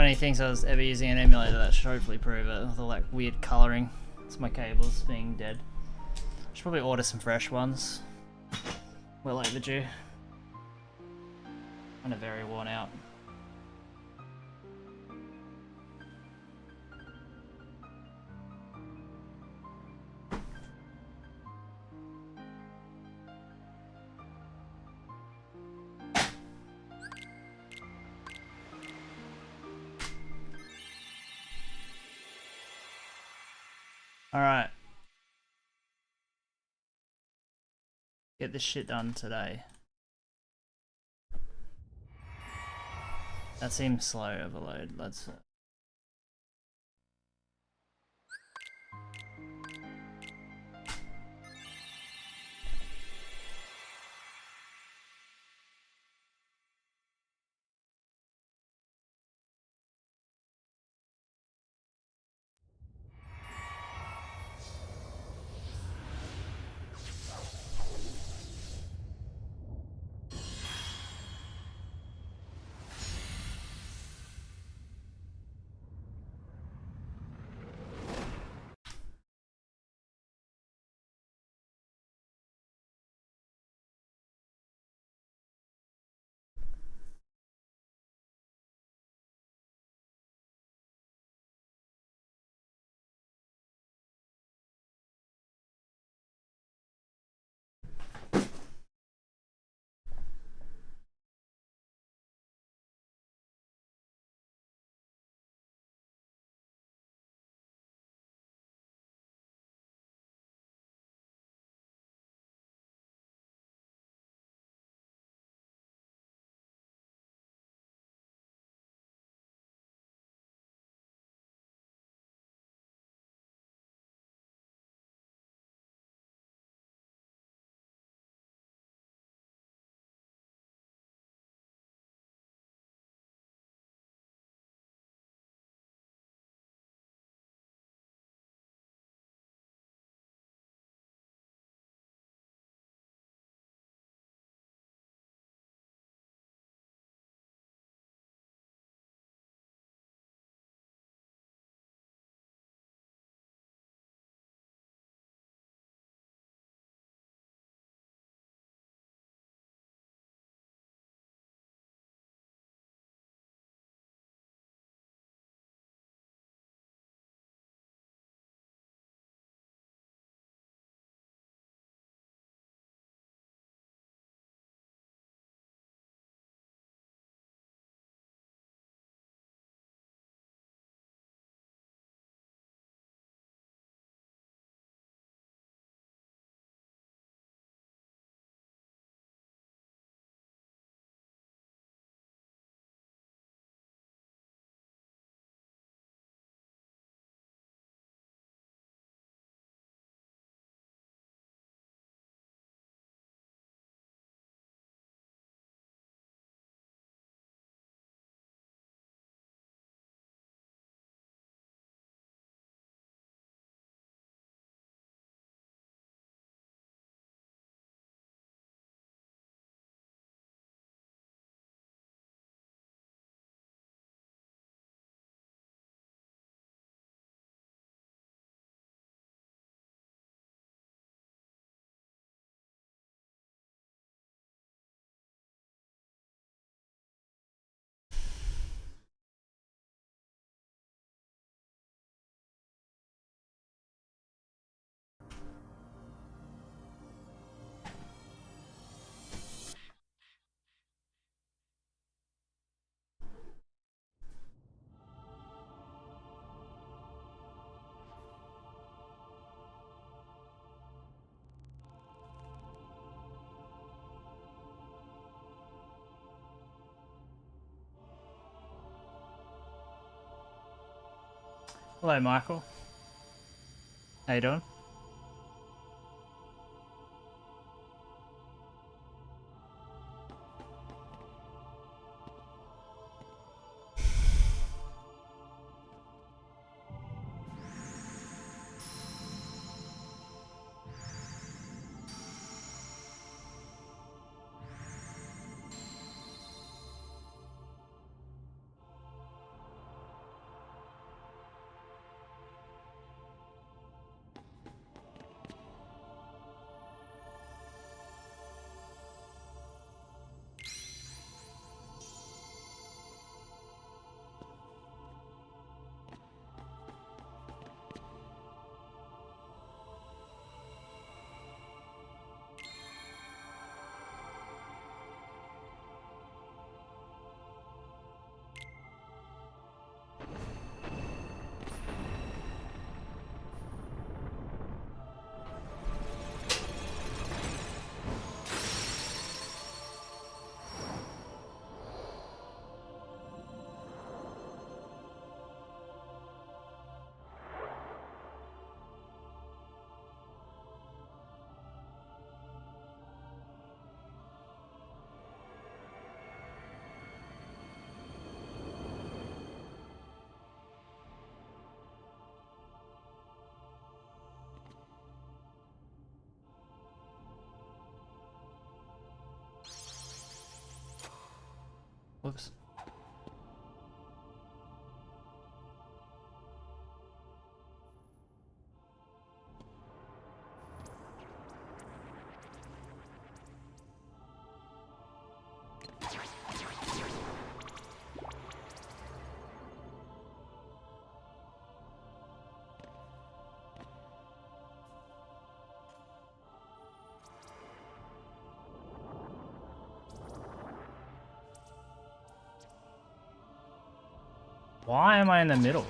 only things I was ever using an emulator that should hopefully prove it, with all that weird colouring. It's my cables being dead. I should probably order some fresh ones. Well overdue. Kind of very worn out. Alright. Get this shit done today. That seems slow, overload. Let's... Hello, Michael. How you doing? Whoops. Why am I in the middle?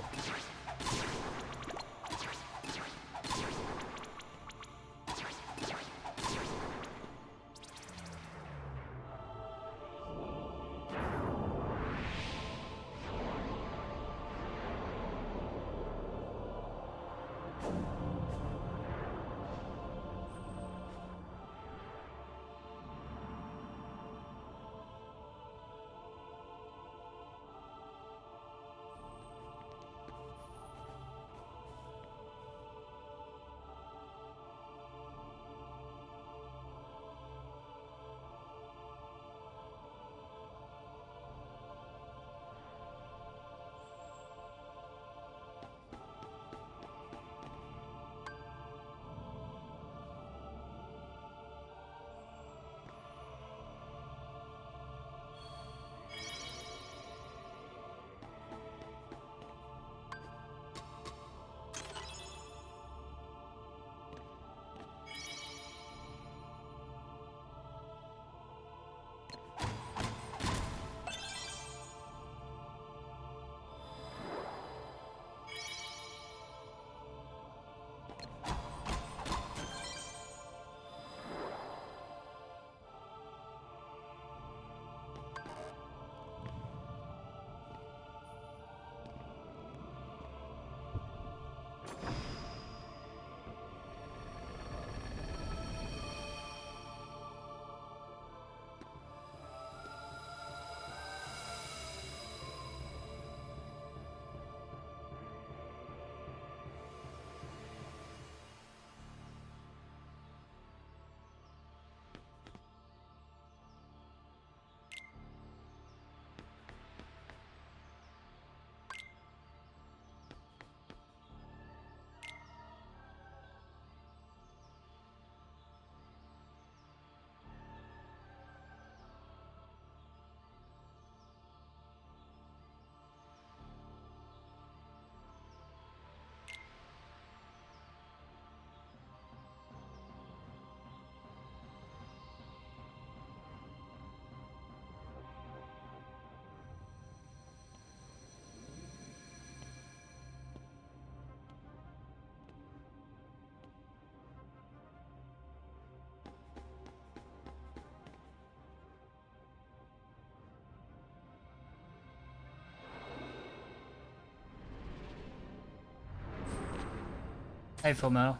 Hey, Full Metal.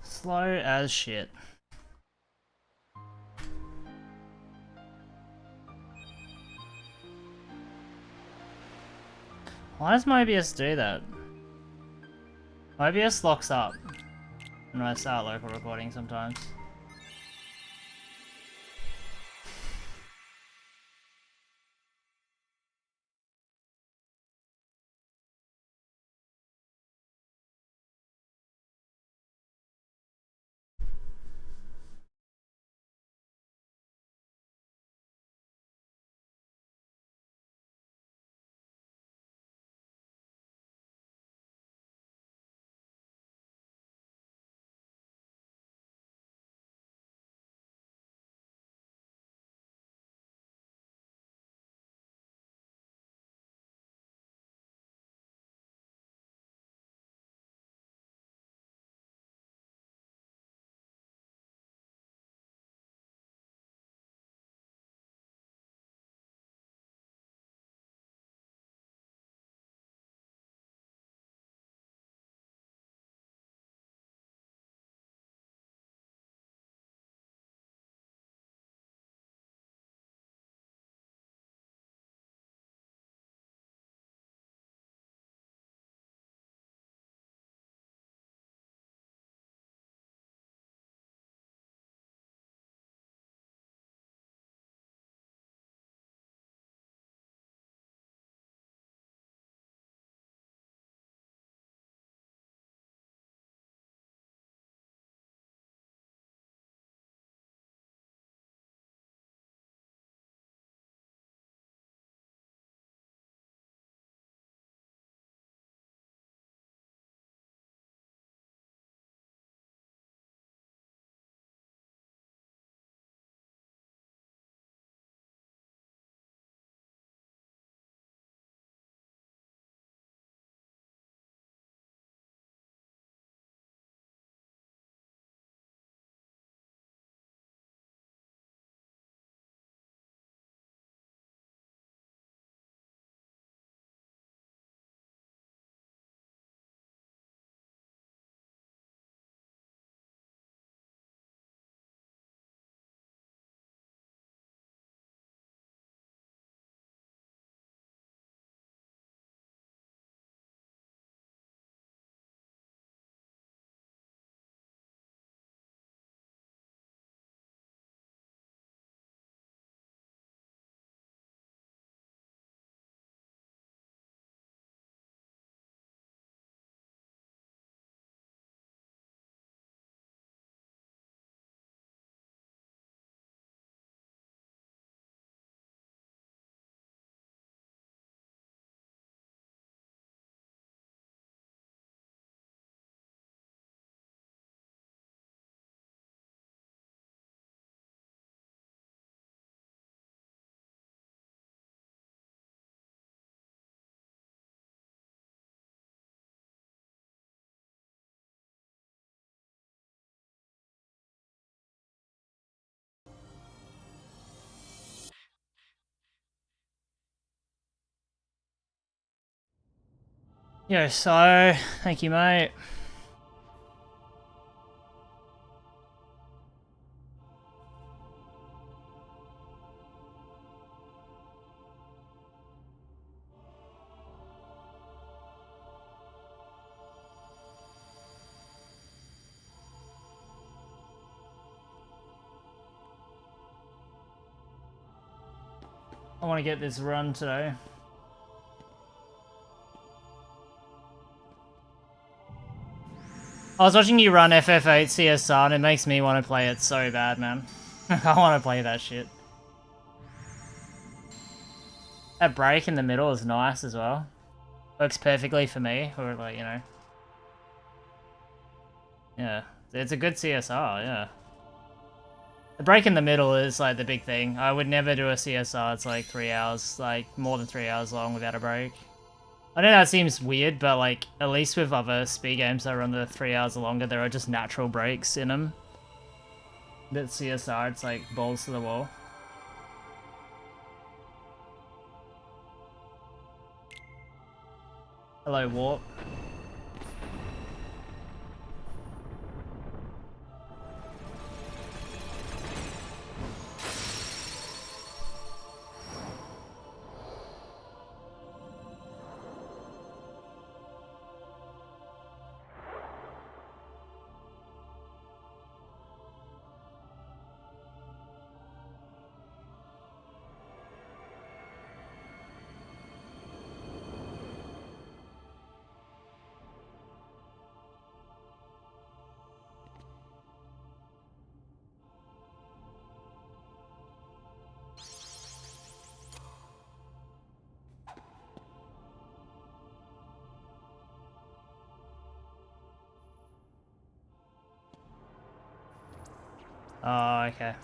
Slow as shit. Why does my OBS do that? My OBS locks up when I start local recording sometimes. Yo, so thank you, mate. I want to get this run today. I was watching you run FF8 CSR and it makes me want to play it so bad, man. I want to play that shit. That break in the middle is nice as well. Works perfectly for me, or like, you know. Yeah, it's a good CSR, yeah. The break in the middle is like the big thing. I would never do a CSR, it's like 3 hours, like more than 3 hours long without a break. I know that seems weird, but like, at least with other speed games that run the 3 hours or longer, there are just natural breaks in them. But CSR, it's like balls to the wall. Hello, Warp. Oh, okay.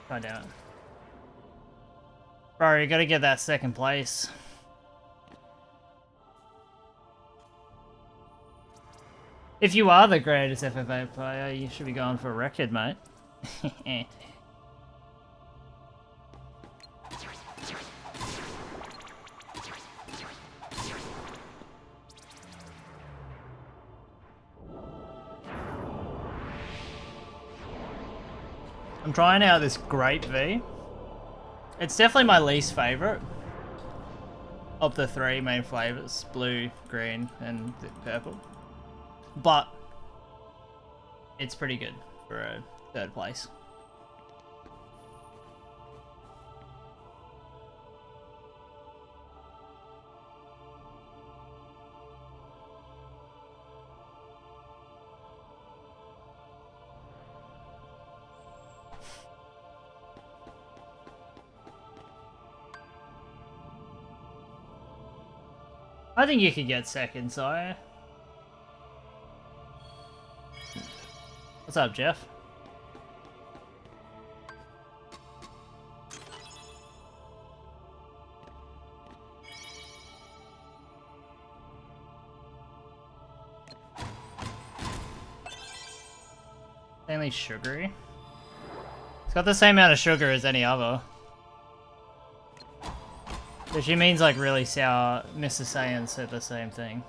God damn it. Bro, you gotta get that second place. If you are the greatest FFA player, you should be going for a record, mate. I'm trying out this grape V. It's definitely my least favorite of the 3 main flavors: blue, green, and purple. But it's pretty good for a 3rd place. I think you could get 2nd, so... What's up, Jeff? Mainly sugary. It's got the same amount of sugar as any other. So she means like really sour. Mr. Saiyan said the same thing.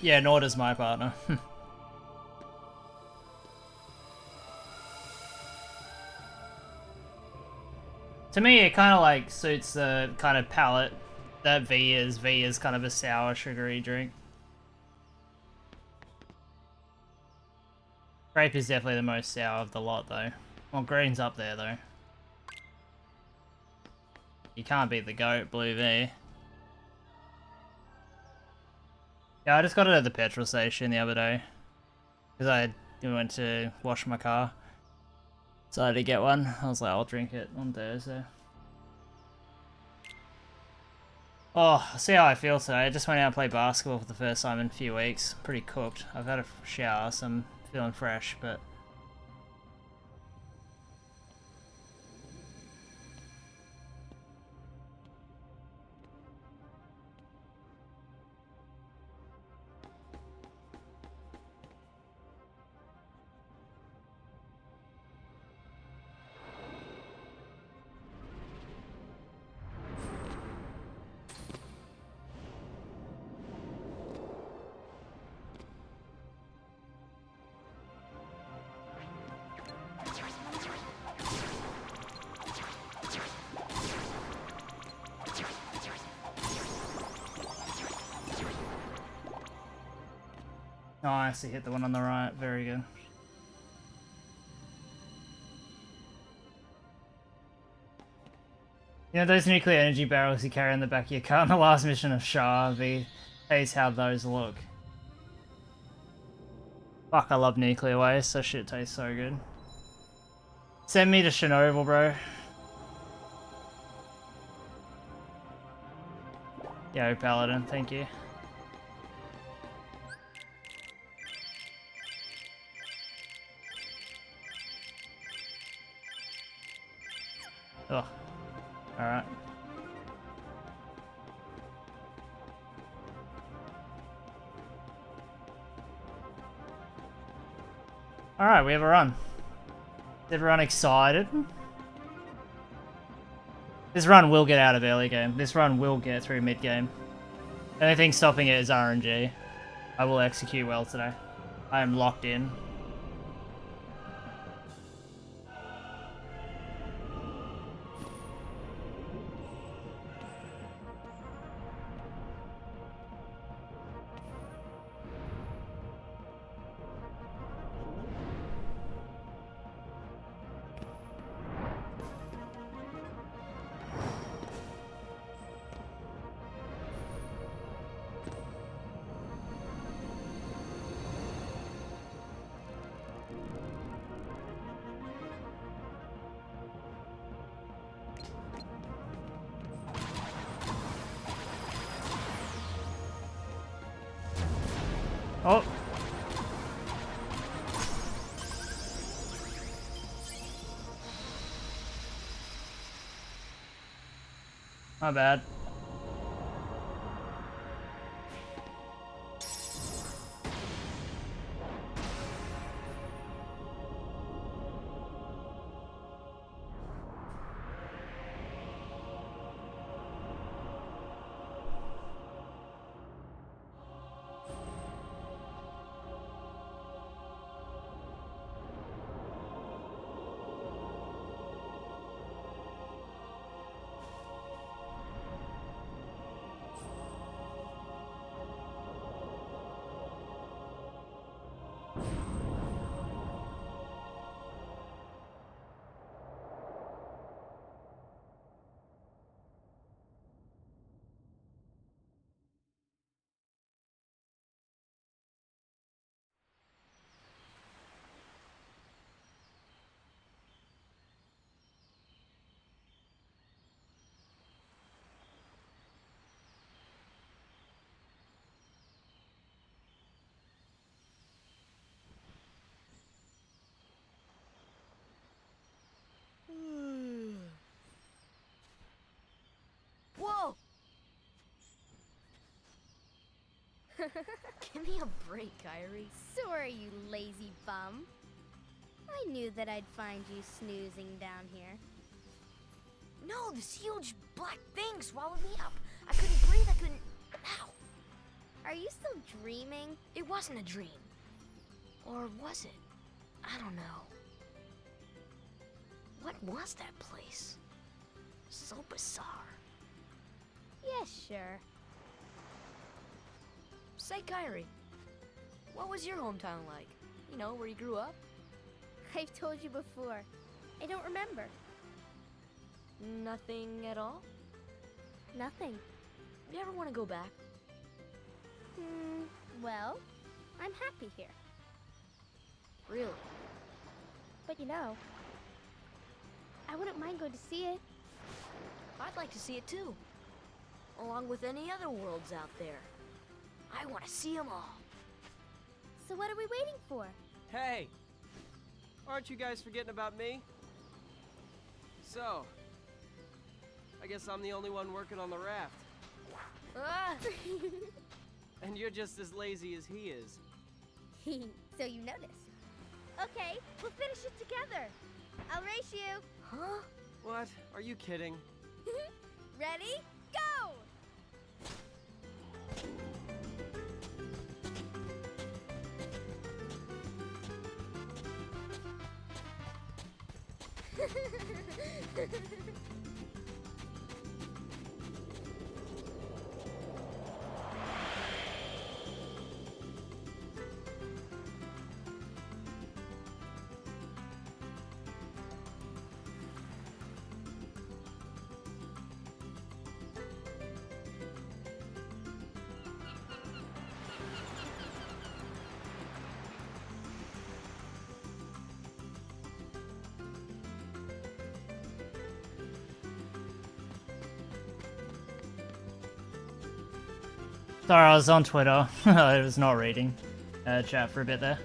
Yeah, nor does my partner. To me, it kind of like suits the kind of palate that V is. V is kind of a sour, sugary drink. Grape is definitely the most sour of the lot, though. Well, green's up there, though. You can't beat the goat, blue V. Yeah, I just got it at the petrol station the other day. Because I went to wash my car. Decided to get one. I was like, I'll drink it on Thursday. Oh, see how I feel today. I just went out and played basketball for the first time in a few weeks. Pretty cooked. I've had a shower, so I'm feeling fresh, but... Nice, he hit the one on the right. Very good. You know those nuclear energy barrels you carry on the back of your car in the last mission of Shah V? Here's how those look. Fuck, I love nuclear waste. That shit tastes so good. Send me to Chernobyl, bro. Yo, Paladin, thank you. Oh, alright. Alright, we have a run. Is everyone excited? This run will get out of early game. This run will get through mid game. The only thing stopping it is RNG. I will execute well today. I am locked in. Oh. My bad. Whoa! Give me a break, Kyrie. Sorry, you lazy bum. I knew that I'd find you snoozing down here. No, this huge black thing swallowed me up. I couldn't breathe, I couldn't... Ow! Are you still dreaming? It wasn't a dream. Or was it? I don't know. What was that place? So bizarre. Yeah, sure. Say, Kyrie, what was your hometown like? You know, where you grew up? I've told you before. I don't remember. Nothing at all? Nothing. You ever want to go back? Well, I'm happy here. Really? But you know, I wouldn't mind going to see it. I'd like to see it too. Along with any other worlds out there. I want to see them all. So what are we waiting for? Hey! Aren't you guys forgetting about me? So, I guess I'm the only one working on the raft. Ah! And you're just as lazy as he is. So you noticed. Okay, we'll finish it together. I'll race you. Huh? What? Are you kidding? Ready? Go! Sorry, I was on Twitter. I was not reading chat for a bit there.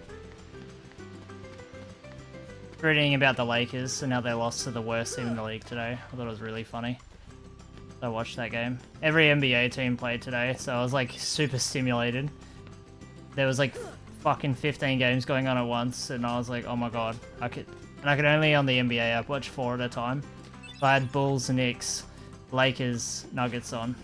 Reading about the Lakers and how they lost to the worst team in the league today. I thought it was really funny. I watched that game. Every NBA team played today, so I was like super stimulated. There was like fucking 15 games going on at once, and I was like, oh my god. I could only on the NBA app watch 4 at a time. So I had Bulls, Knicks, Lakers, Nuggets on.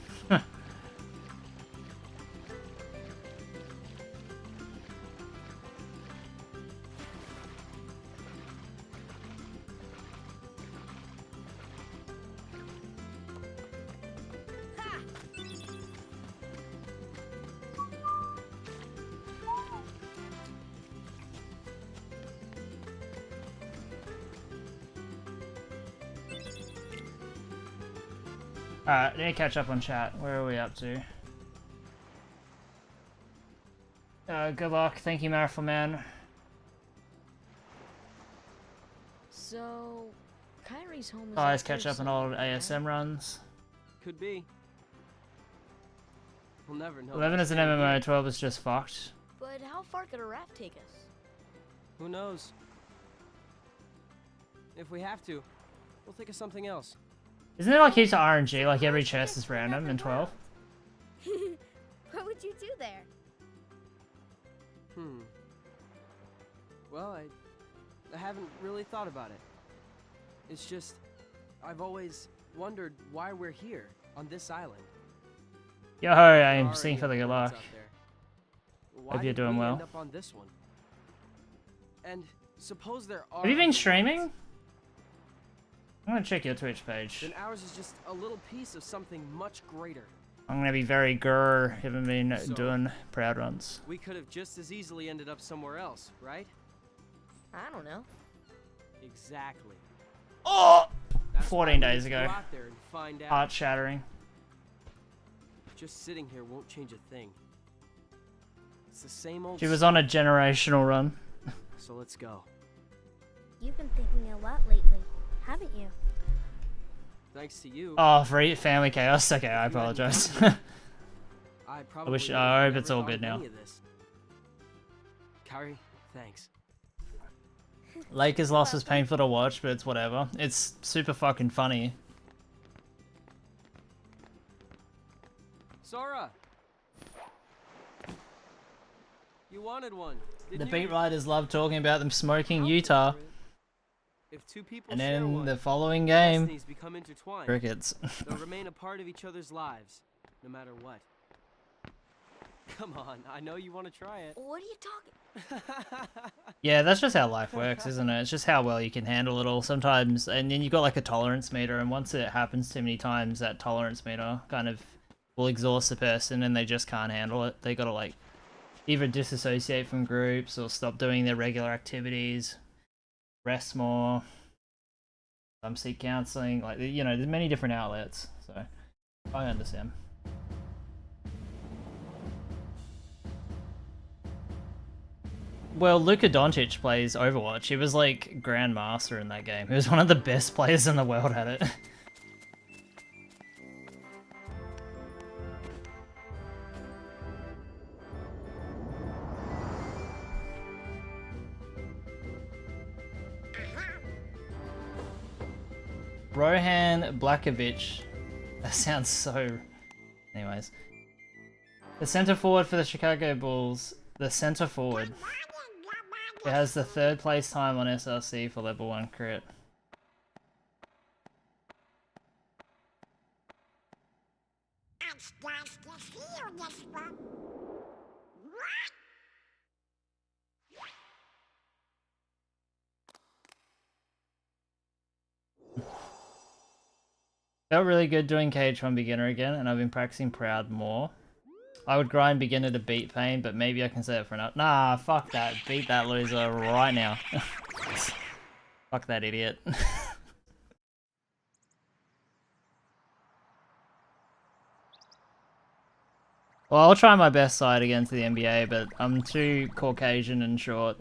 Alright, need to catch up on chat. Where are we up to? Good luck. Thank you, Marathon Man. So, Kyrie's home is Guys, out there catch up on somewhere, old right? ASM runs. Could be. We'll never know. 11 is an MMO, 12 is just fucked. But how far could a raft take us? Who knows? If we have to, we'll think of something else. Isn't there like heaps of RNG, like every chest is random in 12? What would you do there? Well, I haven't really thought about it. It's just, I've always wondered why we're here, on this island. Yo, I'm seeing for the good luck. Why Hope you're did doing we well. end up on this one? And suppose there are Have you been other streaming? worlds, I'm gonna check your Twitch page. then ours is just a little piece of something much greater. I'm gonna be very grr, haven't been So- doing proud runs. We could have just as easily ended up somewhere else, right? I don't know. Exactly. Oh! That's 14 why we days need to ago. go out there and find out. Heart shattering. Just sitting here won't change a thing. It's the same old She was on a generational run. So let's go. You've been thinking a lot lately, haven't you? Thanks to you. Oh, for family chaos? Okay, I apologize. I probably wish- would I have hope it's never all thought good of now. any of this. Kyrie, thanks. Lakers loss was painful to watch, but it's whatever. It's super fucking funny. Sora! You wanted one, The didn't beat you? writers love talking about them smoking How Utah, different. If two people and share then one, the following game, destinies become intertwined. crickets. They'll remain a part of each other's lives, no matter what. Come on, I know you want to try it. What are you talking? Yeah, that's just how life works, isn't it? It's just how well you can handle it all sometimes. And then you've got like a tolerance meter, and once it happens too many times, that tolerance meter kind of will exhaust the person and they just can't handle it. They gotta like either disassociate from groups or stop doing their regular activities, rest more, seek counseling. Like, you know, there's many different outlets. So I understand. Well, Luka Doncic plays Overwatch. He was like Grandmaster in that game. He was one of the best players in the world at it. Rohan Blakovic. That sounds so... Anyways. The center forward for the Chicago Bulls. The center forward. It has the 3rd place time on SRC for level 1 crit. Felt really good doing KH1 beginner again, and I've been practicing proud more. I would grind beginner to beat pain, but maybe I can save it for another. Nah, fuck that. Beat that loser right now. Fuck that idiot. Well, I'll try my best side against the NBA, but I'm too Caucasian and short.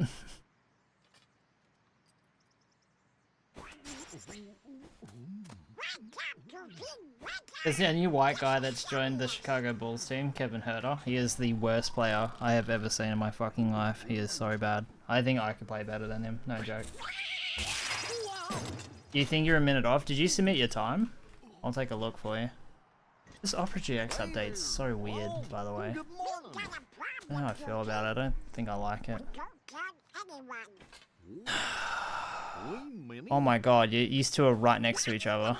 There's a new white guy that's joined the Chicago Bulls team, Kevin Herter. He is the worst player I have ever seen in my fucking life. He is so bad. I think I could play better than him. No joke. You think you're a minute off? Did you submit your time? I'll take a look for you. This Opera GX update's so weird, by the way. I don't know how I feel about it. I don't think I like it. Oh my god, these two are right next to each other.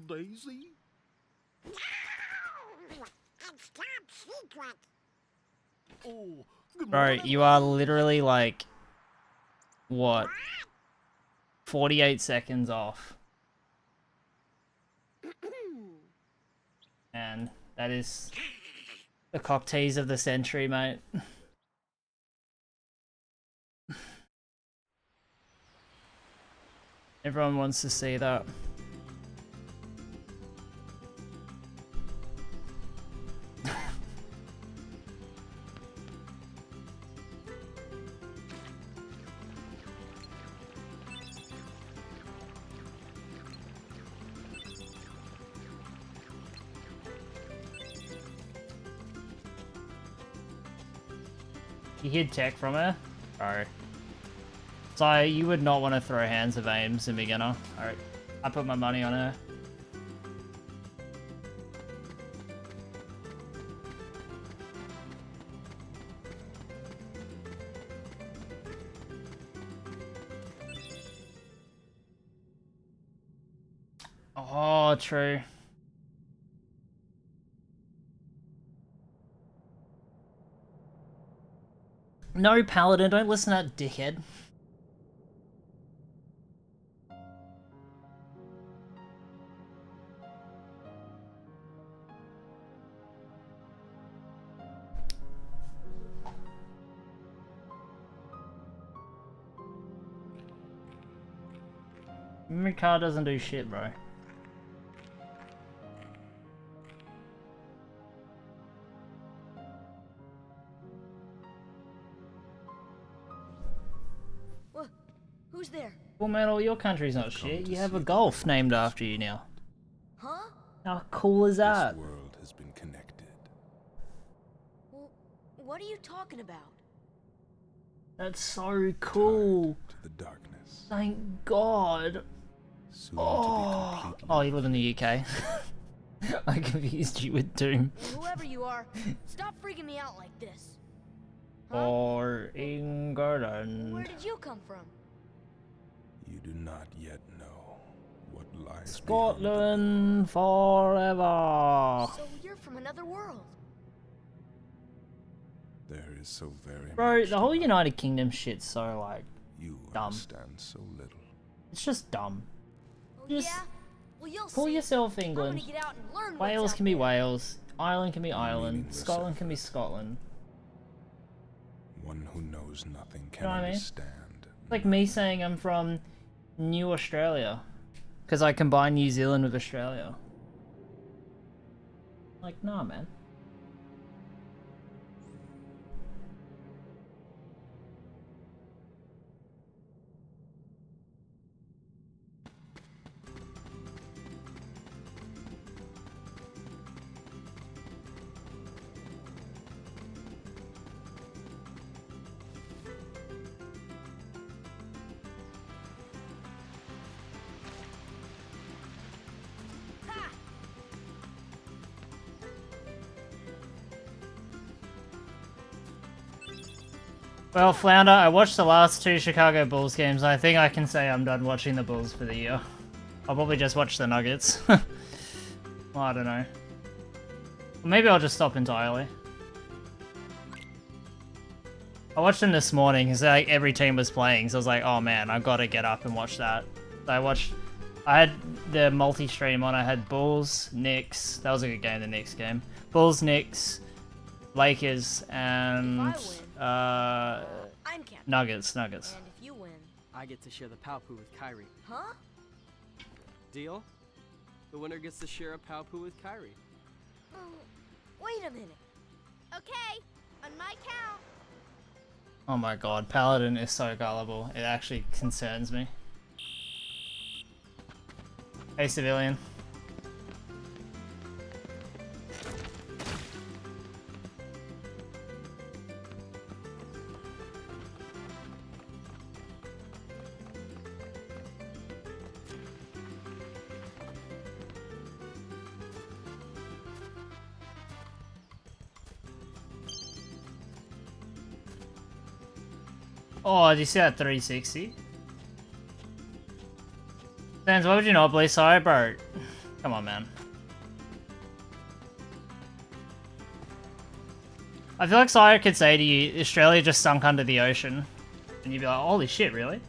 Daisy? Oh, Bro, you are literally like, what? 48 seconds off. And that is the cock tease of the century, mate. Everyone wants to see that. You hear tech from her? Bro. So you would not want to throw hands of aims in beginner. Alright. I put my money on her. Oh, true. No, Paladin, don't listen to that dickhead. Memory card doesn't do shit, bro. Who's there? Full Metal, your country's not shit. You have a golf named after you now. Huh? How cool is that? this world has been connected. Well, what are you talking about? That's so cool. Tied to the darkness. Thank God. Soon Oh, to be completely. oh, you live in the UK. I confused you with Doom. Well, whoever you are, stop freaking me out like this. Or England. Where did you come from? You do not yet know what lies Scotland forever. So you're from another world. beyond. There is so very Bro, much the whole United Kingdom shit's so like, you dumb. understand so little. it's just dumb. Oh, Just yeah? Well, you'll Pull see. yourself, I'm England. gonna get out and learn Wales what's can be out there. Wales. Ireland can be Ireland. Meaningless Scotland can be effort. Scotland. One who knows nothing can know what I mean? understand. It's like me saying I'm from New Australia. Because I combine New Zealand with Australia. Like, nah, man. Well, Flounder, I watched the last two Chicago Bulls games. I think I can say I'm done watching the Bulls for the year. I'll probably just watch the Nuggets. Well, I don't know. Maybe I'll just stop entirely. I watched them this morning because like every team was playing, so I was like, oh man, I've got to get up and watch that. So I had the multi-stream on. I had Bulls, Knicks. That was a good game, the Knicks game. Bulls, Knicks, Lakers, and I'm captain. Nuggets. And if you win, I get to share the Palpu with Kyrie. huh? Deal? The winner gets to share a Palpu with Kyrie. Oh, wait a minute. Okay, on my count. Oh my god, Paladin is so gullible. It actually concerns me. Hey, civilian. Oh, did you see that 360? Sans, why would you not play Sire, bro? Come on, man. I feel like Sire could say to you, Australia just sunk under the ocean. And you'd be like, holy shit, really?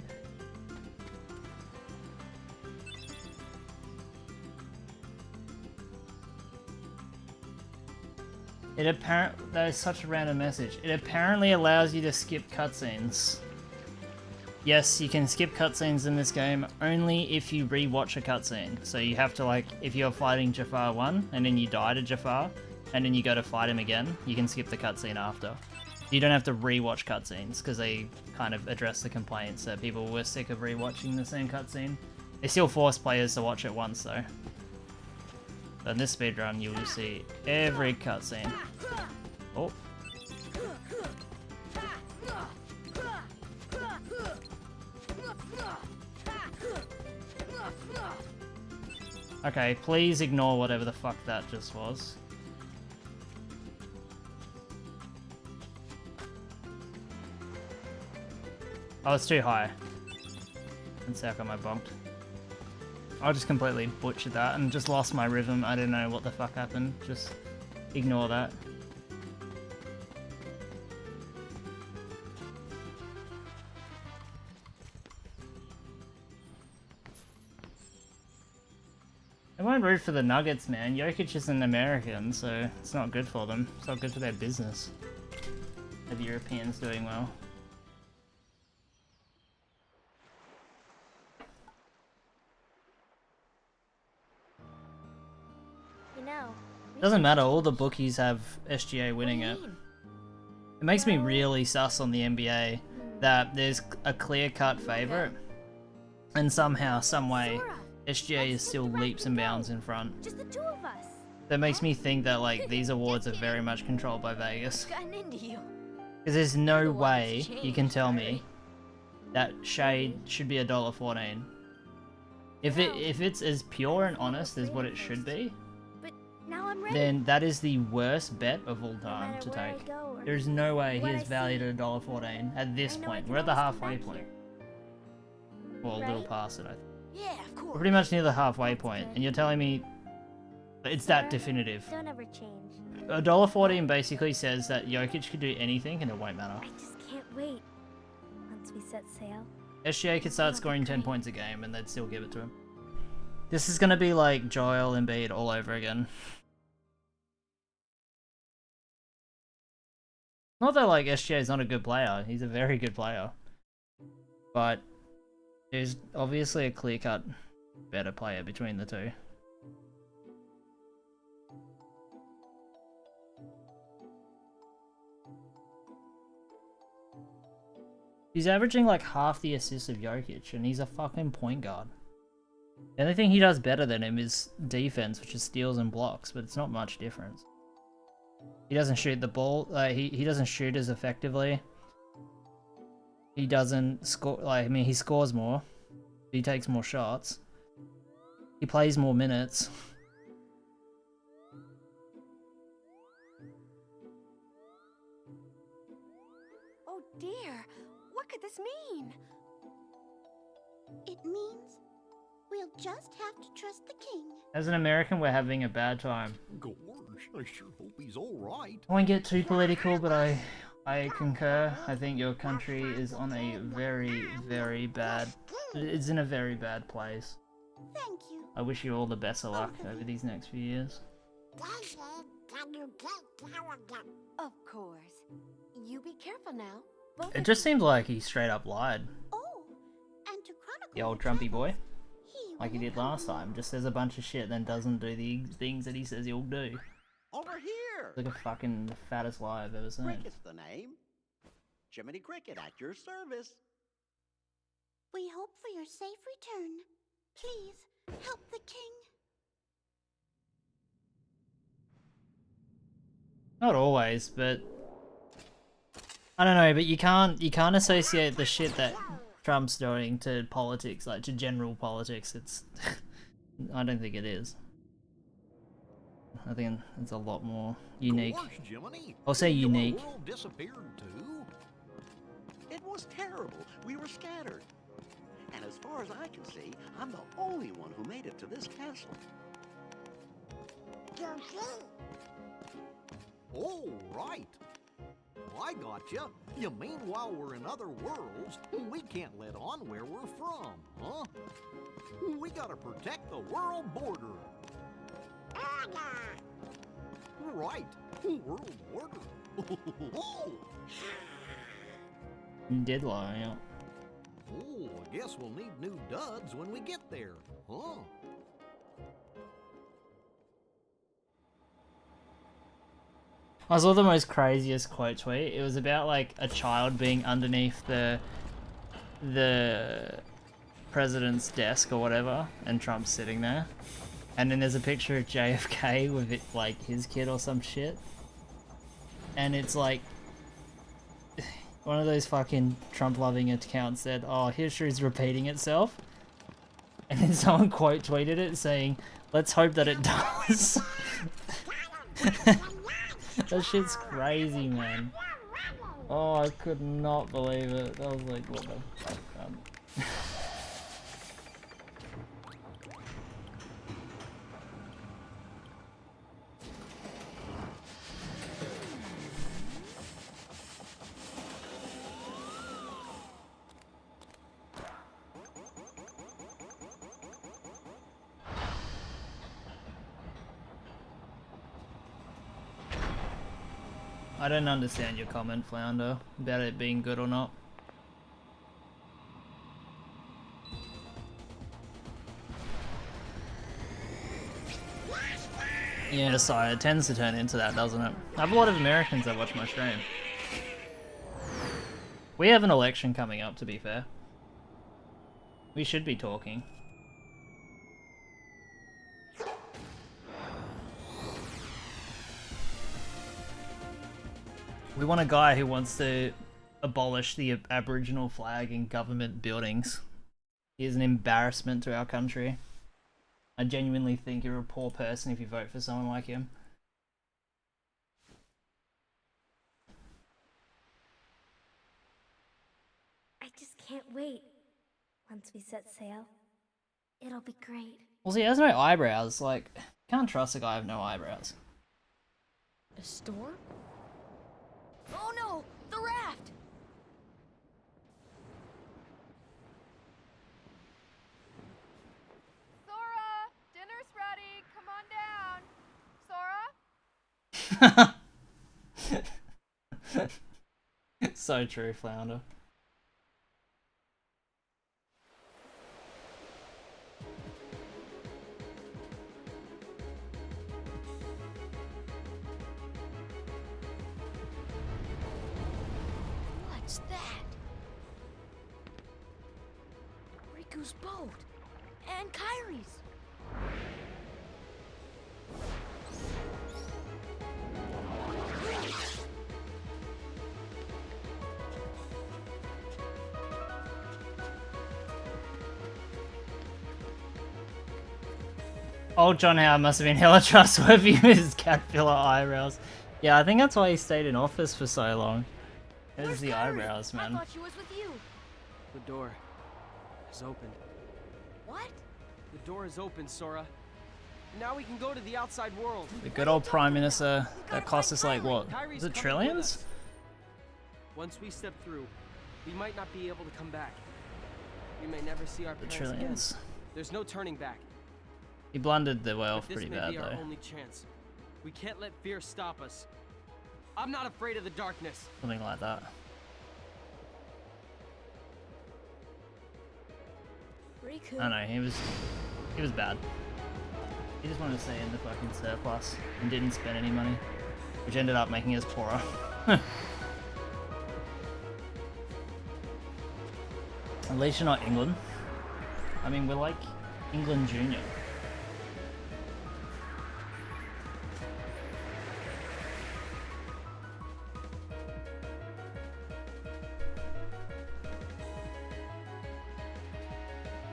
That is such a random message. It apparently allows you to skip cutscenes. Yes, you can skip cutscenes in this game only if you rewatch a cutscene. So you have to, like, if you're fighting Jafar 1 and then you die to Jafar and then you go to fight him again, you can skip the cutscene after. You don't have to rewatch cutscenes because they kind of address the complaints that people were sick of rewatching the same cutscene. They still force players to watch it once though. So in this speedrun, you will see every cutscene. Oh. Okay, please ignore whatever the fuck that just was. Oh, it's too high. Let's see how come I bonked. I just completely butchered that and just lost my rhythm. I don't know what the fuck happened. Just ignore that. I won't root for the Nuggets, man. Jokic is an American, so it's not good for them. It's not good for their business. The Europeans doing well. You know, Doesn't matter, all the bookies have SGA winning it. It makes me really sus on the NBA that there's a clear-cut favourite, and somehow, someway, SGA is still leaps and bounds in front. just the two of us. That makes me think that, like, these awards are very much controlled by Vegas. Gotten into you. Because there's no way you can tell me that Shade should be $1.14. If it's as pure and honest as what it should be, But now I'm ready. then that is the worst bet of all time matter to where I take. go or There's no way he what is I valued see, at $1.14 at this I know I point. can We're at the always come halfway back point. here. Well, a little Right? past it, I think. Yeah, of course. We're pretty much near the halfway That's point, good. and you're telling me it's that Sarah, definitive. Don't ever change. $1.14 basically says that Jokic could do anything and it won't matter. I just can't wait. Once we set sail. SGA could start scoring 10 points a game and they'd still give it to him. This is gonna be like Joel Embiid all over again. Not that like SGA is not a good player, he's a very good player. But there's obviously a clear-cut better player between the two. He's averaging like half the assists of Jokic, and he's a fucking point guard. The only thing he does better than him is defense, which is steals and blocks, but it's not much difference. He doesn't shoot the ball, he doesn't shoot as effectively. He doesn't score, like, I mean, he scores more. He takes more shots. He plays more minutes. Oh dear, what could this mean? It means we'll just have to trust the king. As an American, we're having a bad time. Gosh, I sure hope he's all right. I won't get too political, but I concur. I think your country is on a very, very bad... It's in a very bad place. Thank you. I wish you all the best of luck over these next few years. Of course. You be careful now. Both It of just you. seems like he straight up lied. Oh, and to chronicle The old the Trumpy boy. travels, Like he will did last time. Just says a bunch of shit, then doesn't do the things that he says he'll do. Over here! Like a fucking the fattest lie I've ever seen. Cricket's the name. Jiminy Cricket at your service. We hope for your safe return. Please, Help the king. Not always, but I don't know. But you can't associate the shit that Trump's doing to politics, like to general politics. It's I don't think it is. I think it's a lot more unique. Gosh, Jiminy, I'll say your unique. world disappeared too? It was terrible. We were scattered. And as far as I can see, I'm the only one who made it to this castle. Oh, right. Well, I gotcha. You mean while we're in other worlds, we can't let on where we're from, huh? We gotta protect the world border. Right, world border. You did lie, yeah. Oh, I guess we'll need new duds when we get there, huh? I saw the most craziest quote tweet. It was about like a child being underneath the president's desk or whatever, and Trump's sitting there. And then there's a picture of JFK with it, like his kid or some shit. And it's like one of those fucking Trump-loving accounts said, "Oh, history's repeating itself," and then someone quote tweeted it saying, "Let's hope that it does." That shit's crazy, man. Oh, I could not believe it. I was like, what the fuck, man? I don't understand your comment, Flounder, about it being good or not. Yeah, sorry, it tends to turn into that, doesn't it? I have a lot of Americans that watch my stream. We have an election coming up, to be fair. We should be talking. We want a guy who wants to abolish the Aboriginal flag in government buildings. He is an embarrassment to our country. I genuinely think you're a poor person if you vote for someone like him. I just can't wait. Once we set sail, it'll be great. Well, see, he has no eyebrows. Like, can't trust a guy with no eyebrows. A storm? Oh no! The raft! Sora! Dinner's ready! Come on down! Sora? So true, Flounder. What's that? Riku's boat! And Kyrie's! Old John Howard must have been hella trustworthy with his caterpillar eyebrows. Yeah, I think that's why he stayed in office for so long. It was Where's the Kyrie? eyebrows, I man. thought she was with you. The door is open. What? The door is open, Sora. Now we can go to the outside world. The good old Prime Minister that cost us like what? Kyrie's Is it coming with trillions? us. Once we step through, we might not be able to come back. We may never see our The parents trillions? again. There's no turning back. He blundered the way But off this pretty may bad be our though. only chance. We can't let fear stop us. I'm not afraid of the darkness. Something like that. Riku. I know, he was bad. He just wanted to stay in the fucking surplus and didn't spend any money, which ended up making us poorer. At least you're not England. I mean, we're like England Junior.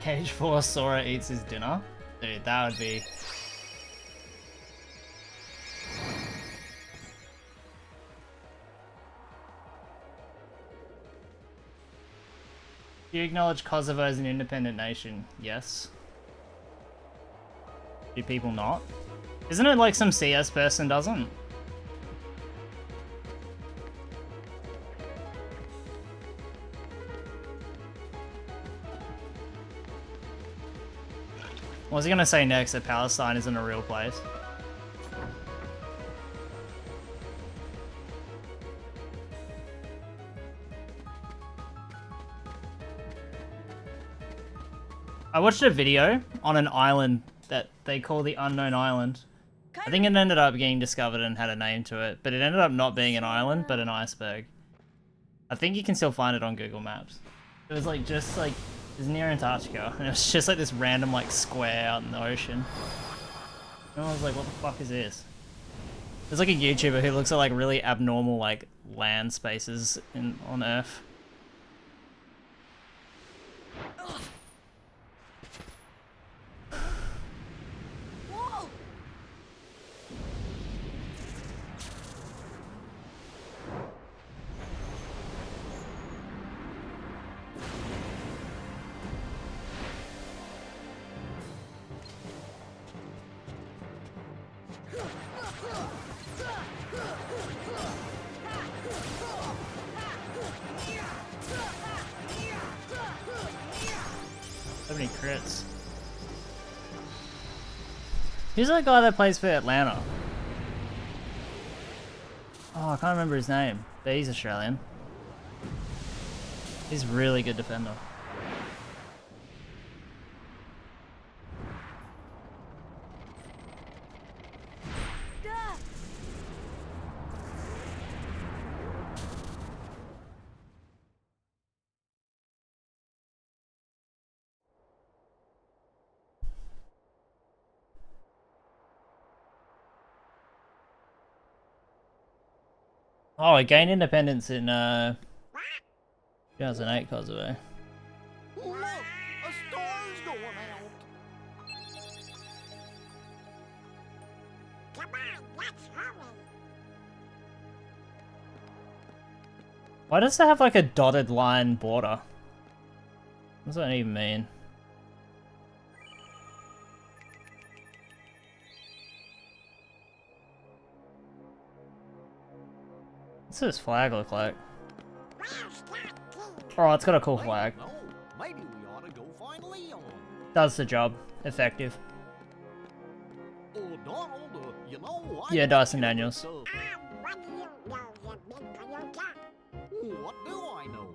KH4 Sora eats his dinner? Dude, that would be... Do you acknowledge Kosovo as an independent nation? Yes. Do people not? Isn't it like some CS person doesn't? What was he gonna say next? That Palestine isn't a real place? I watched a video on an island that they call the Unknown Island. I think it ended up getting discovered and had a name to it, but it ended up not being an island, but an iceberg. I think you can still find it on Google Maps. It was like just like, it was near Antarctica, and it was just like this random like square out in the ocean. And I was like, what the fuck is this? There's like a YouTuber who looks at like really abnormal like land spaces on Earth. So many crits. Who's that guy that plays for Atlanta? Oh, I can't remember his name, but he's Australian. He's a really good defender. Oh, it gained independence in 2008, Kosovo. Look, a star's going out. Come on, let's hurry. Why does it have like a dotted line border? What does that even mean? What's this flag look like? Oh, it's got a cool flag. No, maybe we ought to go find Leon. Does the job. Effective. Oh, Donald, you know, Yeah, Dyson Daniels. What do I know?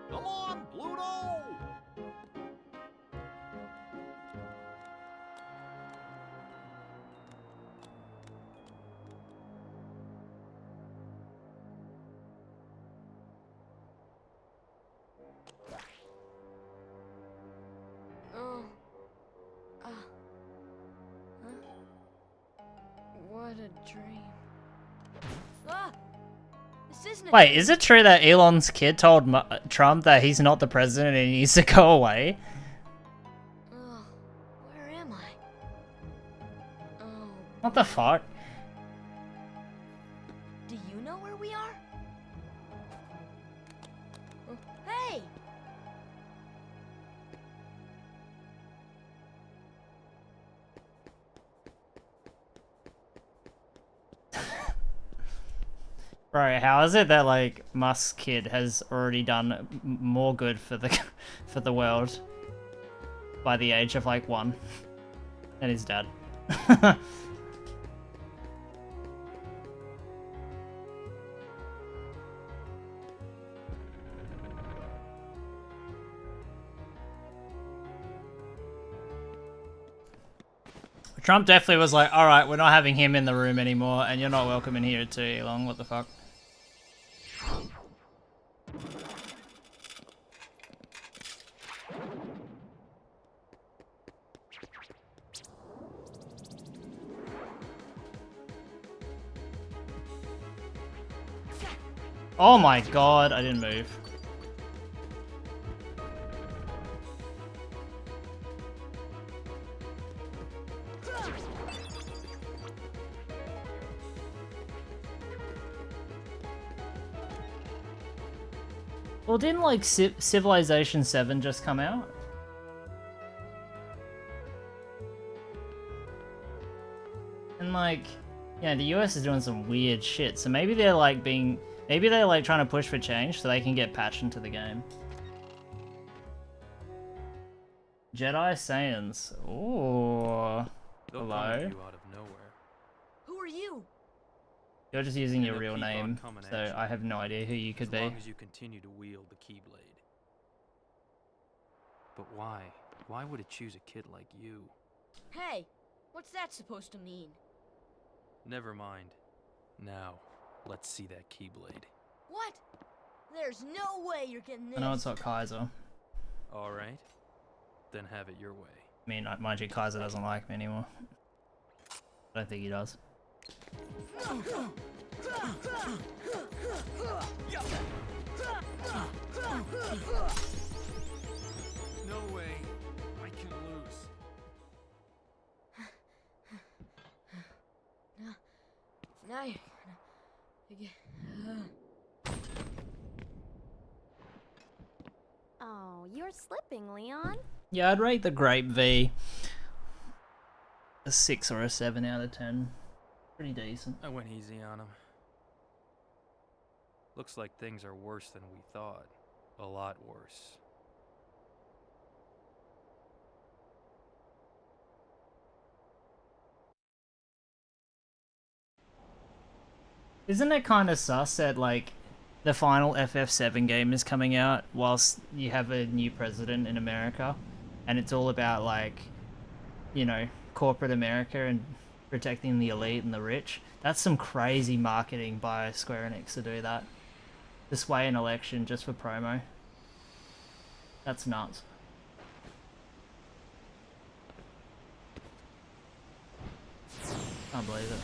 Come on, Pluto! Oh. What a dream. Ah! This isn't a Wait, is it true that Elon's kid told Trump that he's not the president and he needs to go away? Oh, where am I? Oh, What the fuck? do you know where we are? Oh, hey! Bro, how is it that like Musk's kid has already done more good for the for the world by the age of like 1 than his dad? Trump definitely was like, alright, we're not having him in the room anymore, and you're not welcome in here too, Elon, what the fuck? Oh my god, I didn't move. Well, didn't like Civilization 7 just come out? And like, yeah, the US is doing some weird shit, so maybe they're like maybe they're like trying to push for change so they can get patched into the game. Jedi Saiyans. Ooh. They'll Hello. come at you out of nowhere. Who are you? You're just using And your they'll real keep on name, coming at so you, I have no idea who you could as be. long as you continue to wield the Keyblade. But why? Why would it choose a kid like you? Hey, what's that supposed to mean? Never mind. Now, let's see that Keyblade. What? There's no way you're getting this. I know it's not Kaiser. All right, then have it your way. I mean, mind you, Kaiser doesn't like me anymore. I don't think he does. No way. I can lose. Now you're gonna get... Oh, you're slipping, Leon. Yeah, I'd rate the Grape V a 6 or a 7 out of 10. Pretty decent. I went easy on him. Looks like things are worse than we thought. A lot worse. Isn't it kind of sus that, like, the final FF7 game is coming out whilst you have a new president in America? And it's all about, like, you know, corporate America and protecting the elite and the rich. That's some crazy marketing by Square Enix to do that. To sway an election just for promo. That's nuts. Can't believe it.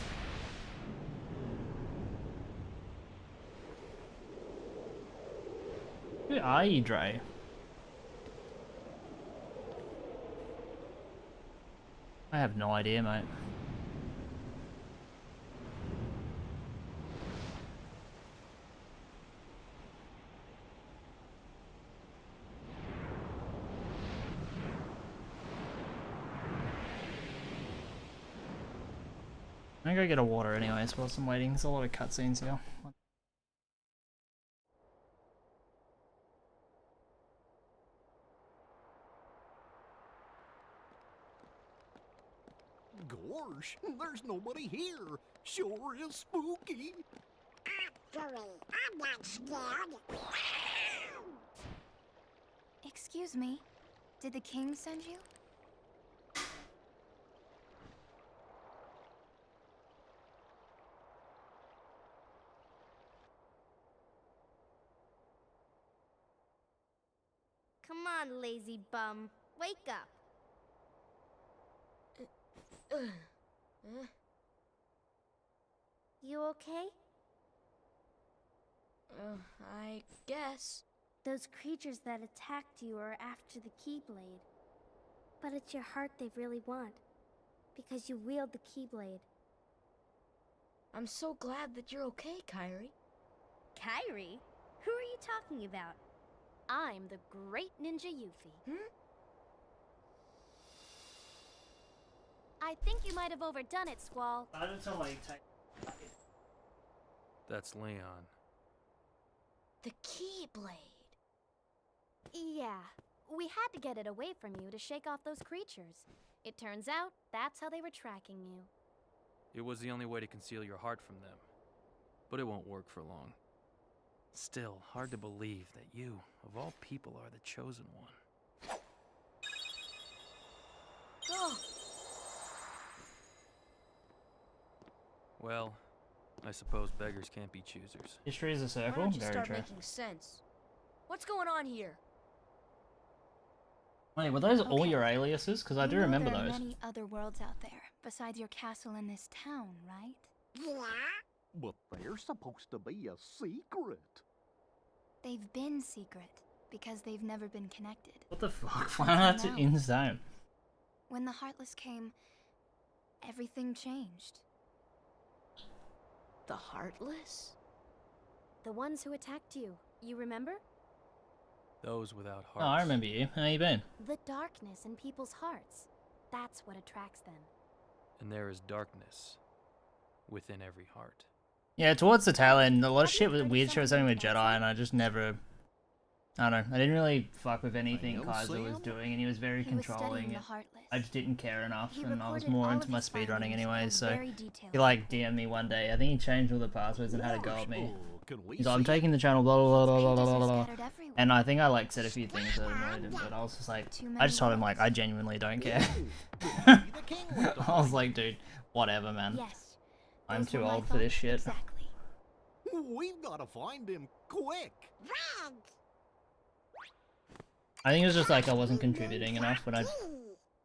Who are you, Dre? I have no idea, mate. I'm gonna go get a water anyways whilst I'm waiting. There's a lot of cutscenes here. Gosh, there's nobody here. Sure is spooky. Actually, I'm not scared. Excuse me, did the king send you? Come on, lazy bum. Wake up. You okay? I guess. Those creatures that attacked you are after the Keyblade. But it's your heart they really want. Because you wield the Keyblade. I'm so glad that you're okay, Kyrie. Kyrie? Who are you talking about? I'm the great ninja Yuffie. I think you might have overdone it, Squall. That's Leon. The Keyblade. Yeah, we had to get it away from you to shake off those creatures. It turns out that's how they were tracking you. It was the only way to conceal your heart from them. But it won't work for long. Still, hard to believe that you, of all people, are the chosen one. Oh, Well, I suppose beggars can't be choosers. History is a why circle? don't you Very start true. making sense? What's going on here? Wait, were those all Okay. your aliases? Because I You do know remember there are those. many other worlds out there besides your castle in this town, right? But they're supposed to be a secret. They've been secret because they've never been connected. What the fuck? Why not No. insane? When the Heartless came, everything changed. The Heartless? The ones who attacked you, you remember? Those without Oh, hearts. I remember you. How you been? The darkness in people's hearts. That's what attracts them. And there is darkness within every heart. Yeah, towards the tail end, a lot of shit with Have you weird heard shit of was happening with something Jedi, and I just never. I don't know. I didn't really fuck with I anything know, Kaiser was Sam. doing, and he was very He was controlling. studying the And Heartless. I just didn't care enough, He and I was recorded more all into of my his speedrunning findings anyway. and So very detailed. he like DM'd me one day. I think he changed all the passwords and had a go at me. Oh, can we He's like, I'm see it? taking the channel, blah blah blah blah blah blah Pages blah. are scattered everywhere. And I think I like said a few things that annoyed him, but I was just like, I just told him like I genuinely don't care. Ooh, the king went to I was find like, dude, whatever, man. Yes. I'm those too were my old for this thoughts shit. Exactly. We've got to find him quick. I think it was just like I wasn't contributing enough, but I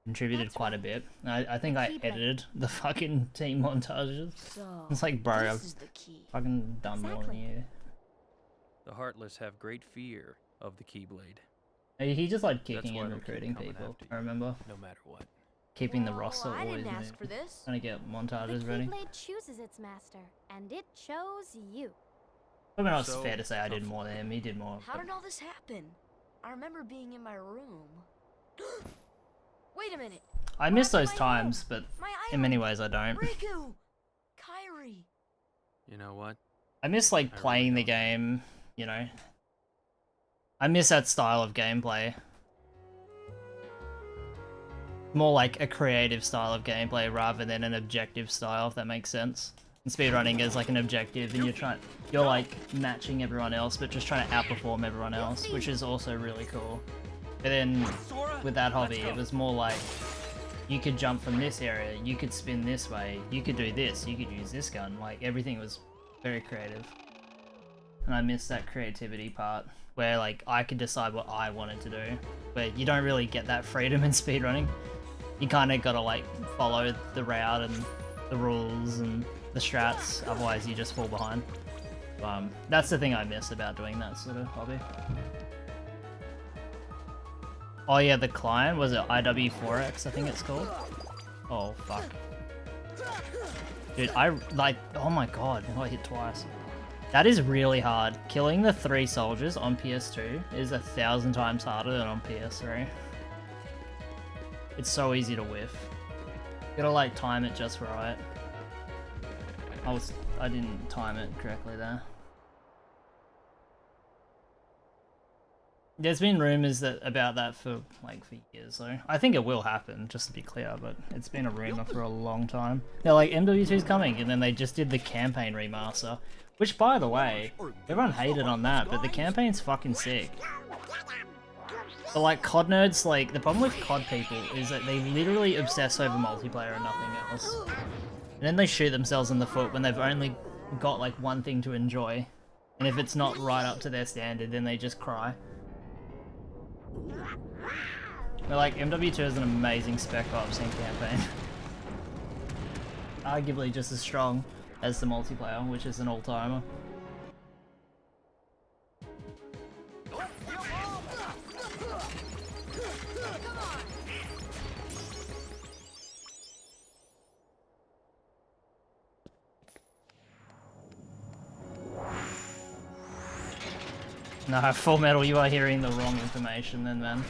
contributed quite a bit. I think I edited the fucking team montages. So, It's like, bro, this I've is the key. fucking done more than Exactly. you. The Heartless have great fear of the Keyblade, He just like That's kicking why and they'll keep recruiting coming people. after you. I remember no matter what. keeping the Well, roster I always didn't ask for moving. this. Trying to get The montages ready. Keyblade chooses its master, and it chose you. Probably not So fair to say I did tough. more than him. He did more. How but- did all this happen? I remember being in my room. Wait a minute. I What miss happened those to my times, home? but My in many island. ways I don't. Riku! Kyrie! You know what? I miss like I really playing the don't. game, you know. I miss that style of gameplay. More like a creative style of gameplay rather than an objective style, if that makes sense. And speedrunning is like an objective, and you're like matching everyone else, but just trying to outperform everyone else, which is also really cool. But then with that hobby, it was more like you could jump from this area, you could spin this way, you could do this, you could use this gun. Like everything was very creative. And I miss that creativity part where like I could decide what I wanted to do. But you don't really get that freedom in speedrunning. You kind of gotta like follow the route and the rules and the strats, otherwise you just fall behind. That's the thing I miss about doing that sort of hobby. Oh yeah, the client, was it IW4X I think it's called? Oh fuck. Dude, I like, oh my god, I hit twice. That is really hard. Killing the 3 soldiers on PS2 is 1,000 times harder than on PS3. It's so easy to whiff. You gotta like time it just right. I didn't time it correctly there. There's been rumors about that for years, so I think it will happen, just to be clear, but it's been a rumor for a long time. They're like, MW2's coming, and then they just did the campaign remaster, which by the way, everyone hated on that, but the campaign's fucking sick. But like COD nerds, like the problem with COD people is that they literally obsess over multiplayer and nothing else. And then they shoot themselves in the foot when they've only got like one thing to enjoy. And if it's not right up to their standard, then they just cry. But like MW2 is an amazing spec ops and campaign. Arguably just as strong as the multiplayer, which is an all-timer. No, Full Metal, you are hearing the wrong information then, man.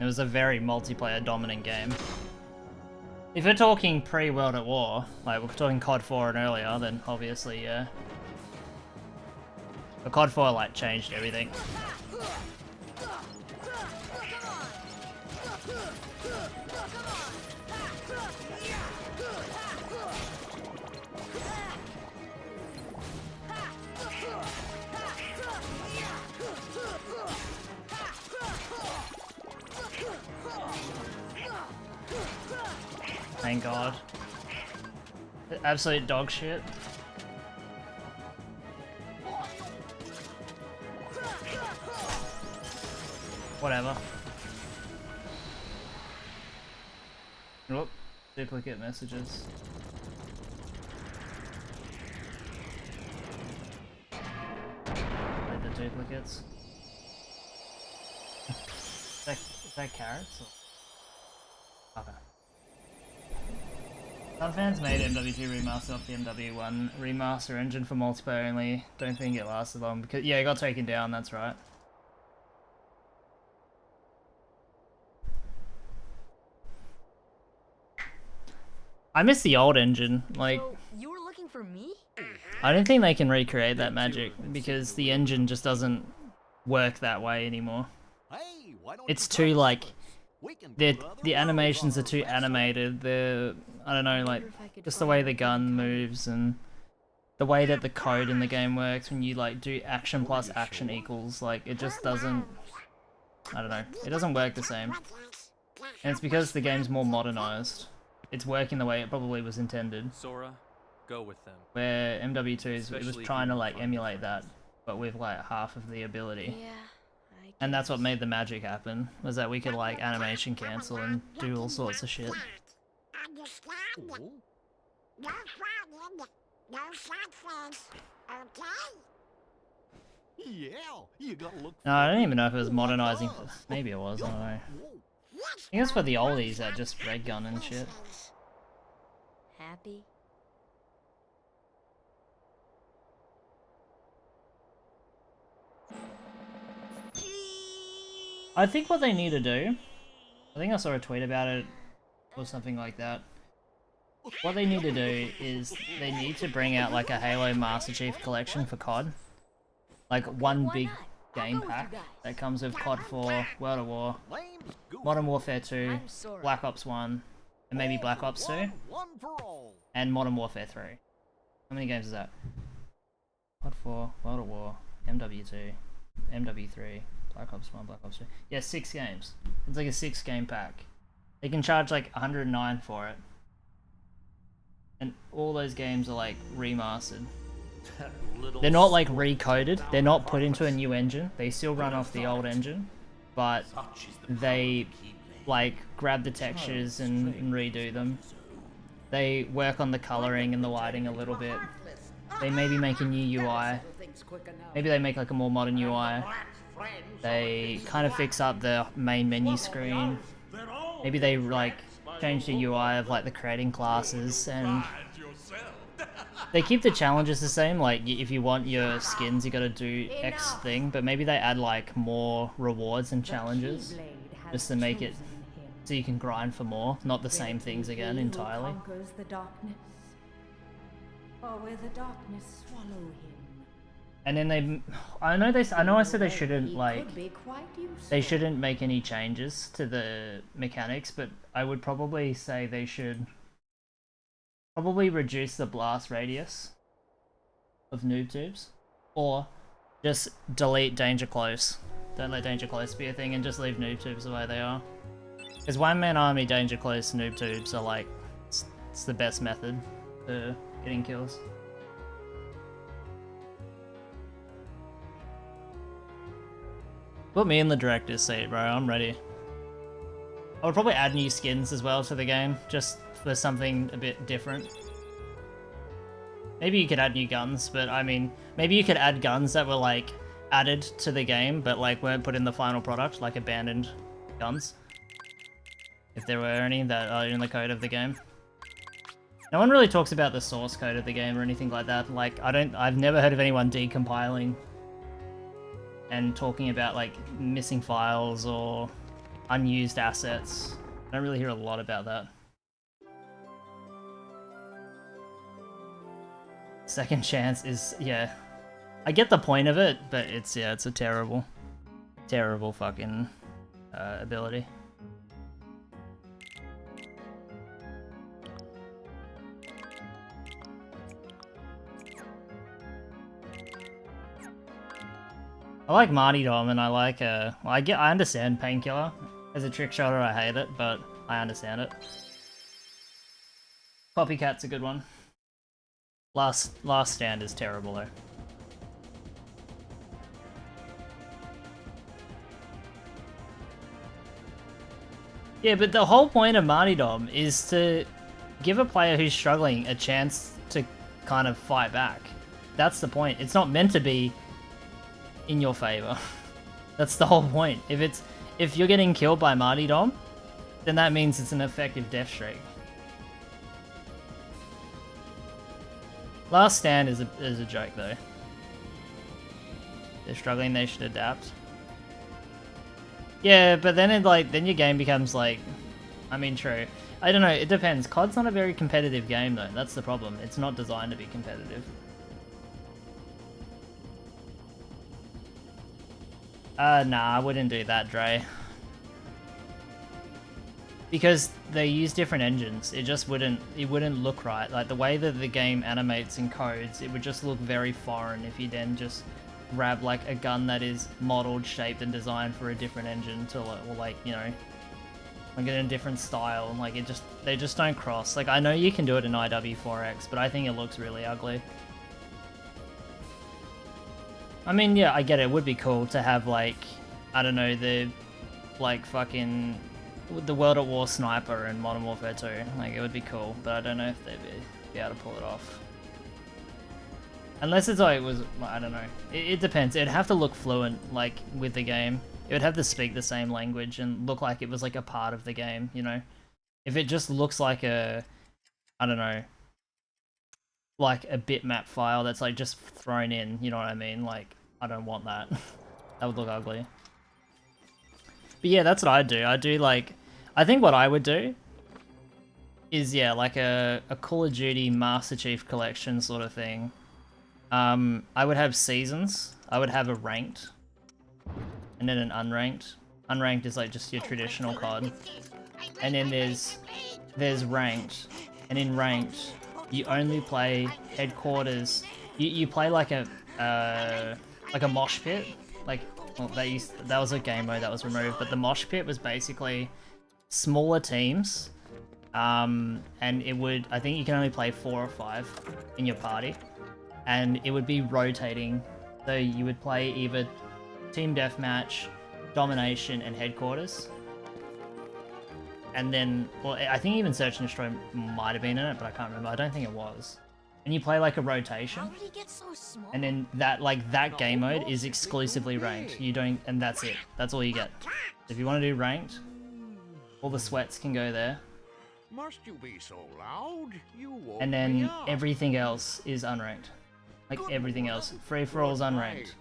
It was a very multiplayer dominant game. If you're talking pre-World at War, like we're talking COD 4 and earlier, then obviously, yeah. But COD 4 like changed everything. Thank God. Absolute dog shit. Whatever. Whoop. Duplicate messages. duplicates. Is that carrots? Or... Okay. Some fans made MW2 remaster off the MW1 remaster engine for multiplayer only. Don't think it lasted long because yeah, it got taken down. That's right. I miss the old engine. Like, So, you were looking for me? I don't think they can recreate that magic because the engine just doesn't work that way anymore. Hey, why don't It's you too come like with us? We can the put other the worlds animations on are our too vessel. animated. The I don't know, like Wonder if I could just the find way out the where gun come moves and the way that the code in the game works when you like do action plus action equals, like it just doesn't, I don't know, it doesn't work the same. And it's because the game's more modernized. It's working the way it probably was intended. Sora, go with them. Where MW2 it was Especially if trying you to wanna like find emulate your that, friends. but with like half of the ability. Yeah, And that's what made the magic happen, was that we could like animation cancel and do all sorts of shit. Oh, yeah, you gotta look. No, I don't even know if it was like modernizing. us. Maybe it was, I don't know. Whoa. I think it's for the oldies that just red gun and shit. Happy? I think what they need to do, I think I saw a tweet about it or something like that. What they need to do is they need to bring out like a Halo Master Chief collection for COD. Like one big game pack that comes with COD 4, World at War, Name's Goofy. Modern Warfare 2, I'm Sora. Black Ops 1, and maybe Black Ops 2, One for all. and Modern Warfare 3. How many games is that? COD 4, World at War, MW2, MW3, Black Ops 1, Black Ops 2. Yeah, 6 games. It's like a 6-game pack. They can charge like 109 for it. And all those games are like remastered. They're not like recoded, they're not put into a new engine. They still run off the old engine, but they like grab the textures and redo them. They work on the coloring and the lighting a little bit. They maybe make a new UI. Maybe they make like a more modern UI. They kind of fix up the main menu screen. Maybe they like change the UI of like the creating classes, and they keep the challenges the same. Like if you want your skins, you gotta do X thing, but maybe they add like more rewards and challenges just to make it so you can grind for more, not the same things again entirely. Conquers the darkness, or will the darkness swallow him? And then I know I said they shouldn't like, Could be quite useful. they shouldn't make any changes to the mechanics, but I would probably say they should probably reduce the blast radius of noob tubes, or just delete danger close. Don't let danger close be a thing and just leave noob tubes the way they are. Because one man army danger close noob tubes are like, it's the best method for getting kills. Put me in the director's seat, bro. I'm ready. I would probably add new skins as well to the game, just for something a bit different. Maybe you could add new guns, but I mean, maybe you could add guns that were like added to the game, but like weren't put in the final product, like abandoned guns. If there were any that are in the code of the game. No one really talks about the source code of the game or anything like that. Like, I've never heard of anyone decompiling and talking about like missing files or unused assets. I don't really hear a lot about that. Second chance is, yeah, I get the point of it, but it's, yeah, it's a terrible fucking ability. I like Martyrdom, and I like well, I understand Painkiller. As a trick shotter, I hate it, but I understand it. Copycat's a good one. Last Stand is terrible though. Yeah, but the whole point of Martyrdom is to give a player who's struggling a chance to kind of fight back. That's the point. It's not meant to be in your favor. That's the whole point. If you're getting killed by Martyrdom, then that means it's an effective death streak. Last Stand is a joke though. They're struggling, they should adapt. Yeah, but then then your game becomes like, I mean, true. I don't know, it depends. COD's not a very competitive game though, that's the problem. It's not designed to be competitive. Nah, I wouldn't do that, Dre. Because they use different engines, it wouldn't look right. Like the way that the game animates and codes, it would just look very foreign if you then just grab like a gun that is modeled, shaped, and designed for a different engine to like you know, like in a different style. Like they just don't cross. Like I know you can do it in IW4X, but I think it looks really ugly. I mean, yeah, I get it. It would be cool to have like, I don't know, the like fucking the World at War sniper in Modern Warfare 2. Like it would be cool, but I don't know if they'd be able to pull it off. Unless it's like I don't know. It depends. It'd have to look fluent, like with the game. It would have to speak the same language and look like it was like a part of the game. You know, if it just looks like a, I don't know, like a bitmap file that's like just thrown in, you know what I mean? Like, I don't want that. That would look ugly. But yeah, that's what I'd do. I'd do like, I think what I would do is, yeah, like a Call of Duty Master Chief Collection sort of thing. I would have seasons. I would have a ranked, and then an unranked. Unranked is like just your traditional COD. And then there's ranked, and in ranked, you only play headquarters. You play like a mosh pit. Like, well, that was a game mode that was removed, but the mosh pit was basically smaller teams. And I think you can only play 4 or 5 in your party, and it would be rotating. So you would play either team deathmatch, domination, and headquarters. And then, well, I think even Search and Destroy might have been in it, but I can't remember. I don't think it was. And you play like a rotation. How did he get so small? And then that game mode is exclusively ranked. You don't, and that's it. That's all you get. If you want to do ranked, all the sweats can go there. Must you be so loud? You woke And me then up. everything else is unranked. Like everything else. Free for all is unranked.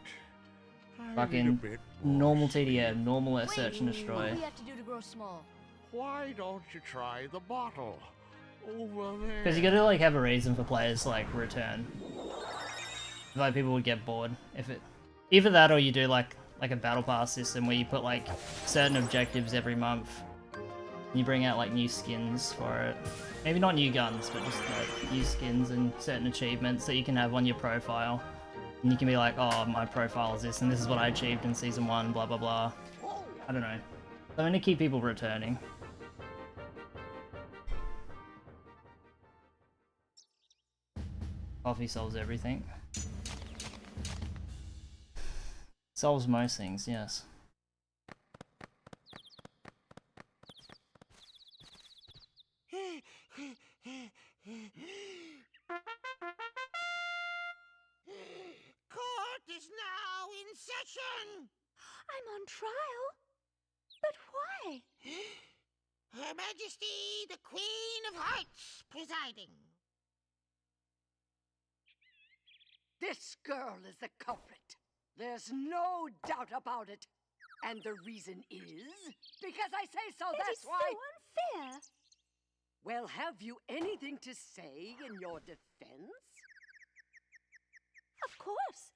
Fucking normal TDM, normal Search and Destroy. What do we have to do to grow small? Why don't you try the bottle over there? Because you gotta like have a reason for players to like return. Like people would get bored if it. Either that or you do like a battle pass system where you put like certain objectives every month. And you bring out like new skins for it. Maybe not new guns, but just like new skins and certain achievements that you can have on your profile. And you can be like, oh, my profile is this, and this is what I achieved in Season 1, blah blah blah. I don't know. I'm gonna keep people returning. Coffee solves everything. Solves most things, yes. Court is now in session. I'm on trial? But why? Her Majesty, the Queen of Hearts, presiding. This girl is the culprit. There's no doubt about it. And the reason is because I say so, that's why. It is so unfair. Well, have you anything to say in your defense? Of course.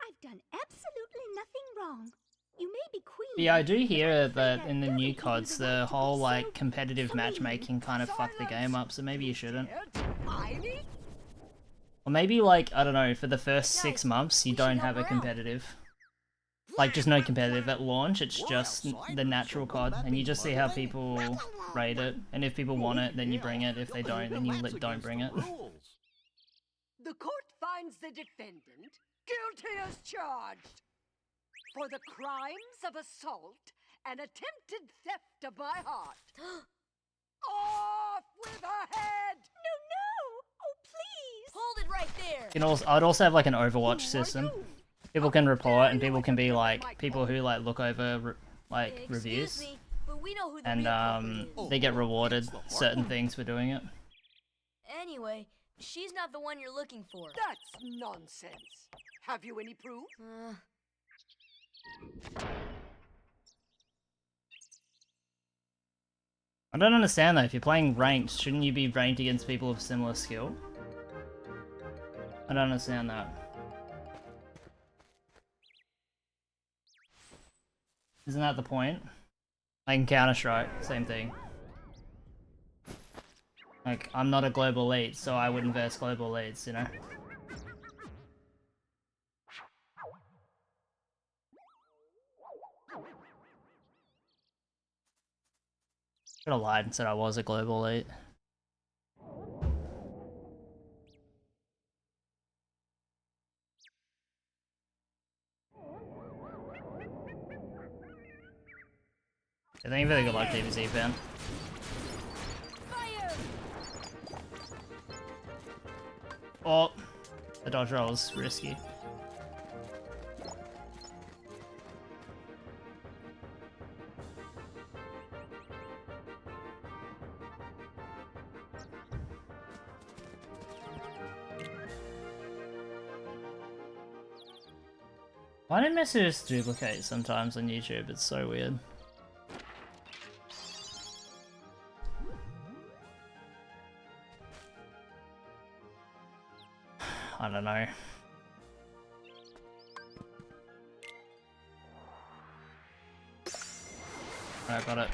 I've done absolutely nothing wrong. You may be queen. Yeah, I do hear that in the new CODs, the whole like competitive matchmaking kind of fucked the game up, so maybe you shouldn't. Or maybe like, I don't know, for the first 6 months you don't have a competitive. Like just no competitive at launch, it's just the natural COD, and you just see how people rate it, and if people want it, then you bring it, if they don't, then you don't bring it. The court finds the defendant guilty as charged for the crimes of assault and attempted theft of my heart. Off with her head! No! Oh, please! Hold it right there! I'd also have like an Overwatch system. people can report and people can be like people who like look over like reviews, Me, but we know who the and real culprit is. they get rewarded certain things for doing it. Anyway, she's not the one you're looking for. That's nonsense. Have you any proof? I don't understand though, if you're playing ranked, shouldn't you be ranked against people of similar skill? I don't understand that. Isn't that the point? Like in Counter-Strike, same thing. Like, I'm not a global elite, so I wouldn't verse global elites, you know? Could have lied and said I was a global elite. Thank you for the good luck, DBZ fan. Oh, the dodge roll was risky. Why do messages duplicate sometimes on YouTube? It's so weird. I don't know. I got it.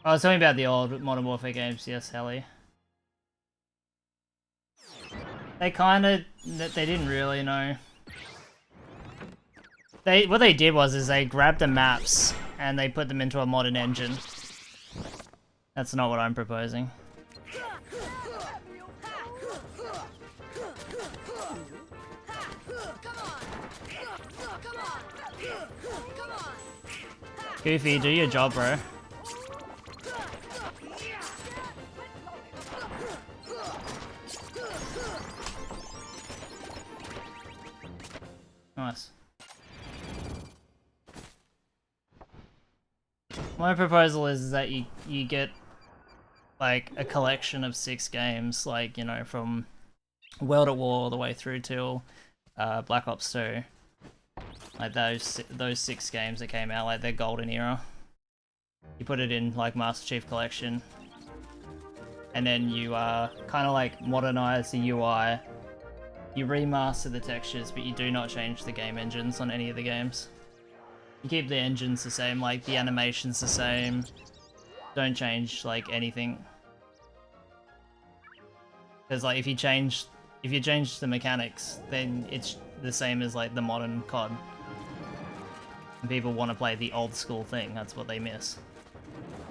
I was talking about the old Modern Warfare games, yes, Helly. They didn't really know. What they did was they grabbed the maps and they put them into a modern engine. That's not what I'm proposing. Goofy, do your job, bro. Nice. My proposal is that you get like a collection of 6 games, like, you know, from World at War all the way through till Black Ops 2. Like those 6 games that came out, like their golden era. You put it in like Master Chief Collection, and then you kind of like modernize the UI. You remaster the textures, but you do not change the game engines on any of the games. You keep the engines the same, like the animations the same. Don't change like anything. Because like if you change the mechanics, then it's the same as like the modern COD. And people want to play the old school thing, that's what they miss.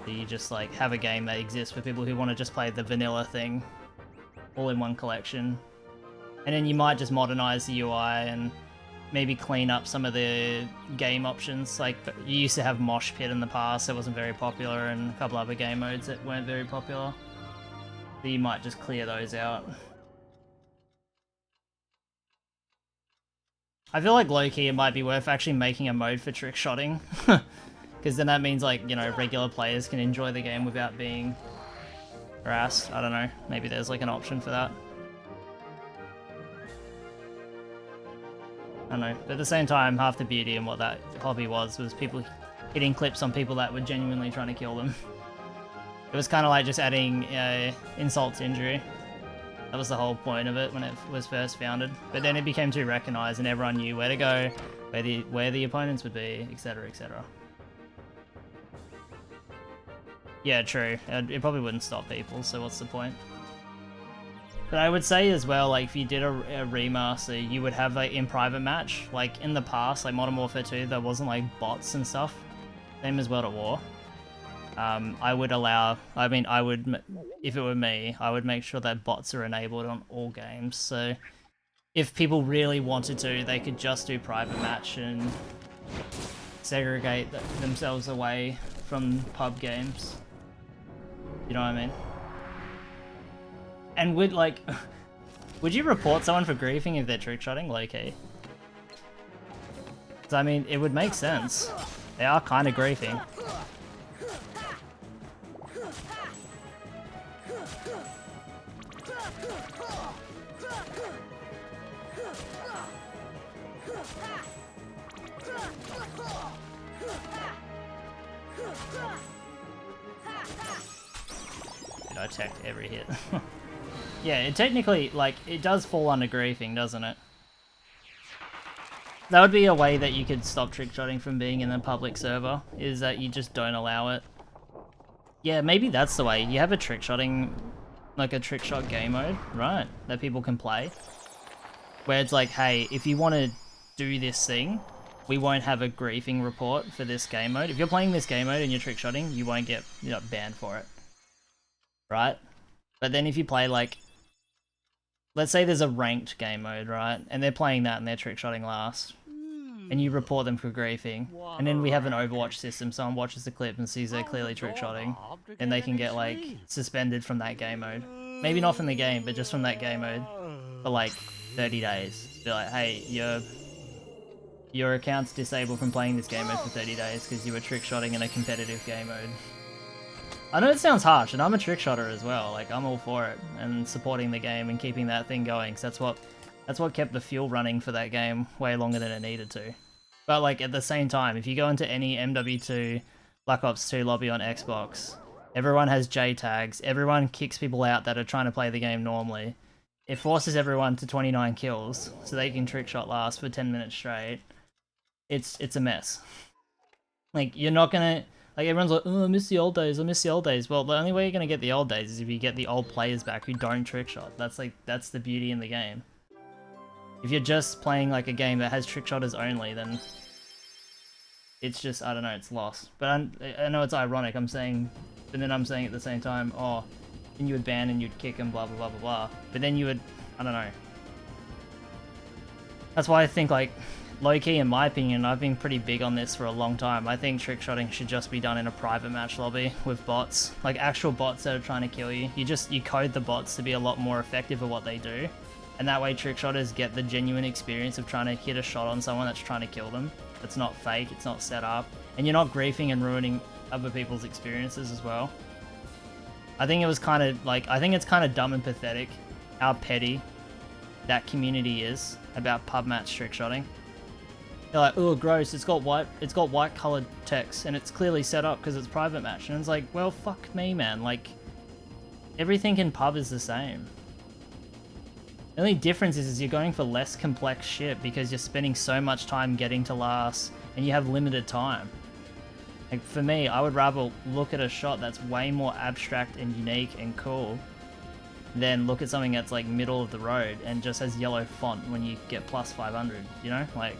So you just like have a game that exists for people who want to just play the vanilla thing all in one collection. And then you might just modernize the UI and maybe clean up some of the game options. Like, you used to have Mosh Pit in the past, it wasn't very popular, and a couple other game modes that weren't very popular. So you might just clear those out. I feel like low-key it might be worth actually making a mode for trick shotting. Because then that means, like, you know, regular players can enjoy the game without being harassed. I don't know, maybe there's like an option for that. I don't know, but at the same time, half the beauty in what that hobby was people hitting clips on people that were genuinely trying to kill them. It was kind of like just adding insult to injury. That was the whole point of it when it was first founded. But then it became too recognized and everyone knew where to go, where the opponents would be, etc, etc. Yeah, true. It probably wouldn't stop people, so what's the point? But I would say as well, like, if you did a remaster, you would have, like, in private match. Like, in the past, like, Modern Warfare 2, there wasn't, like, bots and stuff. Same as World at War. I would allow... I mean, I would... If it were me, I would make sure that bots are enabled on all games. So, if people really wanted to, they could just do private match and segregate themselves away from pub games. You know what I mean? And would like, would you report someone for griefing if they're trick-shotting, low-key? So, I mean, it would make sense. They are kind of griefing. Dude, I teched every hit. Yeah, it technically, like, it does fall under griefing, doesn't it? That would be a way that you could stop trick-shotting from being in a public server, is that you just don't allow it. Yeah, maybe that's the way. You have a trick-shotting, like a trick-shot game mode, right, that people can play. Where it's like, hey, if you want to do this thing, we won't have a griefing report for this game mode. If you're playing this game mode and you're trick-shotting, you won't get, you know, banned for it. Right? But then if you play, like, let's say there's a ranked game mode, right? And they're playing that and they're trick-shotting last. And you report them for griefing. And then we have an Overwatch system, someone watches the clip and sees they're clearly trick-shotting. And they can get, like, suspended from that game mode. Maybe not from the game, but just from that game mode. For, like, 30 days. Be like, hey, your account's disabled from playing this game mode for 30 days because you were trick-shotting in a competitive game mode. I know it sounds harsh, and I'm a trick-shotter as well. Like, I'm all for it, and supporting the game and keeping that thing going, because that's what kept the fuel running for that game way longer than it needed to. But, like, at the same time, if you go into any MW2 Black Ops 2 lobby on Xbox, everyone has J tags, everyone kicks people out that are trying to play the game normally. It forces everyone to 29 kills, so they can trick-shot last for 10 minutes straight. It's a mess. Like, you're not gonna... Like, everyone's like, oh, I miss the old days, I miss the old days. Well, the only way you're gonna get the old days is if you get the old players back who don't trick-shot. That's the beauty in the game. If you're just playing, like, a game that has trick-shotters only, then... It's just, I don't know, it's lost. But I know it's ironic, I'm saying... But then I'm saying at the same time, oh, and you would ban and you'd kick and blah blah blah blah blah. But then you would... I don't know. That's why I think, like... Low-key, in my opinion, I've been pretty big on this for a long time. I think trick-shotting should just be done in a private match lobby with bots. Like, actual bots that are trying to kill you. You code the bots to be a lot more effective at what they do. And that way trick-shotters get the genuine experience of trying to hit a shot on someone that's trying to kill them. It's not fake, it's not set up. And you're not griefing and ruining other people's experiences as well. I think it was kind of, like, I think it's kind of dumb and pathetic how petty that community is about pub match trick-shotting. They're like, oh, gross, it's got white colored text and it's clearly set up because it's private match. And it's like, well, fuck me, man. Like, everything in pub is the same. The only difference is you're going for less complex shit because you're spending so much time getting to last and you have limited time. Like, for me, I would rather look at a shot that's way more abstract and unique and cool than look at something that's like middle of the road and just has yellow font when you get plus 500, you know? Like...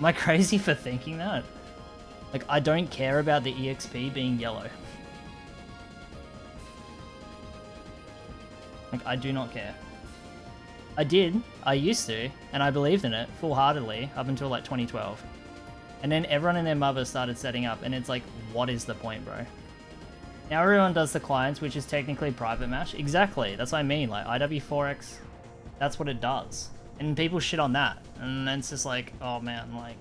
Am I crazy for thinking that? Like, I don't care about the EXP being yellow. Like, I do not care. I used to, and I believed in it full-heartedly up until like 2012. And then everyone and their mother started setting up, and it's like, what is the point, bro? Now everyone does the clients, which is technically private match. Exactly, that's what I mean, like IW4X, that's what it does. And people shit on that, and then it's just like, oh man, like,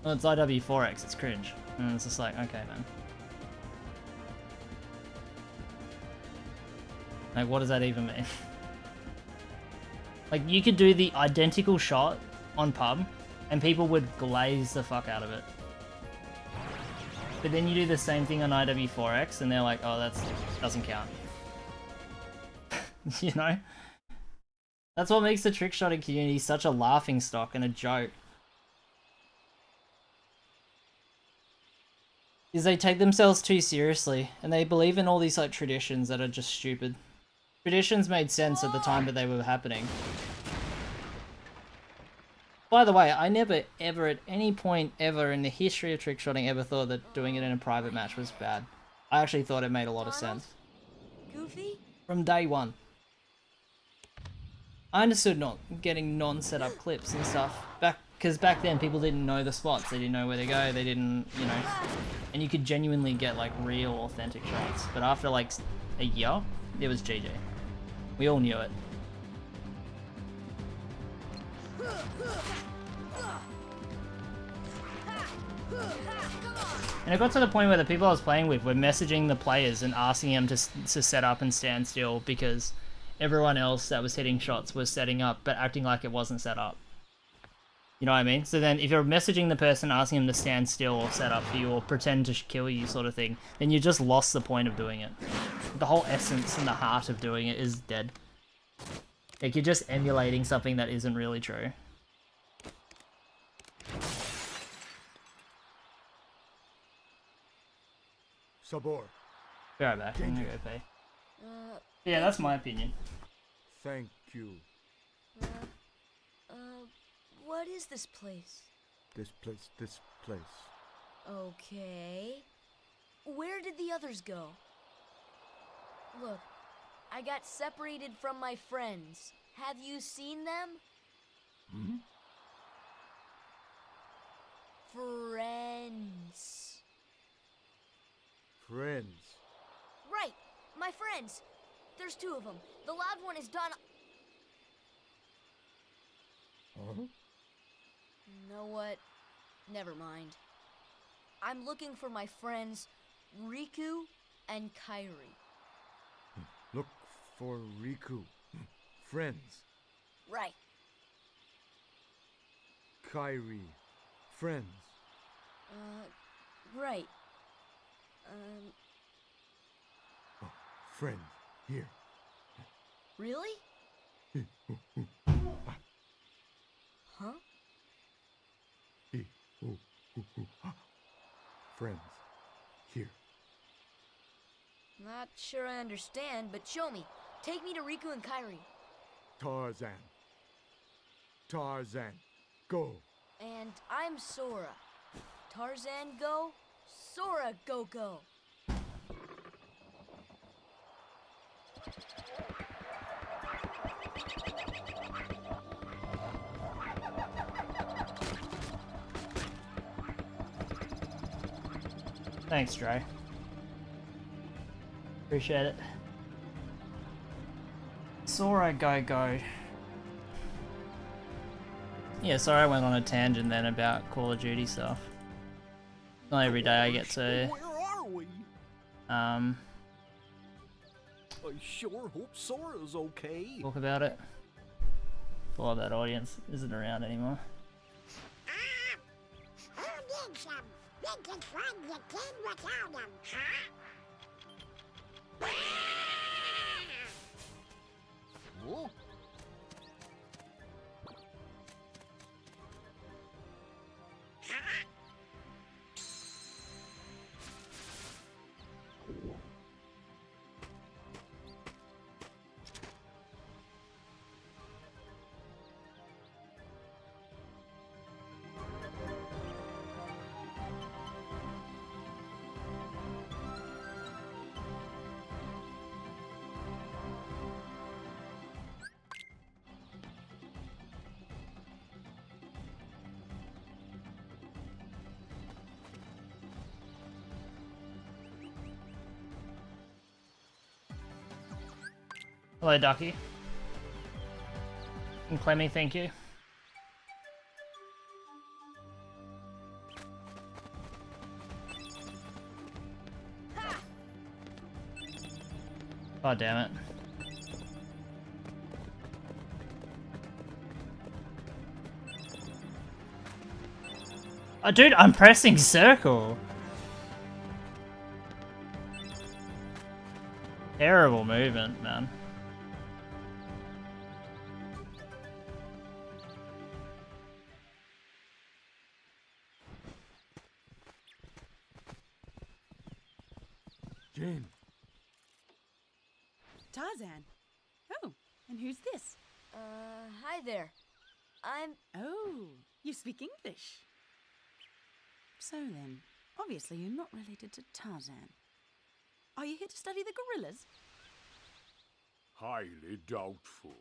well, it's IW4X, it's cringe. And it's just like, okay, man. Like, what does that even mean? Like, you could do the identical shot on pub, and people would glaze the fuck out of it. But then you do the same thing on IW4X, and they're like, oh, that doesn't count. You know? That's what makes the trick-shotting community such a laughing stock and a joke. Is they take themselves too seriously, and they believe in all these like traditions that are just stupid. Traditions made sense at the time that they were happening. By the way, I never ever at any point ever in the history of trick-shotting ever thought that doing it in a private match was bad. I actually thought it made a lot of sense. Goofy? From day one. I understood not getting non-set up clips and stuff because back then people didn't know the spots, they didn't know where to go, they didn't, you know, and you could genuinely get like real authentic shots. But after like a year, it was GG. We all knew it. And it got to the point where the people I was playing with were messaging the players and asking them to set up and stand still because everyone else that was hitting shots was setting up but acting like it wasn't set up. You know what I mean? So then if you're messaging the person asking them to stand still or set up for you or pretend to kill you sort of thing, then you just lost the point of doing it. The whole essence and the heart of doing it is dead. Like, you're just emulating something that isn't really true. Sabor. Be right back. I'm gonna go pay. Yeah, that's my opinion. Thank you. What is this place? This place. Okay. Where did the others go? Look, I got separated from my friends. Have you seen them? Hmm? Friends. Friends. Right, my friends. There's two of them. The loud one is Don. Huh? Know what? Never mind. I'm looking for my friends Riku and Kairi. Look for Riku. Friends. Right. Kairi. Friends. Right. Oh, friends. Here. Really? Huh? Friends. Here. Not sure I understand, but show me. Take me to Riku and Kairi. Tarzan. Tarzan. Go. And I'm Sora. Tarzan go, Sora go. Thanks, Dre. Appreciate it. Sora go. Yeah, sorry I went on a tangent then about Call of Duty stuff. Not every day I get to Where are we? I sure hope Sora's okay. talk about it. A lot of that audience isn't around anymore. Who needs them? We can find the kid without them, huh? Oh. Hello, Ducky. And Clemmy, thank you. Oh, damn it. Oh, dude, I'm pressing circle. Terrible movement, man. Jane. Tarzan. Oh, and who's this? Hi there. Oh, you speak English. So then, obviously you're not related to Tarzan. Are you here to study the gorillas? Highly doubtful.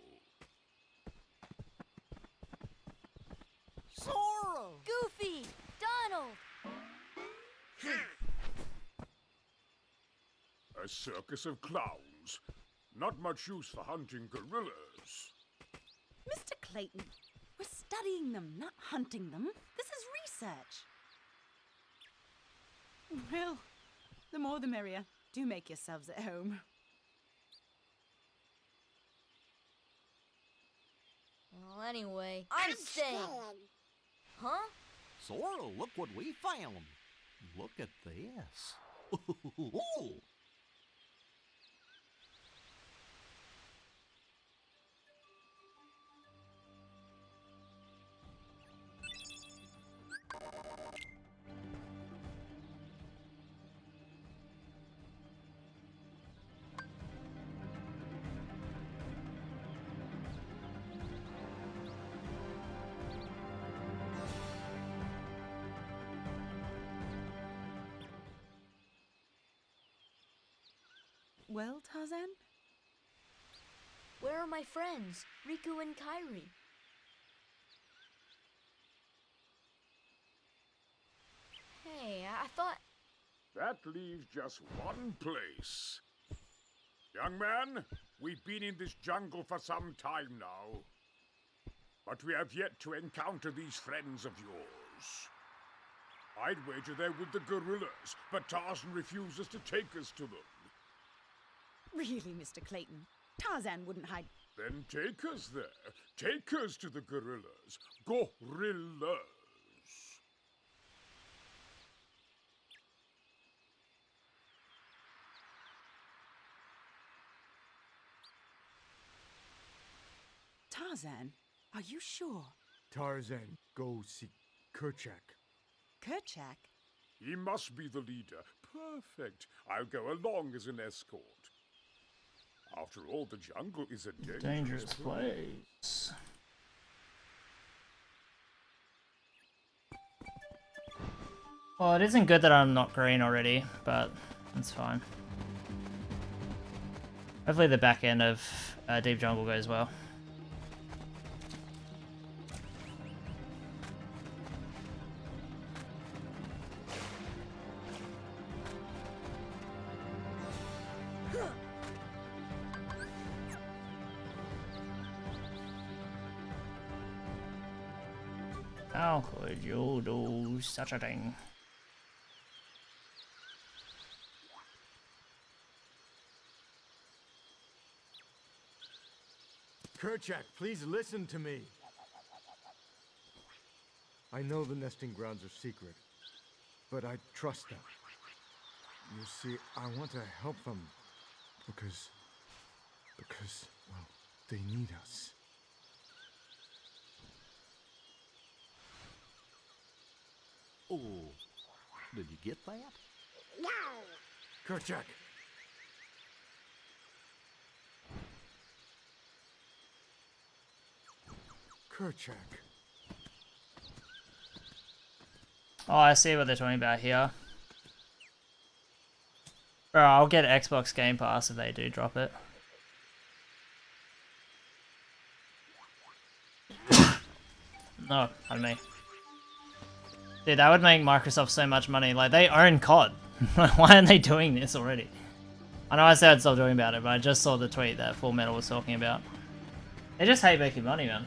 Sora! Goofy! Donald! A circus of clowns. Not much use for hunting gorillas. Mr. Clayton, we're studying them, not hunting them. This is research. Well, the more the merrier. Do make yourselves at home. Well, anyway, I'm staying. Huh? Sora, look what we found. Look at this. Well, Tarzan? Where are my friends, Riku and Kairi? Hey, I thought... That leaves just one place. Young man, we've been in this jungle for some time now. But we have yet to encounter these friends of yours. I'd wager they're with the gorillas, but Tarzan refuses to take us to them. Really, Mr. Clayton? Tarzan wouldn't hide... Then take us there. Take us to the gorillas. Gorillas. Tarzan, are you sure? Tarzan, go see Kerchak. Kerchak? He must be the leader. Perfect. I'll go along as an escort. After all, the jungle is a dangerous place. Well, it isn't good that I'm not green already, but that's fine. Hopefully the back end of Deep Jungle goes well. How could you do such a thing? Kerchak, please listen to me. I know the nesting grounds are secret, but I trust them. You see, I want to help them because, well, they need us. Oh, did you get that? No! Kerchak! Kerchak. Oh, I see what they're talking about here. Bro, I'll get Xbox Game Pass if they do drop it. No, pardon me. Dude, that would make Microsoft so much money. Like, they own COD. Why aren't they doing this already? I know I said I'd stop talking about it, but I just saw the tweet that Full Metal was talking about. They just hate making money, man.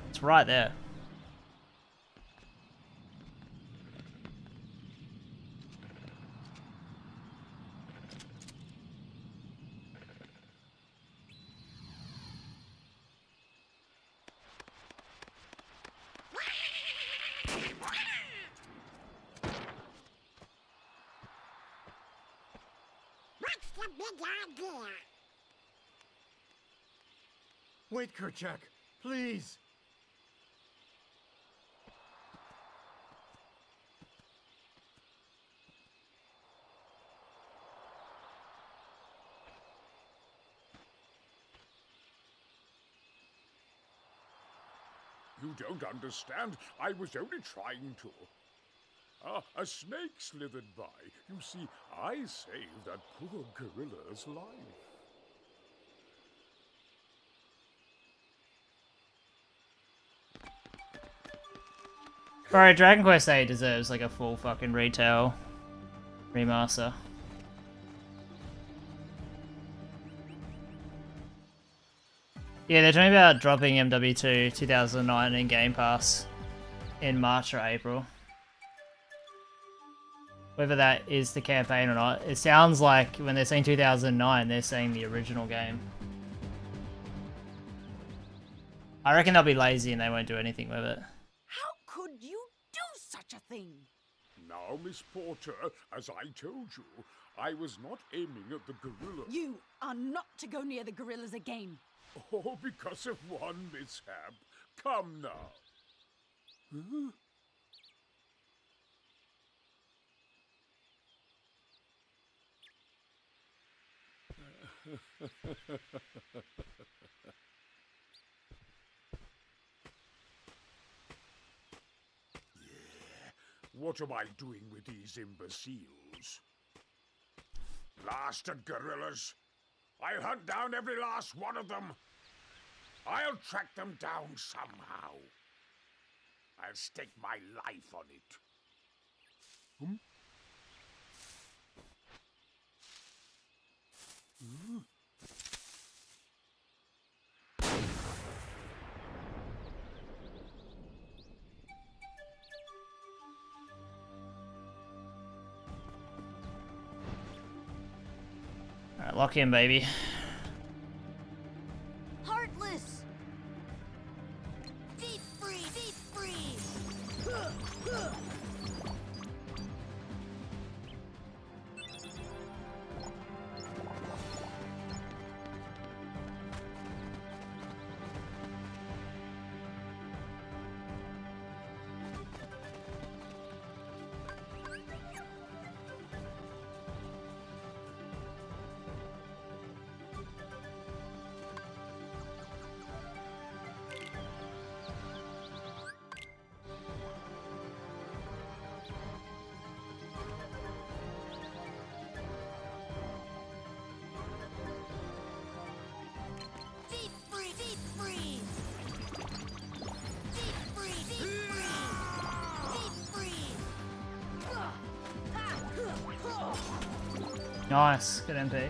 It's right there. What's the big idea? Wait, Kerchak, please. You don't understand. I was only trying to. Ah, a snake slithered by. You see, I saved that poor gorilla's life. Bro, Dragon Quest VIII deserves like a full fucking retail remaster. Yeah, they're talking about dropping MW2 2009 in Game Pass in March or April. Whether that is the campaign or not, it sounds like when they're saying 2009, they're saying the original game. I reckon they'll be lazy and they won't do anything with it. How could you do such a thing? Now, Miss Porter, as I told you, I was not aiming at the gorilla. You are not to go near the gorillas again. Oh, because of one mishap. Come now. Huh? What am I doing with these imbeciles? Blasted gorillas! I'll hunt down every last one of them. I'll track them down somehow. I'll stake my life on it. Hmm? Hmm? Alright, lock in, baby. Heartless! Deep freeze! Deep freeze! Deep freeze! Deep freeze! Deep freeze! Deep freeze! Deep freeze! Nice, good MP.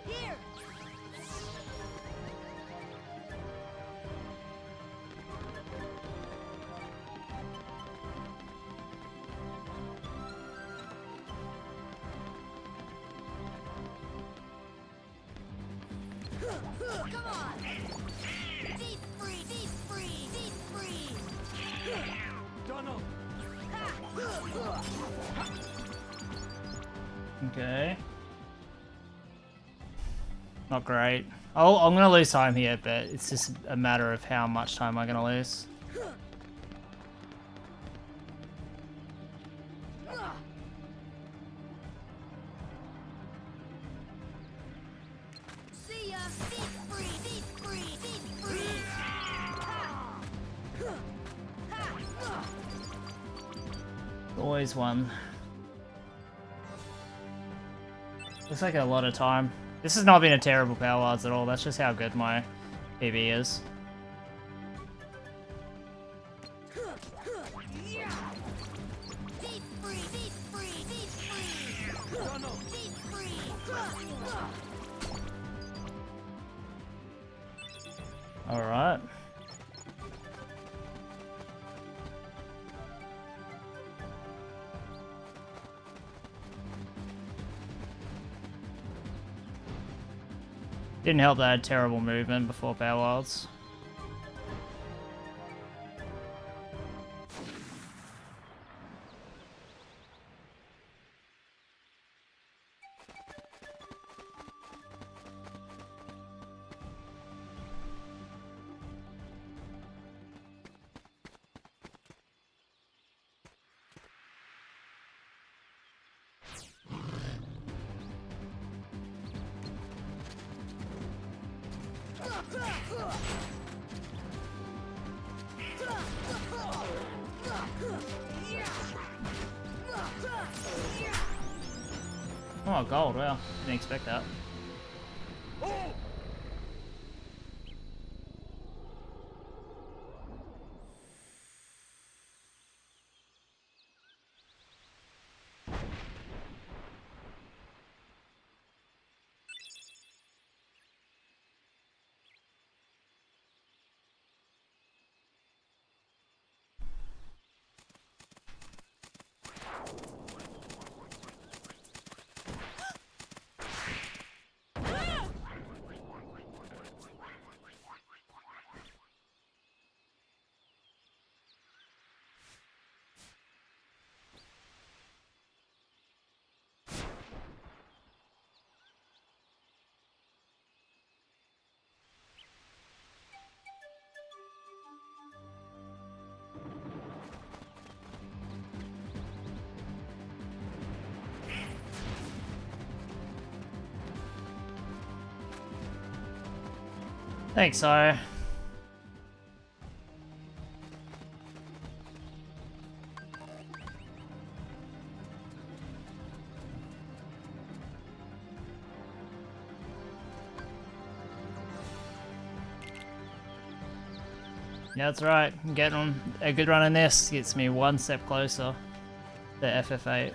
Here! Come on! Deep freeze! Deep freeze! Deep freeze! Donald! Okay. Not great. Oh, I'm gonna lose time here, but it's just a matter of how much time I'm gonna lose. See ya! Deep freeze! Deep freeze! Deep freeze! Always one. Looks like a lot of time. This has not been a terrible power odds at all. That's just how good my PB is. Deep freeze! Deep freeze! Deep freeze! Deep freeze! All right. Didn't help that I had terrible movement before Power Wilds. Oh, gold, wow. Didn't expect that. Thanks, sire. Yeah, that's right. Getting a good run in this gets me one step closer to FF8.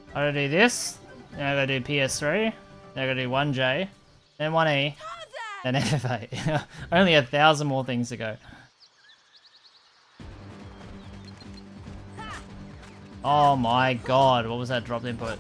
I gotta do this, then I gotta do PS3, then I gotta do 1J, then 1E, then FF8. Only 1,000 more things to go. Oh my god, what was that dropped input?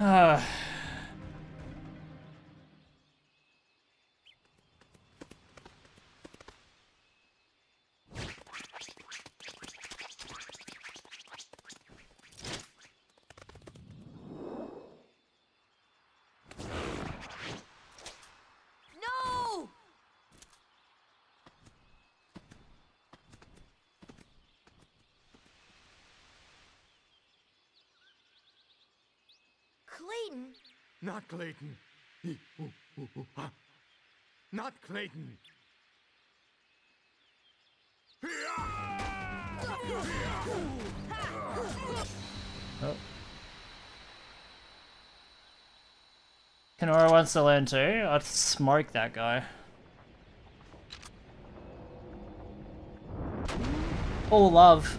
No! Clayton? Not Clayton. Not Clayton. Oh. Kenora wants to learn too. I'd smoke that guy. All love.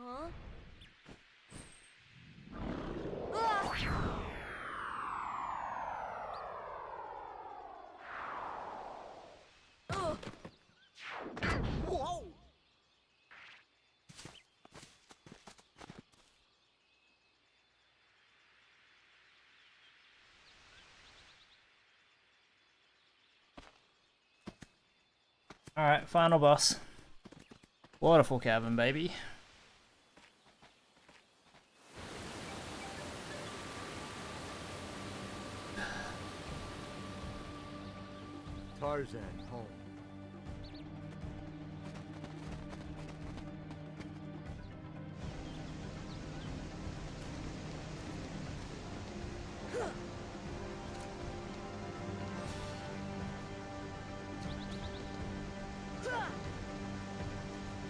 Huh? Ah! Ugh. Whoa! Alright, final boss. Waterfall cabin, baby. Tarzan, home.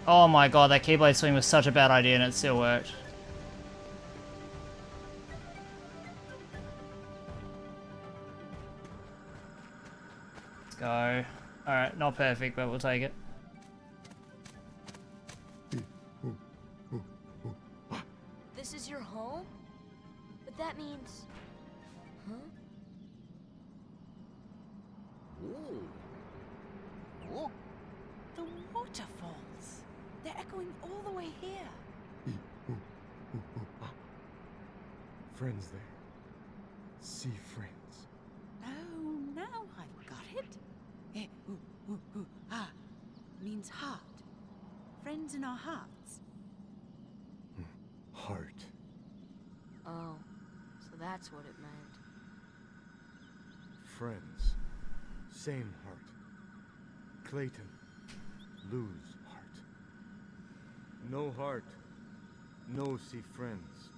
Oh my god, that Keyblade swing was such a bad idea and it still worked. go. Alright, not perfect, but we'll take it. This is your home? But that means... Huh? Oh. The waterfalls. They're echoing all the way here. Friends there. Sea friends. Oh, now I've got it. Means heart. Friends in our hearts. Heart. Oh, so that's what it meant. Friends. Same heart. Clayton. Lose heart. No heart. No see friends.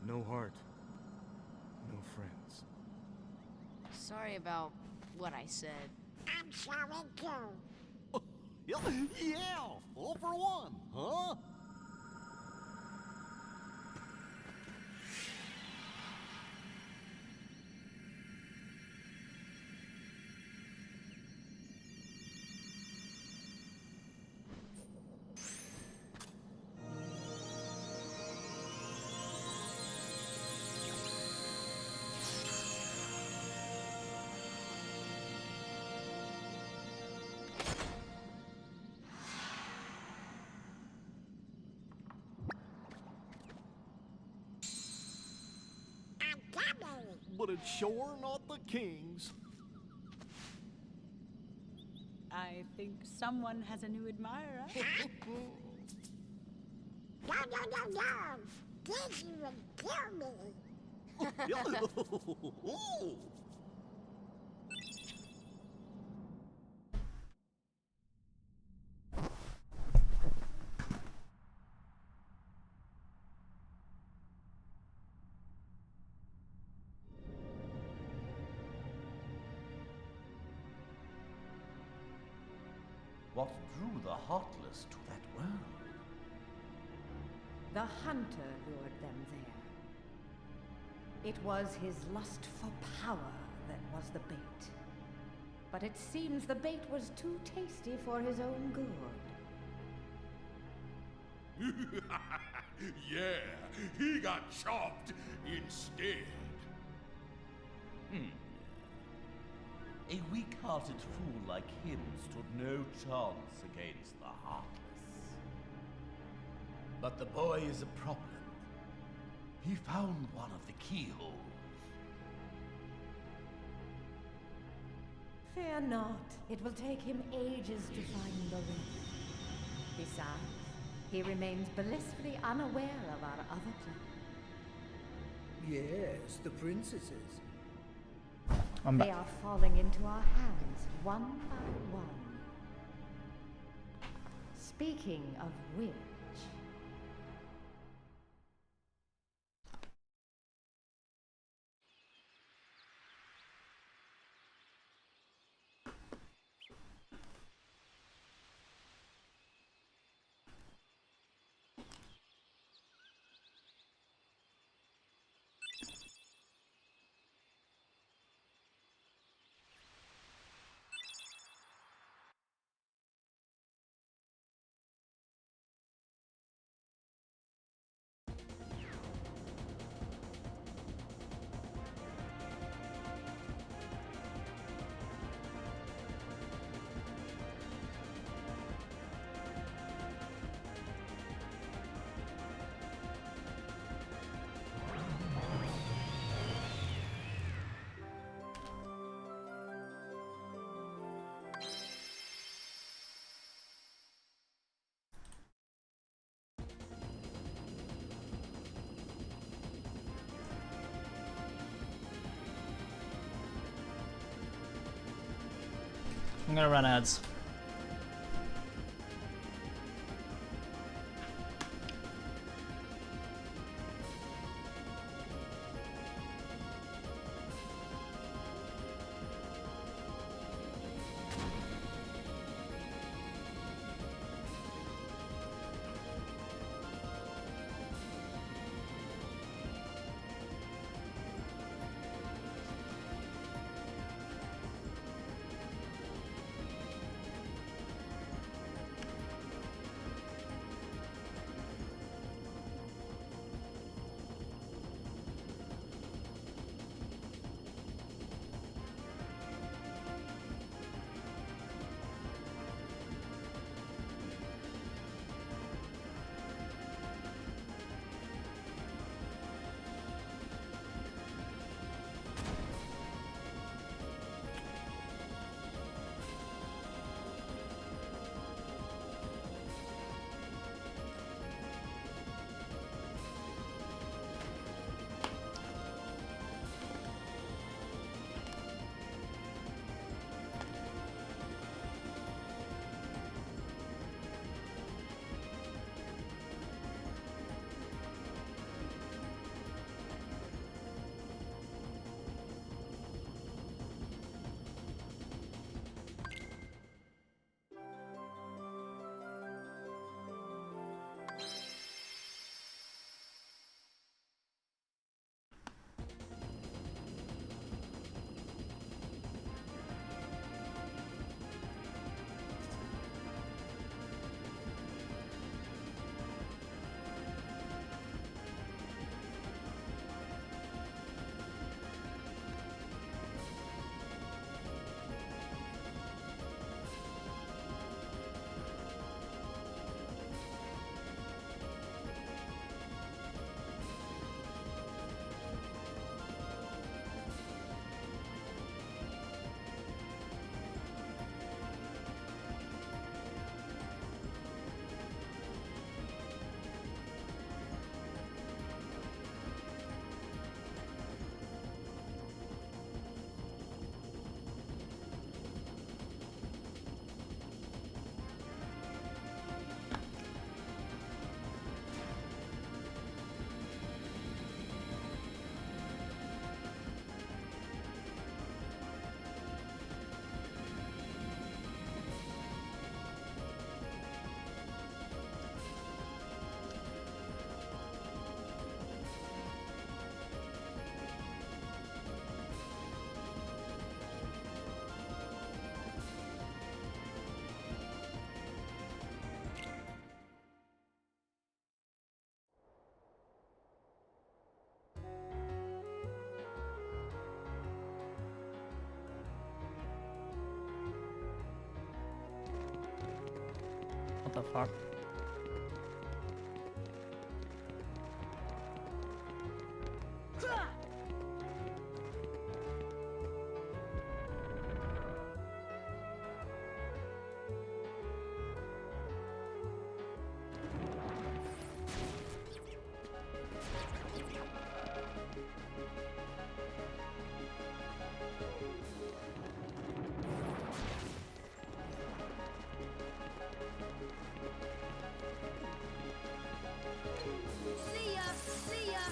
No heart. No friends. Sorry about what I said. I'm sorry too. Yeah, all for one, huh? But it's sure not the king's. I think someone has a new admirer. No. This would kill me. Oh. What drew the Heartless to that world? The hunter lured them there. It was his lust for power that was the bait. But it seems the bait was too tasty for his own good. Yeah, he got chopped instead. A weak-hearted fool like him stood no chance against the Heartless. But the boy is a problem. He found one of the keyholes. Fear not. It will take him ages to find the ring. Besides, he remains blissfully unaware of our other plan. Yes, the princesses. They are falling into our hands, one by one. Speaking of which... I'm gonna run ads. What the fuck? See ya! See ya!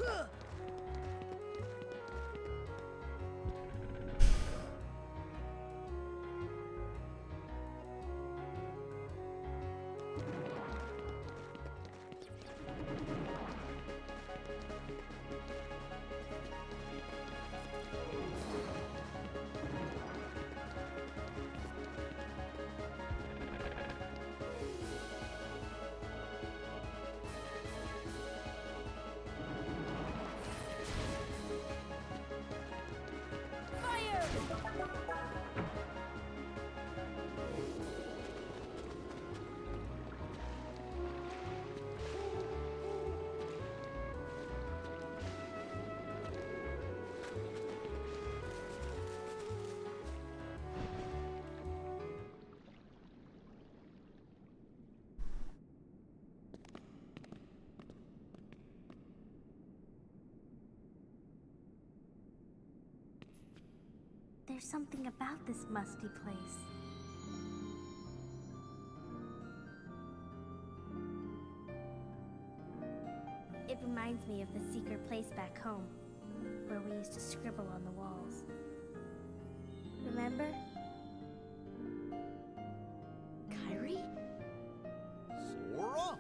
Ah! There's something about this musty place. It reminds me of the secret place back home, where we used to scribble on the walls. Remember? Kyrie? Sora?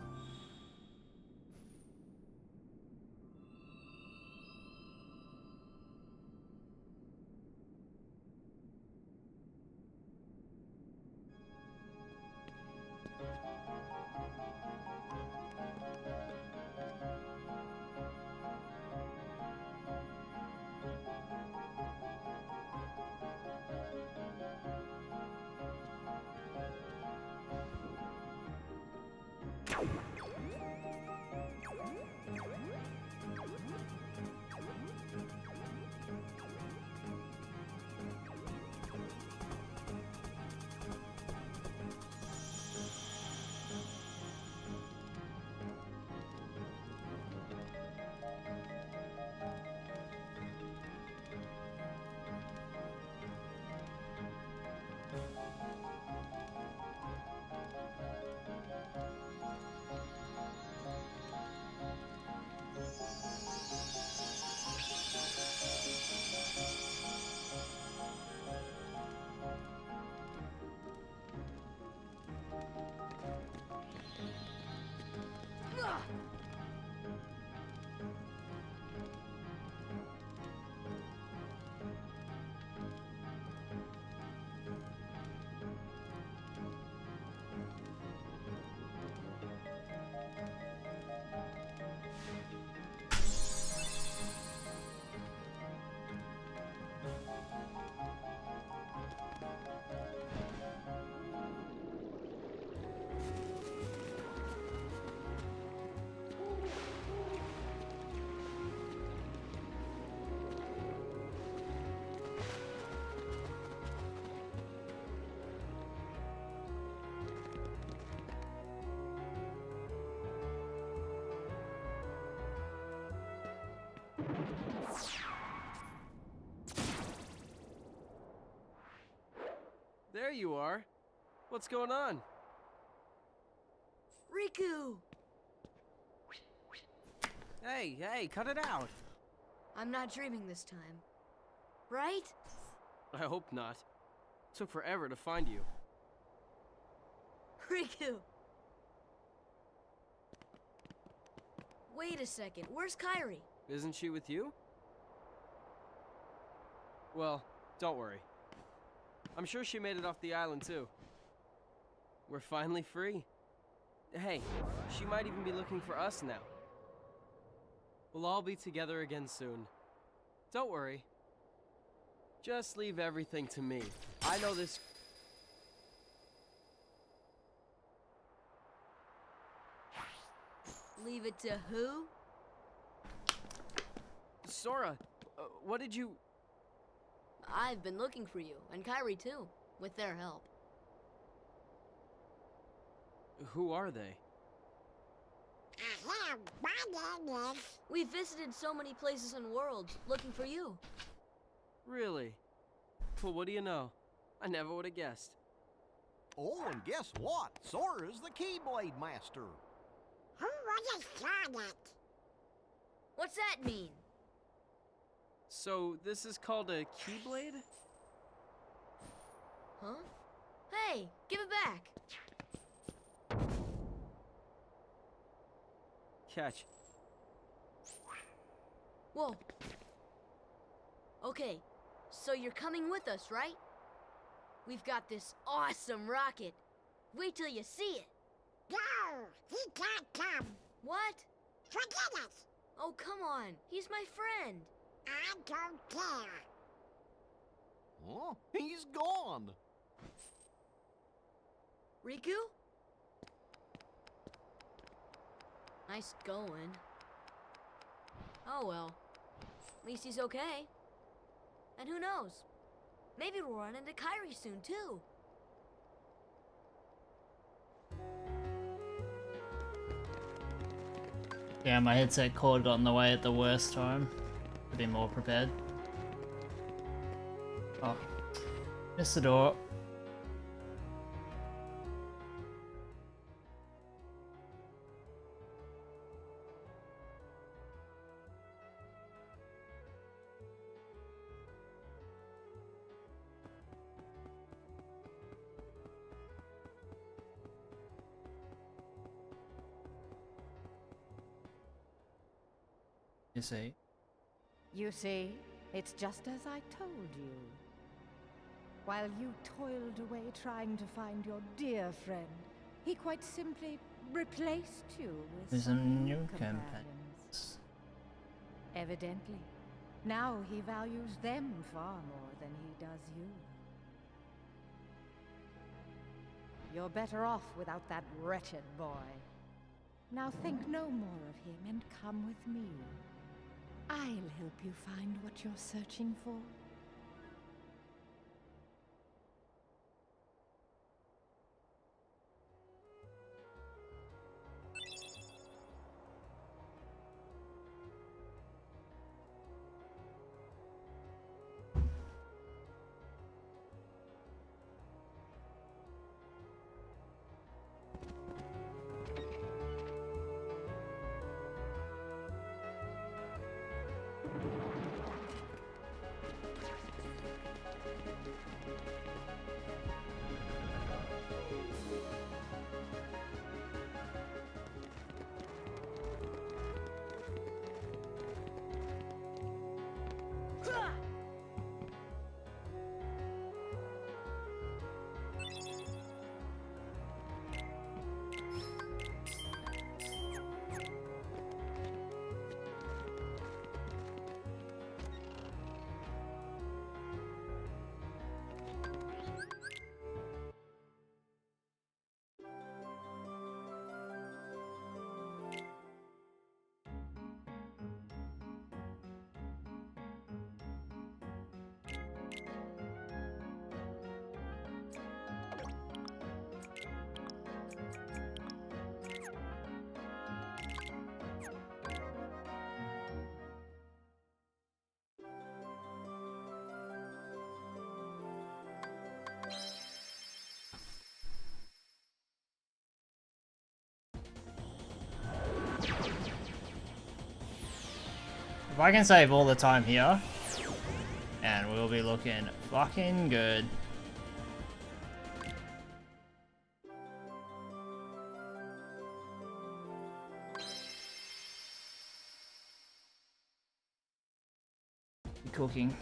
There you are. What's going on? Riku! Hey, cut it out. I'm not dreaming this time. Right? I hope not. Took forever to find you. Riku! Wait a second, where's Kairi? Isn't she with you? Well, don't worry. I'm sure she made it off the island too. We're finally free. Hey, she might even be looking for us now. We'll all be together again soon. Don't worry. Just leave everything to me. I know this. Leave it to who? Sora, what did you... I've been looking for you, and Kairi too, with their help. Who are they? We visited so many places and worlds, looking for you. Really? Well, what do you know? I never would have guessed. Oh, and guess what? Sora's the Keyblade Master. Who would have thought it? What's that mean? So, this is called a Keyblade? Huh? Hey, give it back. Catch. Whoa. Okay, so you're coming with us, right? We've got this awesome rocket. Wait till you see it. No, he can't come. What? Forget it. Oh, come on. He's my friend. I don't care. Huh? He's gone. Riku? Nice going. Oh well. At least he's okay. And who knows? Maybe we'll run into Kairi soon too. Yeah, my headset cord got in the way at the worst time. To be more prepared. Oh. Missed the door. You see? You see, it's just as I told you. While you toiled away trying to find your dear friend, he quite simply replaced you with some new companions. companions. Evidently, now he values them far more than he does you. You're better off without that wretched boy. Now think no more of him and come with me. I'll help you find what you're searching for. I can save all the time here, and we'll be looking fucking good. Cooking.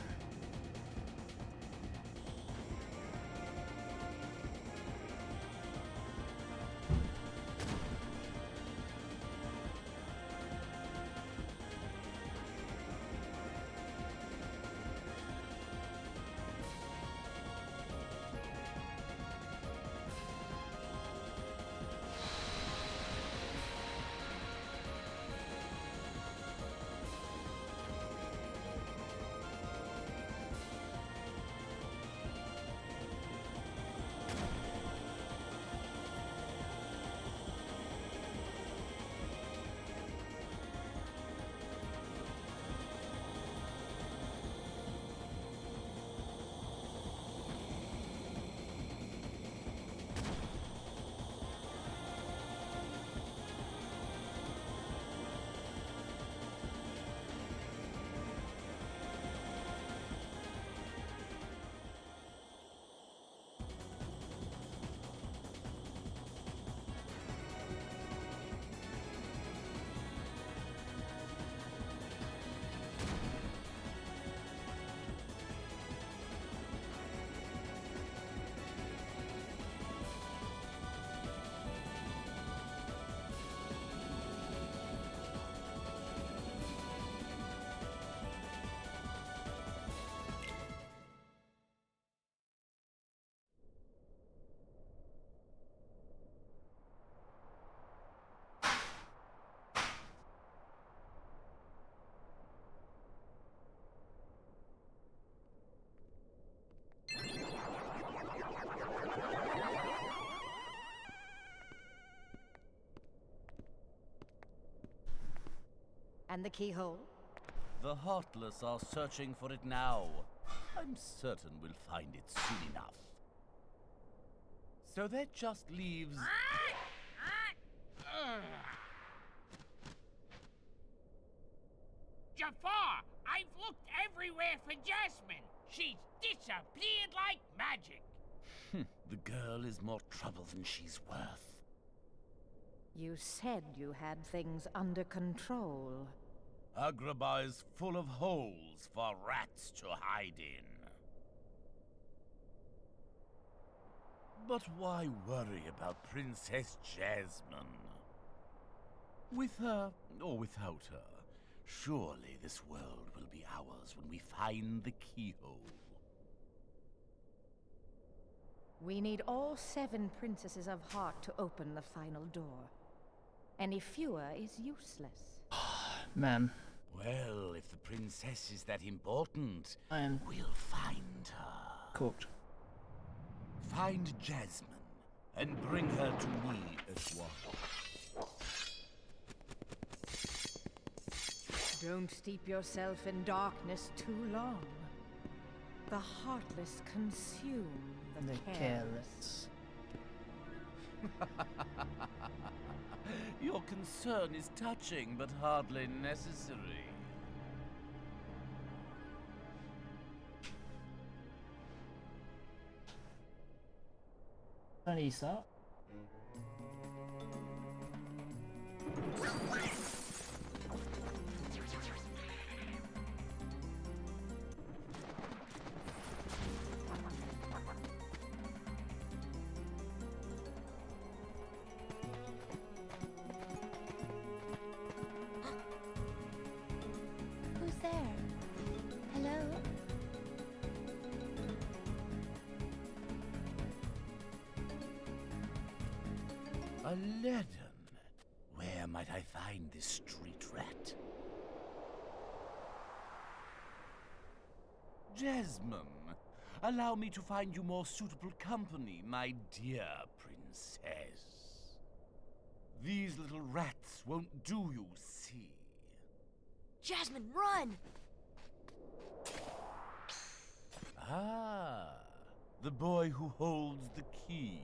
And the keyhole? The Heartless are searching for it now. I'm certain we'll find it soon enough. So that just leaves... Jafar! I've looked everywhere for Jasmine! She's disappeared like magic! The girl is more trouble than she's worth. You said you had things under control. Agrabah is full of holes for rats to hide in. But why worry about Princess Jasmine? With her, or without her, surely this world will be ours when we find the keyhole. We need all 7 princesses of heart to open the final door. Any fewer is useless. Man. Well, if the princess is that important, we'll find her. Cooked. Find Jasmine and bring her to me at once. Don't steep yourself in darkness too long. The heartless consume the careless. Your concern is touching, but hardly necessary. Lisa. Who's there? Hello? Aladdin. Where might I find this street rat? Jasmine, allow me to find you more suitable company, my dear princess. These little rats won't do, you see. Jasmine, run! Ah, the boy who holds the key.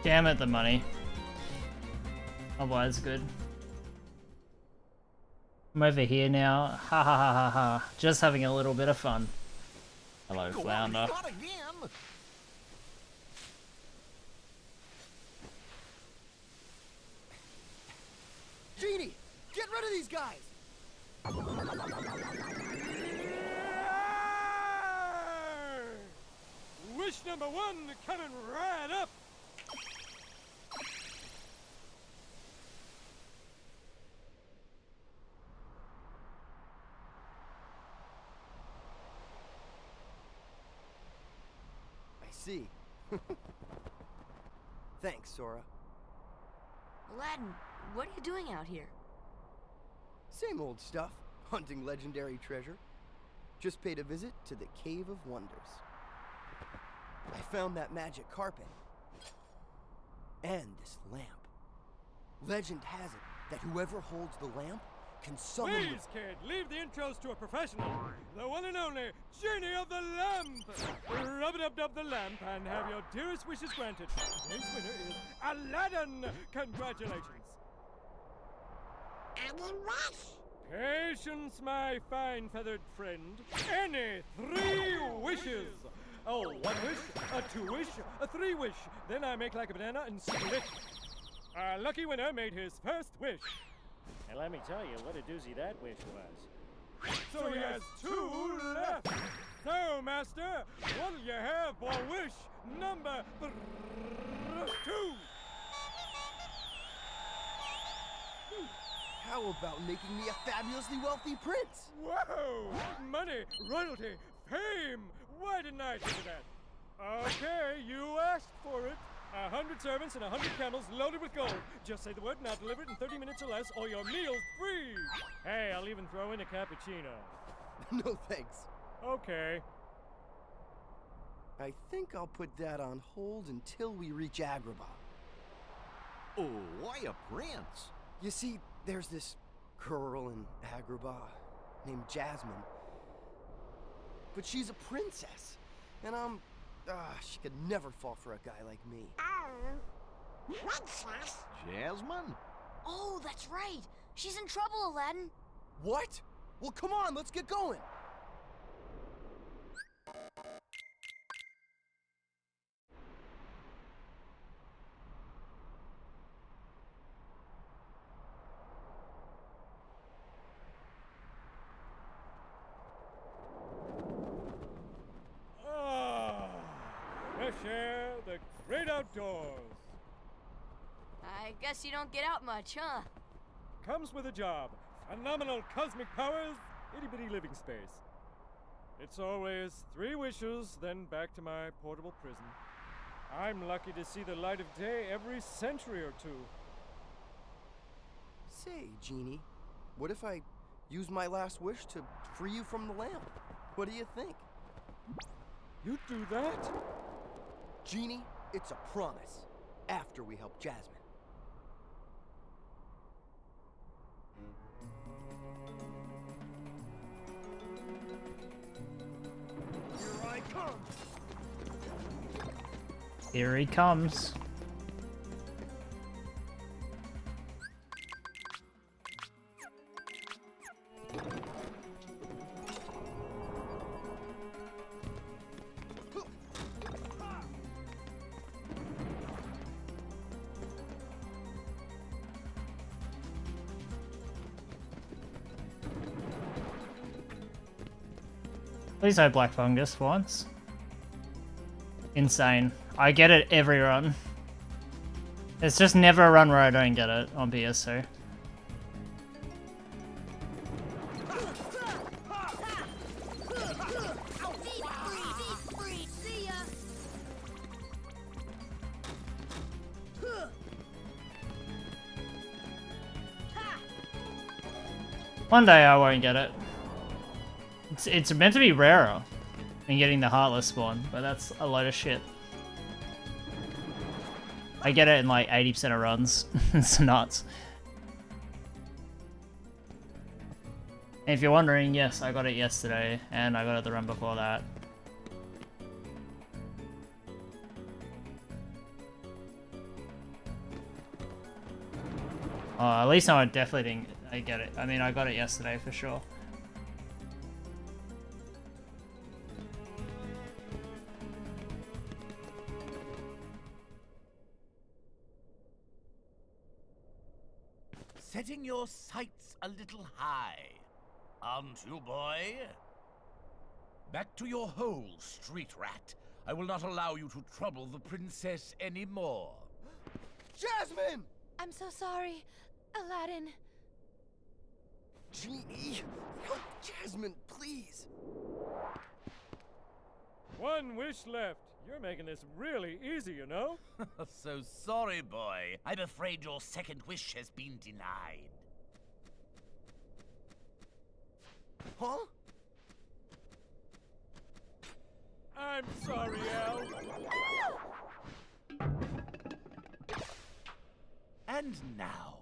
Damn it, the money. Otherwise, good. I'm over here now. Ha ha ha ha ha. Just having a little bit of fun. Hello, Flounder. Not again. Genie, get rid of these guys. Wish number one coming right up. I see. Thanks, Sora. Aladdin, what are you doing out here? Same old stuff. Hunting legendary treasure. Just paid a visit to the Cave of Wonders. I found that magic carpet. And this lamp. Legend has it that whoever holds the lamp can summon Please, kid, leave the intros to a professional. The one and only Genie of the Lamp. Rub-a-dub-dub the lamp and have your dearest wishes granted. Today's winner is Aladdin. Congratulations. Any wish? Patience, my fine feathered friend. Any 3 wishes. Oh, 1 wish, a 2 wish, a 3 wish. Then I make like a banana and split. Our lucky winner made his first wish. And let me tell you what a doozy that wish was. So he has 2 left. So, Master, what'll you have for wish number 2? How about making me a fabulously wealthy prince? Whoa! Money, royalty, fame! Why didn't I think of that? Okay, you asked for it. 100 servants and 100 camels loaded with gold. Just say the word and I'll deliver it in 30 minutes or less, or your meal's free. Hey, I'll even throw in a cappuccino. No thanks. Okay. I think I'll put that on hold until we reach Agrabah. Oh, why a prince? You see, there's this girl in Agrabah named Jasmine. But she's a princess, and she could never fall for a guy like me. Oh, princess? Jasmine? Oh, that's right. She's in trouble, Aladdin. What? Well, come on, let's get going. Fresh air, the great outdoors. I guess you don't get out much, huh? Comes with a job. Phenomenal cosmic powers, itty-bitty living space. It's always 3 wishes, then back to my portable prison. I'm lucky to see the light of day every century or 2. Say, Genie, what if I use my last wish to free you from the lamp? What do you think? You'd do that? Genie, it's a promise. After we help Jasmine. Here I come. Here he comes. Please no black fungus for once. Insane. I get it every run. It's just never a run where I don't get it on PS2. One day I won't get it. It's meant to be rarer than getting the Heartless spawn, but that's a load of shit. I get it in like 80% of runs. It's nuts. And if you're wondering, yes, I got it yesterday, and I got it the run before that. At least I definitely didn't I get it. I mean, I got it yesterday for sure. Setting your sights a little high, aren't you, boy? Back to your hole, street rat. I will not allow you to trouble the princess anymore. Jasmine! I'm so sorry, Aladdin. Genie, help Jasmine, please. One wish left. You're making this really easy, you know? So sorry, boy. I'm afraid your second wish has been denied. Huh? I'm sorry, Al. And now,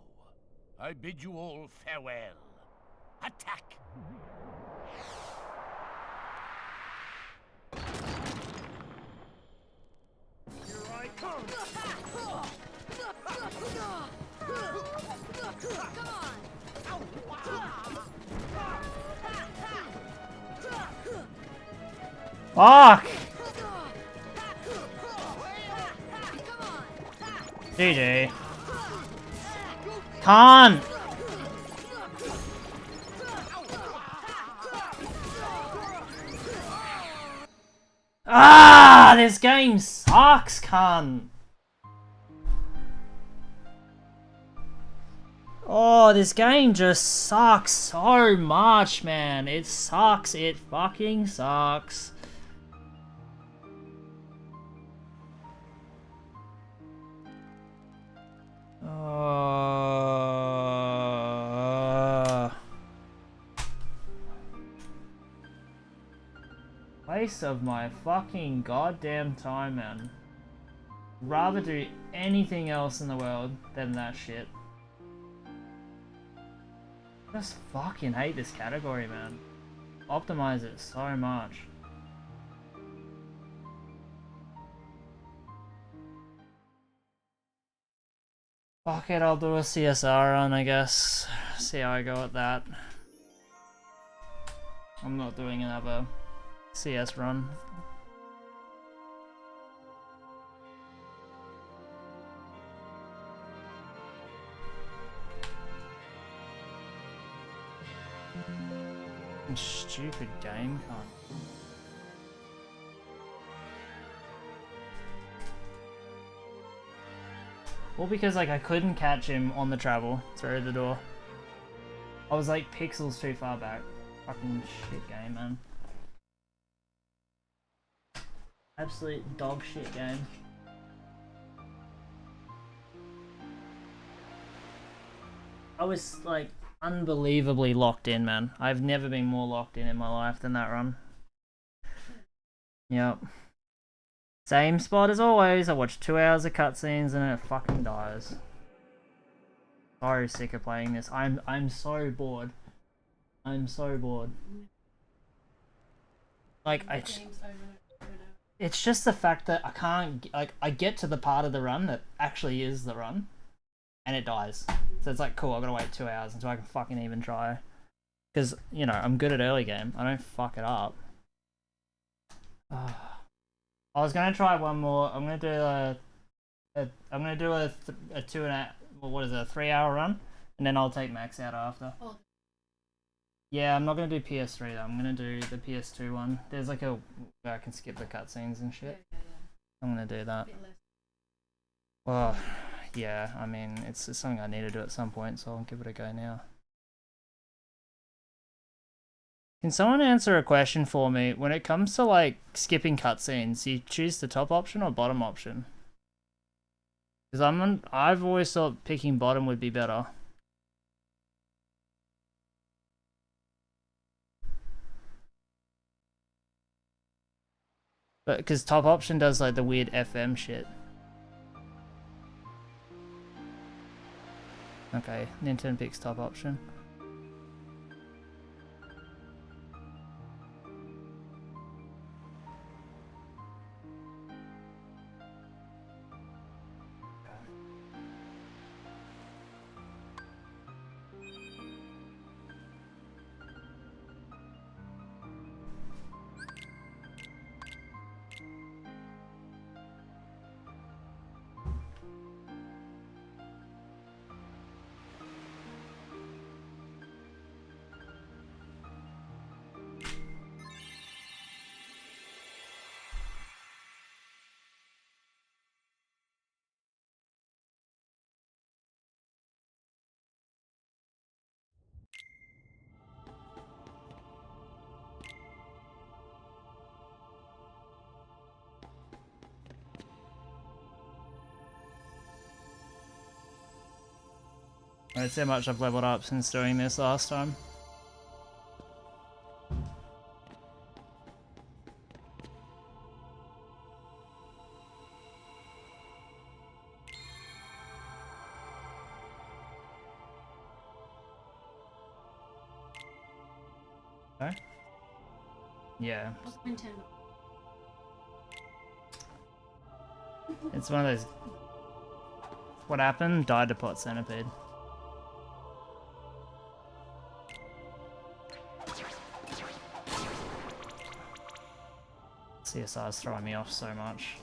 I bid you all farewell. Attack! Here I come! Fuck! GG. Can't! Ah, this game sucks, cunt. Oh, this game just sucks so much, man. It sucks. It fucking sucks. Waste of my fucking goddamn time, man. Rather do anything else in the world than that shit. Just fucking hate this category, man. Optimize it so much. Fuck it, I'll do a CSR run, I guess. See how I go at that. I'm not doing another CS run. Stupid game, cunt. Well, because like I couldn't catch him on the travel through the door. I was like pixels too far back. Fucking shit game, man. Absolute dog shit game. I was like unbelievably locked in, man. I've never been more locked in my life than that run. Yep. Same spot as always. I watched 2 hours of cutscenes and it fucking dies. So sick of playing this. I'm so bored. I'm so bored. Like it's just the fact that I can't, like, I get to the part of the run that actually is the run, and it dies. So it's like, cool, I've got to wait 2 hours until I can fucking even try. Because, you know, I'm good at early game. I don't fuck it up. I was going to try one more. I'm going to do a 3 hour run, and then I'll take Max out after. Oh. Yeah, I'm not going to do PS3 though. I'm going to do the PS2 one. There's like a where I can skip the cutscenes and shit. Yeah. I'm going to do that. Well, yeah, I mean, it's something I need to do at some point, so I'll give it a go now. Can someone answer a question for me? When it comes to like skipping cutscenes, you choose the top option or bottom option? Because I've always thought picking bottom would be better. But because top option does like the weird FM shit. Okay, Nintendo picks top option. That's how much I've leveled up since doing this last time. Okay. Yeah. It's one of those... What happened? Died to pot centipede. CSR is throwing me off so much.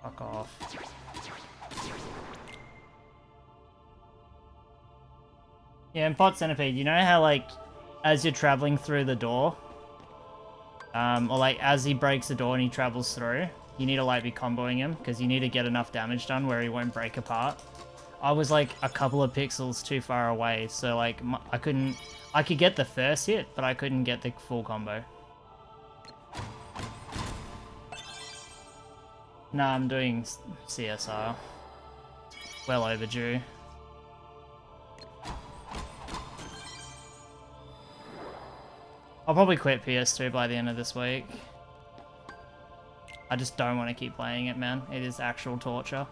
Fuck off. Yeah, in Pot Centipede, you know how like, as you're traveling through the door, or like as he breaks the door and he travels through, you need to like be comboing him, because you need to get enough damage done where he won't break apart. I was like a couple of pixels too far away, so like I could get the first hit, but I couldn't get the full combo. Nah, I'm doing CSR. Well overdue. I'll probably quit PS2 by the end of this week. I just don't want to keep playing it, man. It is actual torture.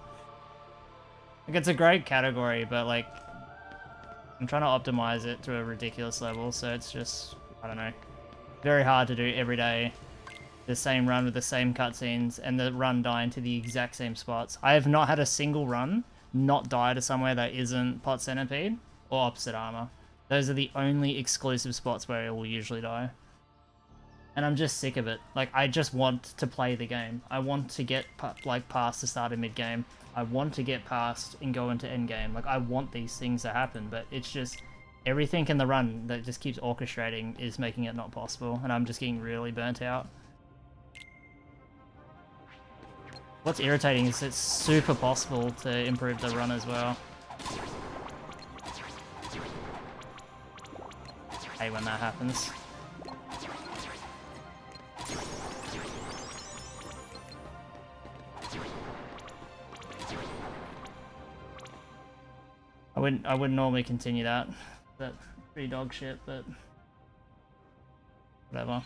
Like, it's a great category, but like, I'm trying to optimize it to a ridiculous level, so it's just, I don't know, very hard to do every day. The same run with the same cutscenes, and the run dying to the exact same spots. I have not had a single run not die to somewhere that isn't Pot Centipede or Opposite Armor. Those are the only exclusive spots where it will usually die. And I'm just sick of it. Like, I just want to play the game. I want to get like past the start of mid-game. I want to get past and go into endgame. Like, I want these things to happen, but it's just everything in the run that just keeps orchestrating is making it not possible, and I'm just getting really burnt out. What's irritating is it's super possible to improve the run as well. I hate when that happens. I wouldn't normally continue that pretty dog shit, but whatever.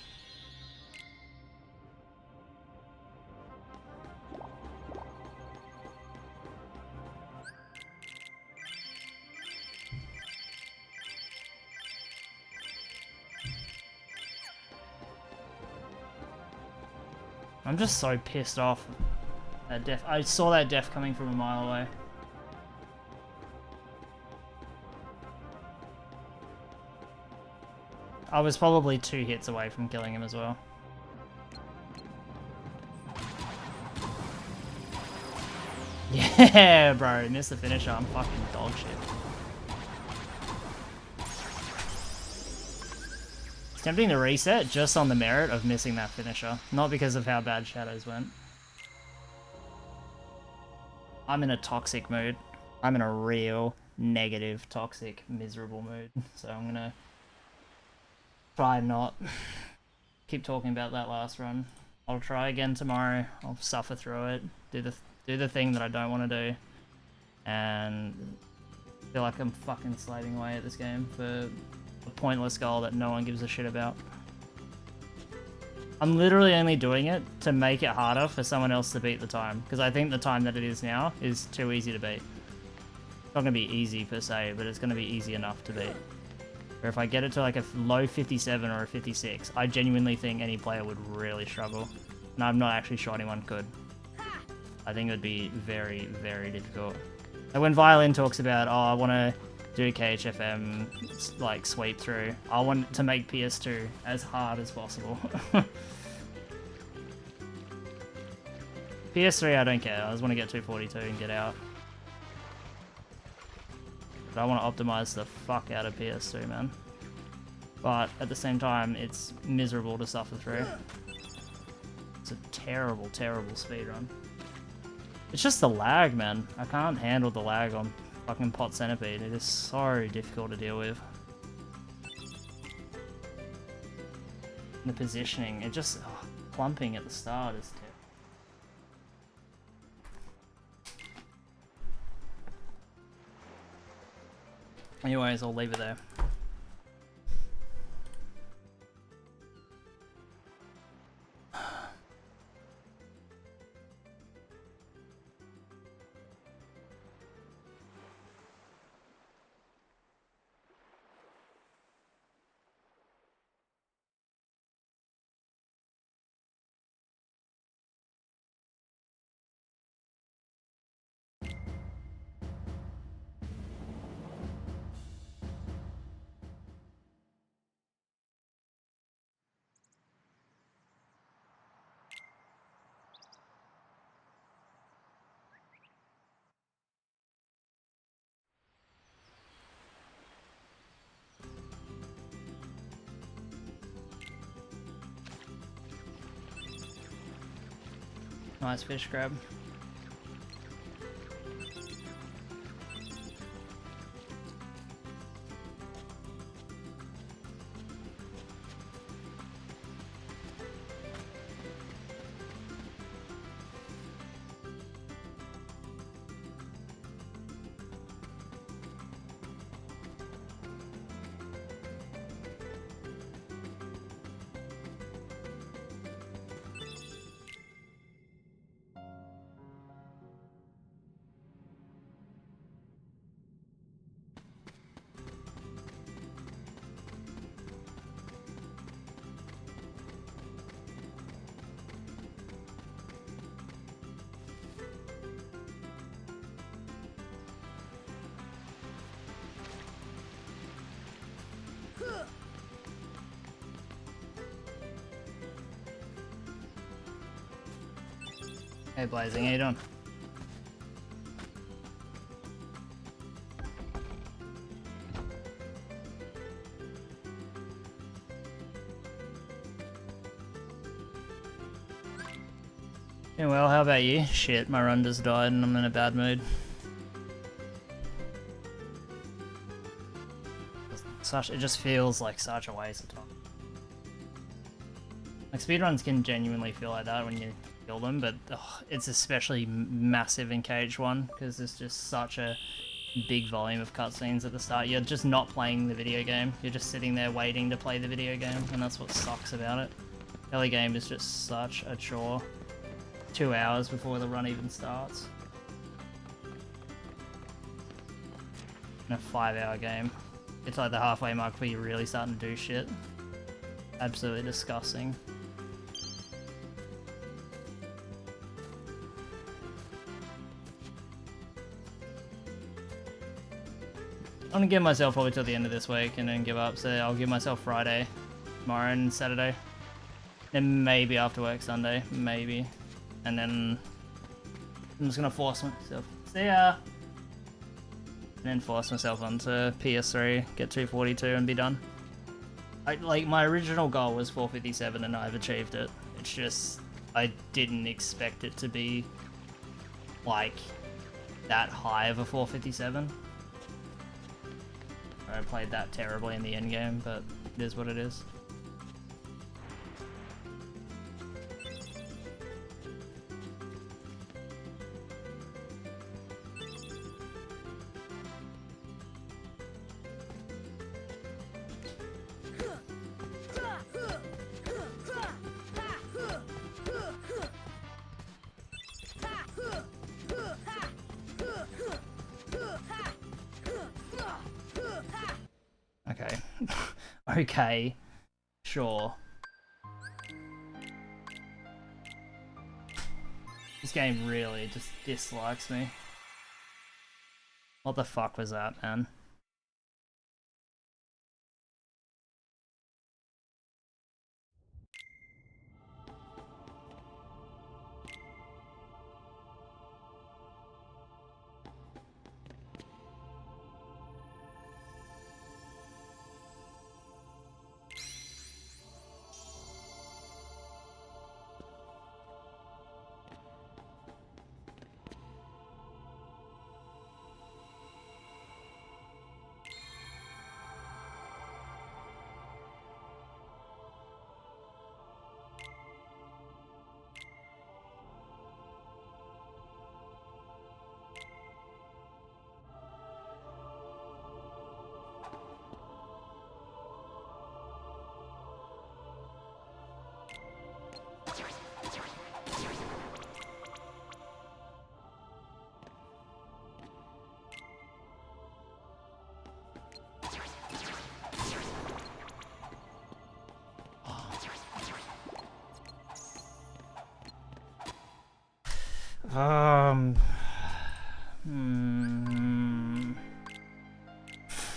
I'm just so pissed off at death. I saw that death coming from a mile away. I was probably 2 hits away from killing him as well. Yeah, bro, missed the finisher. I'm fucking dog shit. It's tempting to reset just on the merit of missing that finisher, not because of how bad Shadows went. I'm in a toxic mood. I'm in a real negative, toxic, miserable mood. So I'm gonna try and not keep talking about that last run. I'll try again tomorrow. I'll suffer through it. Do the thing that I don't want to do, and feel like I'm fucking slaving away at this game for a pointless goal that no one gives a shit about. I'm literally only doing it to make it harder for someone else to beat the time, because I think the time that it is now is too easy to beat. It's not going to be easy per se, but it's going to be easy enough to beat. Or if I get it to like a low 57 or a 56, I genuinely think any player would really struggle. And I'm not actually sure anyone could. I think it would be very, very difficult. Like when Violin talks about, oh, I want to do KHFM, like sweep through, I want to make PS2 as hard as possible. PS3, I don't care. I just want to get 242 and get out. But I want to optimize the fuck out of PS2, man. But at the same time, it's miserable to suffer through. It's a terrible, terrible speedrun. It's just the lag, man. I can't handle the lag on fucking Pot Centipede. It is so difficult to deal with. And the positioning, it just... Oh, clumping at the start is terrible. Anyways, I'll leave it there. Nice fish grab. Hey Blazing, how you doing? Yeah, well, how about you? Shit, my run just died and I'm in a bad mood. It just feels like such a waste of time. Like speedruns can genuinely feel like that when you kill them, but it's especially massive in KH1 because there's just such a big volume of cutscenes at the start. You're just not playing the video game, you're just sitting there waiting to play the video game, and that's what sucks about it. The early game is just such a chore. 2 hours before the run even starts. In a 5-hour game. It's like the halfway mark where you're really starting to do shit. Absolutely disgusting. I'm gonna give myself probably till the end of this week and then give up, so I'll give myself Friday, tomorrow and Saturday. Then maybe after work Sunday, maybe. And then I'm just gonna force myself. See ya! And then force myself onto PS3, get 242 and be done. Like my original goal was 457 and I've achieved it. It's just, I didn't expect it to be like that high of a 457. I played that terribly in the end game, but it is what it is. Okay. Okay. Sure. This game really just dislikes me. What the fuck was that, man?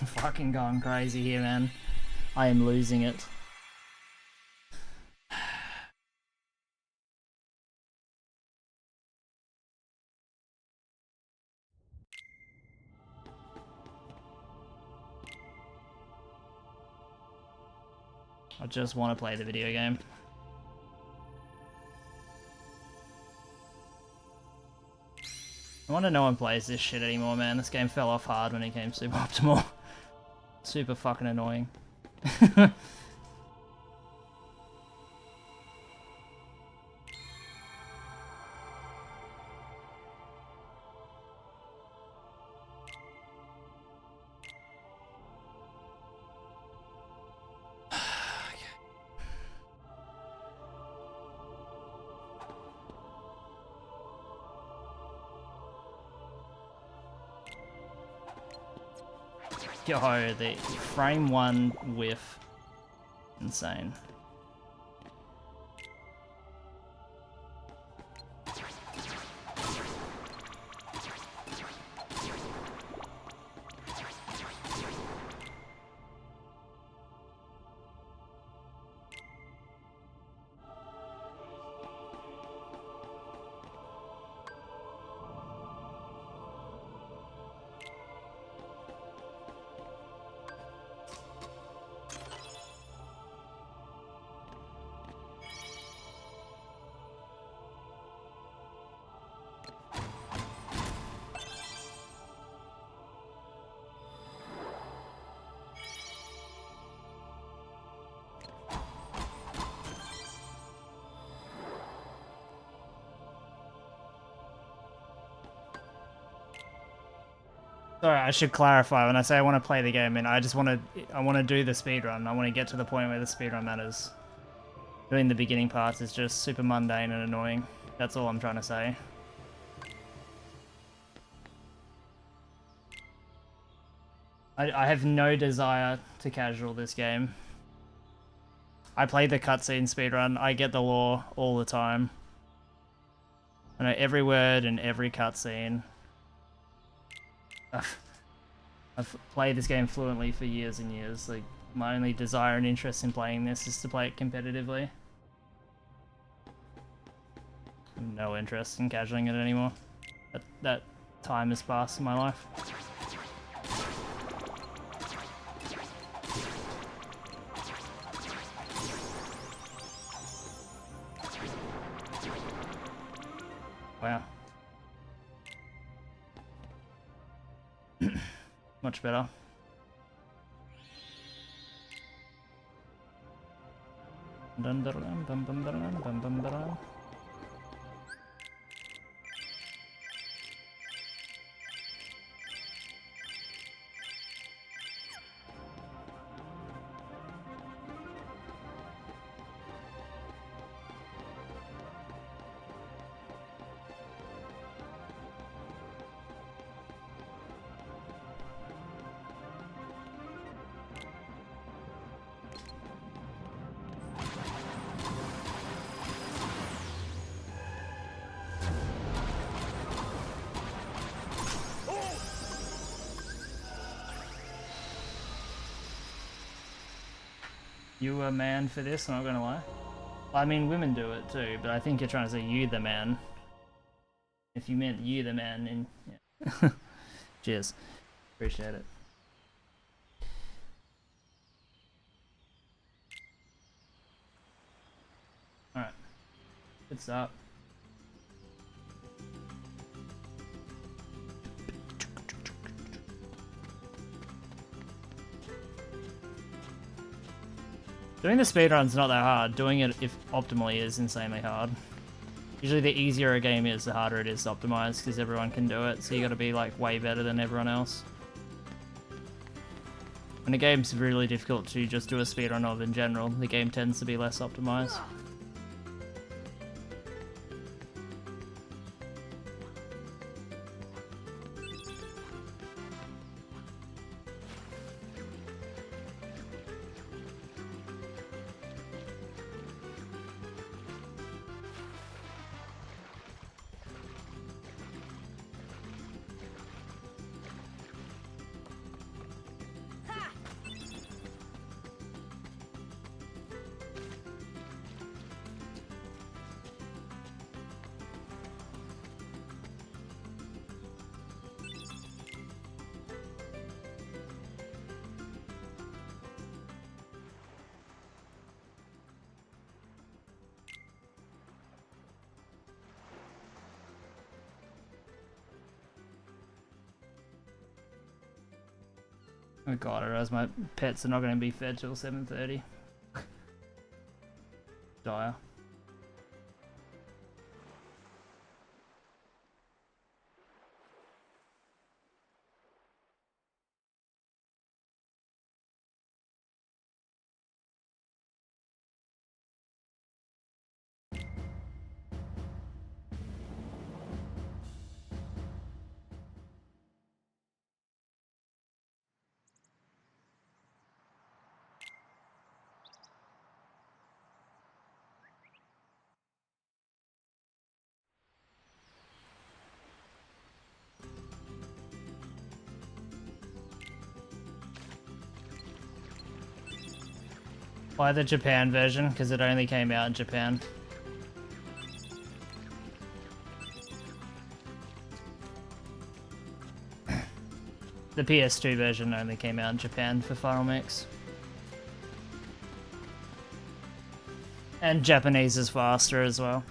Fucking going crazy here, man. I am losing it. I just want to play the video game. I wonder no one plays this shit anymore, man. This game fell off hard when it came super optimal. Super fucking annoying. Yo, the frame one whiff. Insane. Sorry, I should clarify when I say I want to play the game, and I want to do the speedrun. I want to get to the point where the speedrun matters. Doing the beginning parts is just super mundane and annoying. That's all I'm trying to say. I have no desire to casual this game. I play the cutscene speedrun. I get the lore all the time. I know every word and every cutscene. I've played this game fluently for years and years. Like, my only desire and interest in playing this is to play it competitively. No interest in casualing it anymore. That time has passed in my life. Wow. Much better. Dun, dun, dun, dun, dun, dun, dun, dun, dun. You a man for this, I'm not gonna lie. I mean, women do it too, but I think you're trying to say you the man. If you meant you the man, then yeah. Cheers. Appreciate it. Alright. Good start. Doing the speedrun's not that hard. Doing it if optimally is insanely hard. Usually the easier a game is, the harder it is to optimize, because everyone can do it, so you gotta be like way better than everyone else. When a game's really difficult to just do a speedrun of in general, the game tends to be less optimized. Oh god, I realize my pets are not going to be fed till 7:30. Dire. Why the Japan version? Because it only came out in Japan. The PS2 version only came out in Japan for Final Mix. And Japanese is faster as well.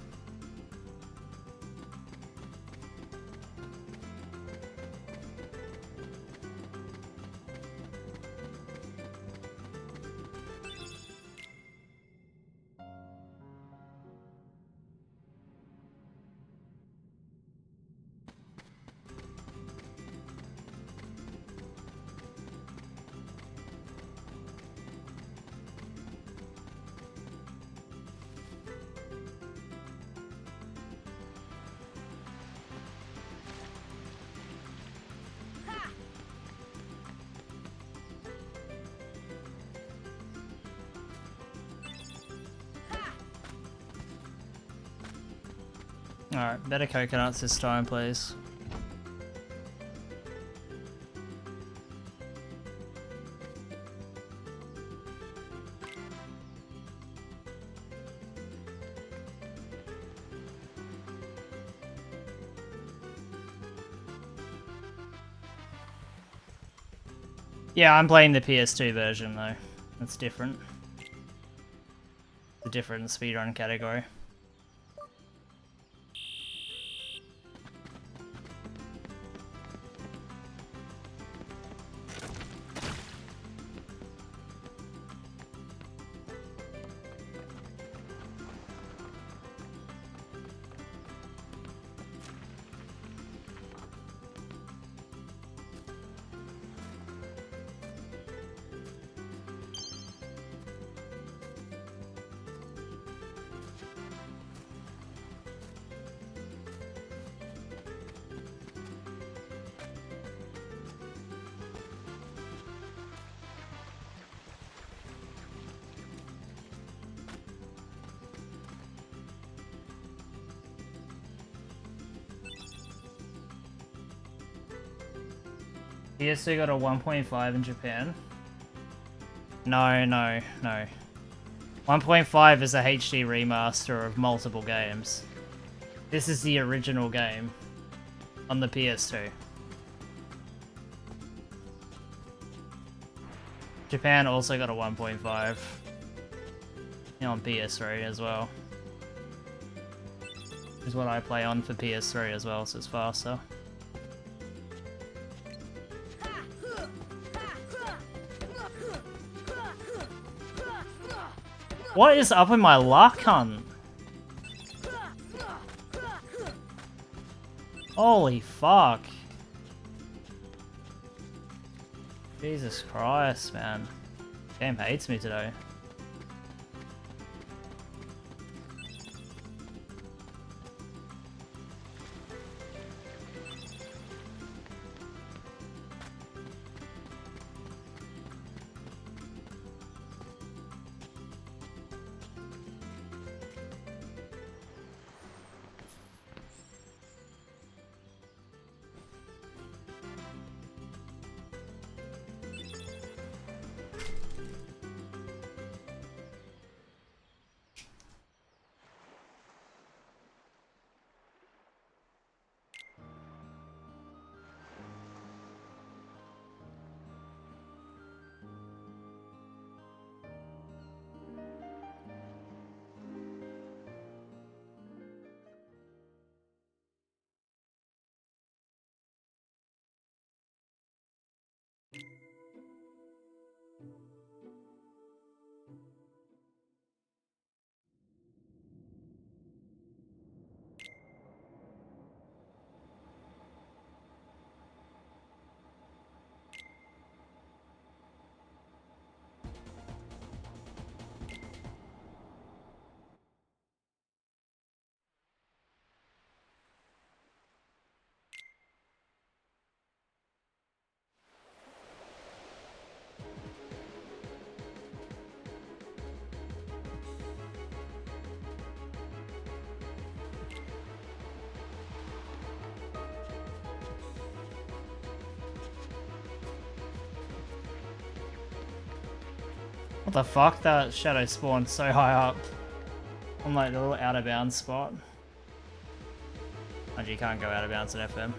Alright, better coconuts this time, please. Yeah, I'm playing the PS2 version though. That's different. It's a different speedrun category. PS2 got a 1.5 in Japan. No. 1.5 is a HD remaster of multiple games. This is the original game on the PS2. Japan also got a 1.5 on PS3 as well. Is what I play on for PS3 as well, so it's faster. What is up with my luck, hunt? Holy fuck. Jesus Christ, man. Game hates me today. What the fuck? That shadow spawned so high up on like the little out of bounds spot. And you can't go out of bounds in FM.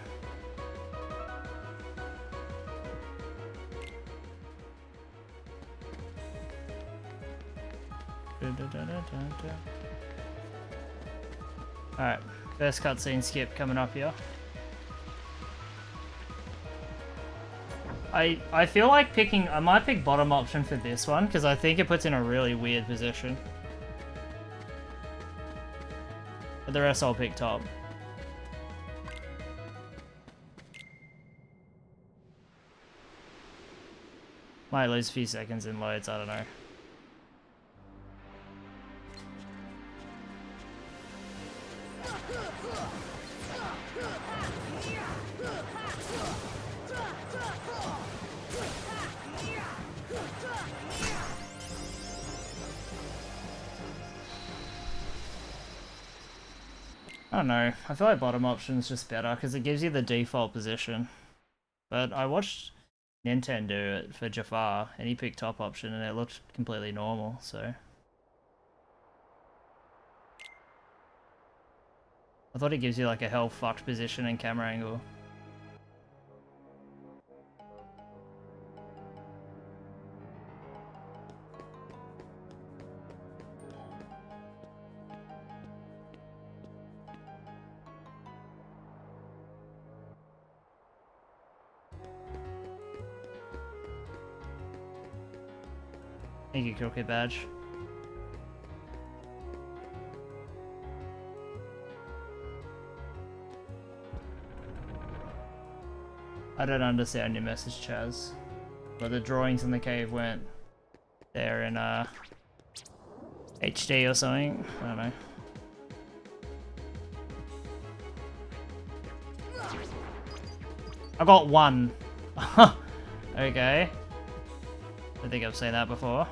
Alright, first cutscene skip coming up here. I feel like picking, I might pick bottom option for this one, because I think it puts in a really weird position. But the rest I'll pick top. Might lose a few seconds in loads, I don't know. I don't know, I feel like bottom option is just better because it gives you the default position. But I watched Nintendo do it for Jafar and he picked top option and it looked completely normal, so. I thought it gives you like a hell fucked position and camera angle. Thank you, Crooked Badge. I don't understand your message, Chaz. But the drawings in the cave went there in HD or something. I don't know. I got one. Okay. I think I've seen that before.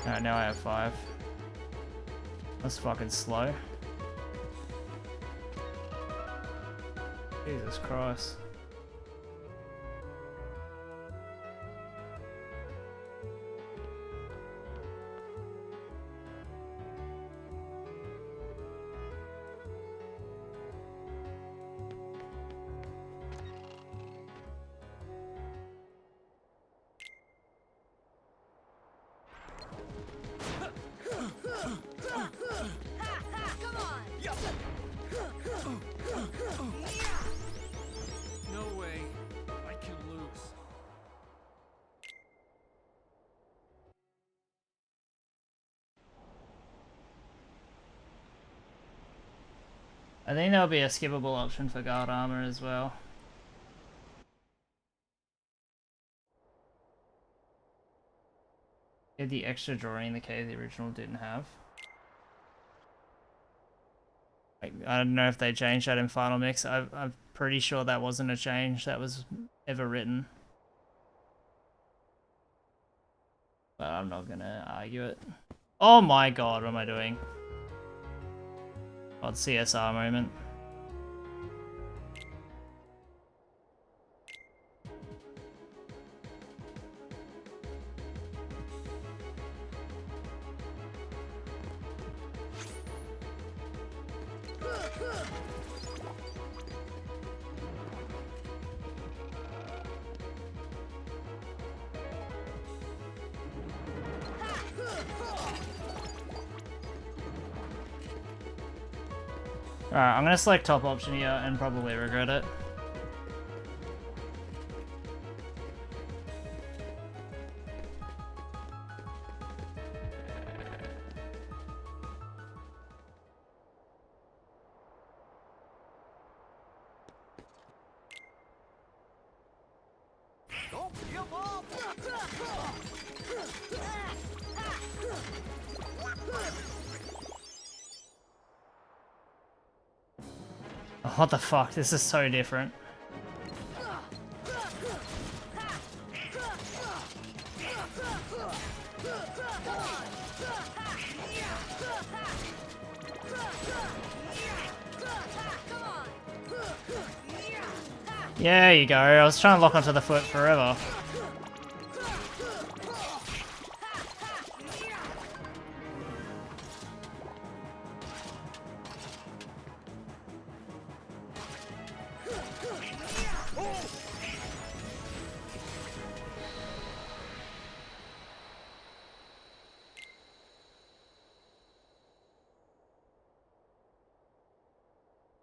Alright, now I have 5. That's fucking slow. Jesus Christ. I think there'll be a skippable option for guard armor as well. Get the extra drawing the cave the original didn't have. I don't know if they changed that in Final Mix. I'm pretty sure that wasn't a change that was ever written. But I'm not gonna argue it. Oh my god, what am I doing? Odd CSR moment. Alright, I'm gonna select top option here and probably regret it. Don't give up! Oh, what the fuck? This is so different. Yeah, there you go. I was trying to lock onto the foot forever.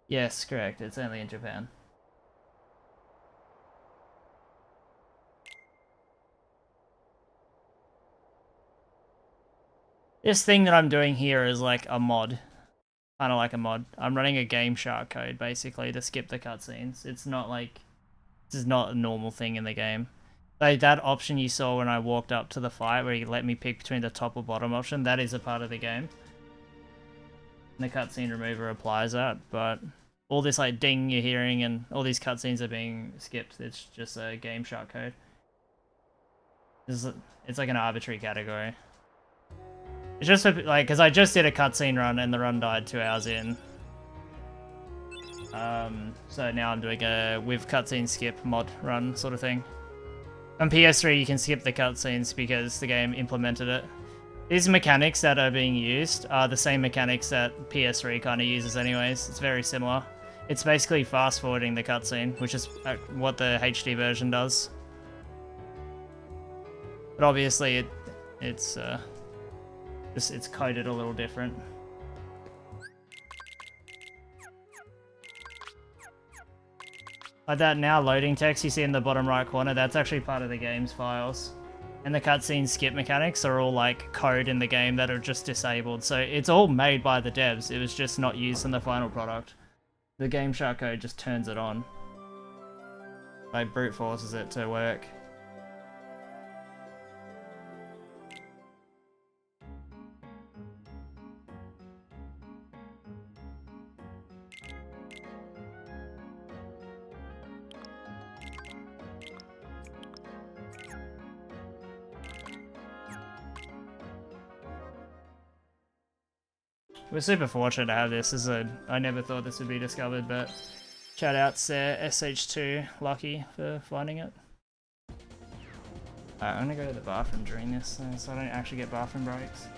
Yes, correct. It's only in Japan. This thing that I'm doing here is like a mod. Kind of like a mod. I'm running a Game Shark code, basically, to skip the cutscenes. It's not like... This is not a normal thing in the game. Like, that option you saw when I walked up to the fight, where you let me pick between the top or bottom option, that is a part of the game. And the cutscene remover applies that, but... all this like ding you're hearing and all these cutscenes are being skipped. It's just a Game Shark code. It's like an arbitrary category. It's just like, because I just did a cutscene run and the run died 2 hours in. So now I'm doing a with cutscene skip mod run sort of thing. On PS3 you can skip the cutscenes because the game implemented it. These mechanics that are being used are the same mechanics that PS3 kind of uses anyways. It's very similar. It's basically fast forwarding the cutscene, which is what the HD version does. But obviously it's coded a little different. Like that now loading text you see in the bottom right corner, that's actually part of the game's files. And the cutscene skip mechanics are all like code in the game that are just disabled. So it's all made by the devs, it was just not used in the final product. The Game Shark code just turns it on. Like brute forces it to work. We're super fortunate to have this. I never thought this would be discovered, but shout out to SH2 Lucky for finding it. Alright, I'm gonna go to the bathroom during this so I don't actually get bathroom breaks.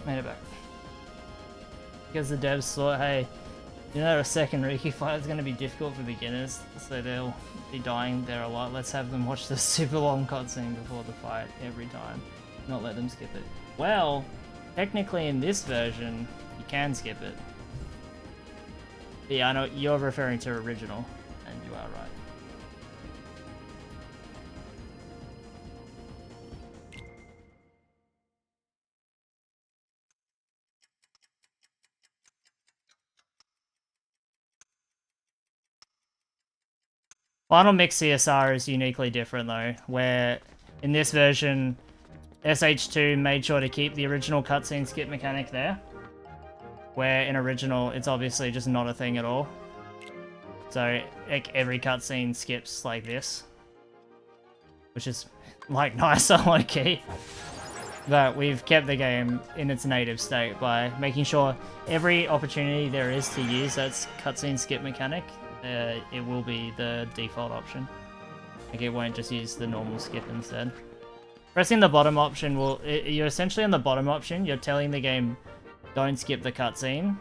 Made it back. Because the devs thought, hey, you know, a second Riki fight is going to be difficult for beginners, so they'll be dying there a lot. Let's have them watch the super long cutscene before the fight every time. Not let them skip it. Well, technically in this version, you can skip it. But yeah, I know you're referring to original, and you are right. Final Mix CSR is uniquely different though, where in this version, SH2 made sure to keep the original cutscene skip mechanic there, where in original it's obviously just not a thing at all. So like every cutscene skips like this, which is like nicer low key. But we've kept the game in its native state by making sure every opportunity there is to use that cutscene skip mechanic, it will be the default option. Like it won't just use the normal skip instead. Pressing the bottom option will... You're essentially on the bottom option, you're telling the game don't skip the cutscene,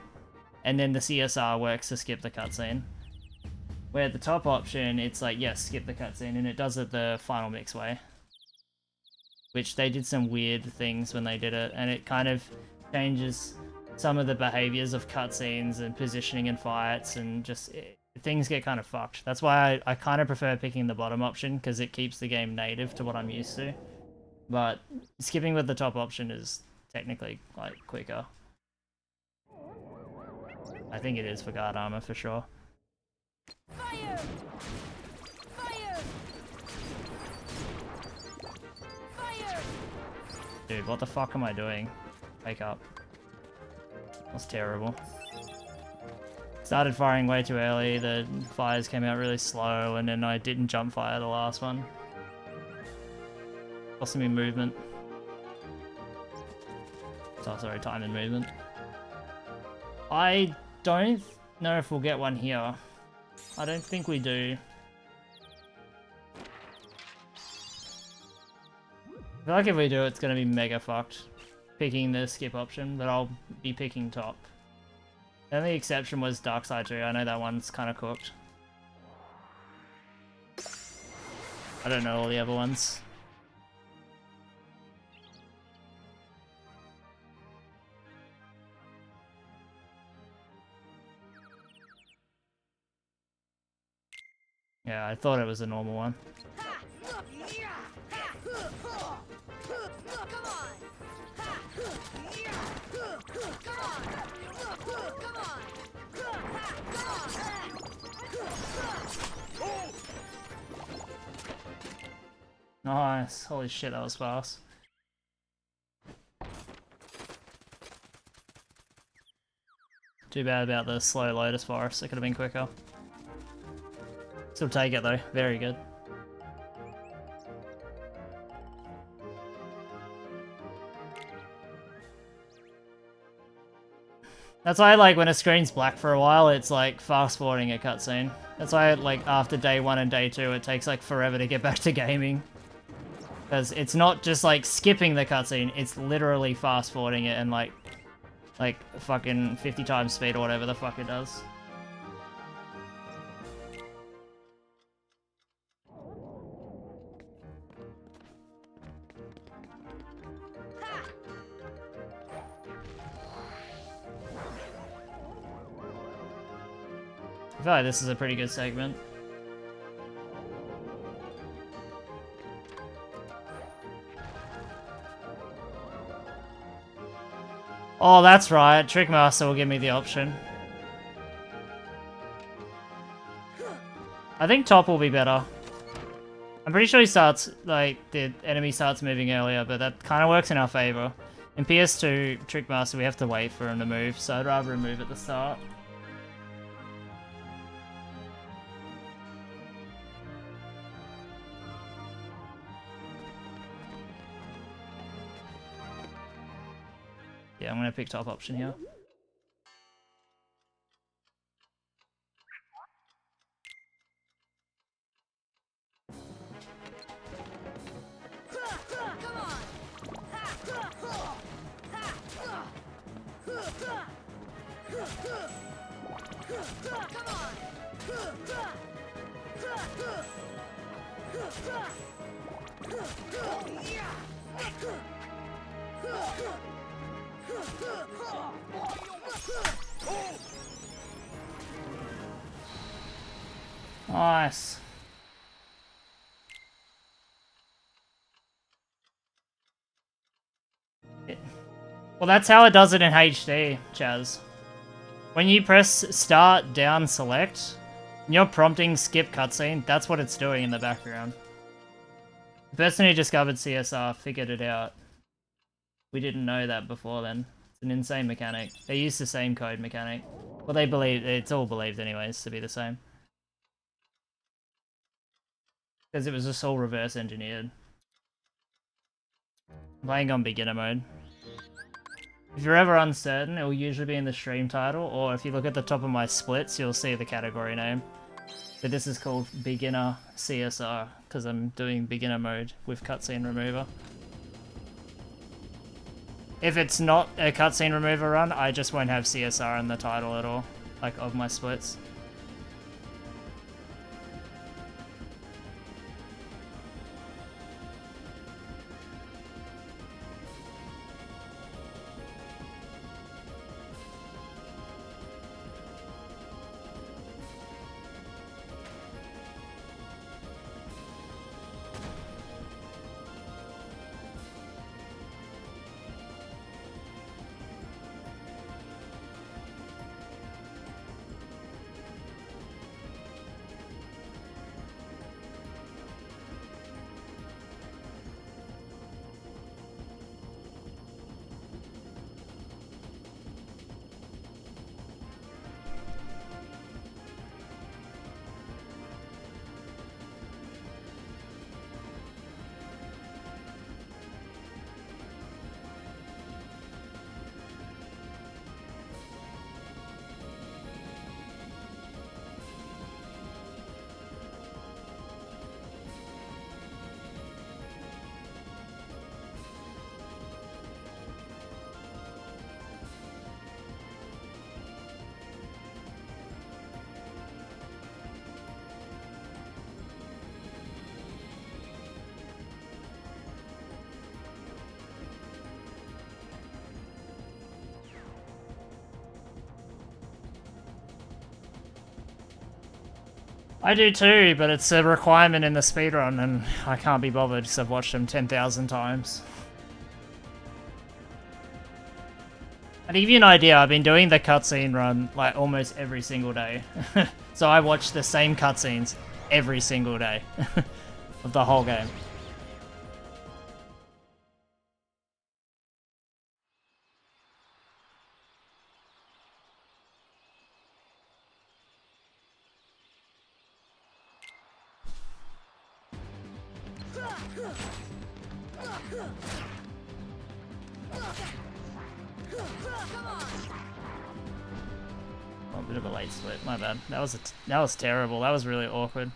and then the CSR works to skip the cutscene. Where the top option, it's like, yes, skip the cutscene, and it does it the Final Mix way. Which they did some weird things when they did it, and it kind of changes some of the behaviors of cutscenes and positioning in fights, and just... things get kind of fucked. That's why I kind of prefer picking the bottom option, because it keeps the game native to what I'm used to. But skipping with the top option is technically, like, quicker. I think it is for guard armor, for sure. Fire! Fire! Fire! Dude, what the fuck am I doing? Wake up. That's terrible. Started firing way too early, the fires came out really slow, and then I didn't jump fire the last one. Costing me movement. Oh, sorry, time and movement. I don't know if we'll get one here. I don't think we do. I feel like if we do, it's gonna be mega fucked. Picking the skip option, but I'll be picking top. The only exception was Dark Side 2. I know that one's kind of cooked. I don't know all the other ones. Yeah, I thought it was a normal one. Nice. Holy shit, that was fast. Too bad about the slow Lotus Forest. It could have been quicker. Still take it though. Very good. That's why, like, when a screen's black for a while, it's like fast forwarding a cutscene. That's why, like, after day 1 and day 2, it takes like forever to get back to gaming. Because it's not just like skipping the cutscene, it's literally fast forwarding it and like fucking 50 times speed or whatever the fuck it does. I feel like this is a pretty good segment. Oh, that's right. Trickmaster will give me the option. I think top will be better. I'm pretty sure he starts, like, the enemy starts moving earlier, but that kind of works in our favor. In PS2, Trickmaster, we have to wait for him to move, so I'd rather him move at the start. Yeah, I'm gonna pick top option here. Nice. Well, that's how it does it in HD, Chaz. When you press start, down, select, and you're prompting skip cutscene, that's what it's doing in the background. The person who discovered CSR figured it out. We didn't know that before then. It's an insane mechanic. They use the same code mechanic. Well, they believe, it's all believed anyways to be the same. Because it was just all reverse engineered. I'm playing on beginner mode. If you're ever uncertain, it will usually be in the stream title, or if you look at the top of my splits, you'll see the category name. But this is called Beginner CSR, because I'm doing beginner mode with cutscene remover. If it's not a cutscene remover run, I just won't have CSR in the title at all, like of my splits. I do too, but it's a requirement in the speedrun, and I can't be bothered because I've watched them 10,000 times. And to give you an idea, I've been doing the cutscene run like almost every single day. So I watch the same cutscenes every single day of the whole game. Oh, a bit of a late split, my bad. That was terrible. That was really awkward.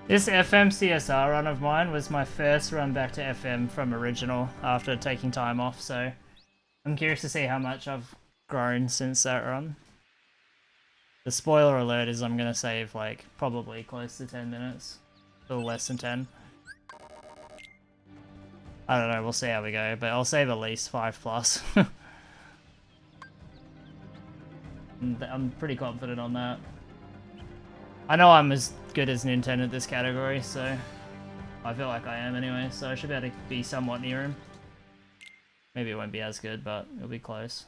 This FM CSR run of mine was my first run back to FM from original after taking time off, so I'm curious to see how much I've grown since that run. The spoiler alert is I'm going to save like probably close to 10 minutes, a little less than 10. I don't know, we'll see how we go, but I'll save at least 5 plus. I'm pretty confident on that. I know I'm as good as Nintendo at this category, so I feel like I am anyway, so I should be able to be somewhat near him. Maybe it won't be as good, but it'll be close.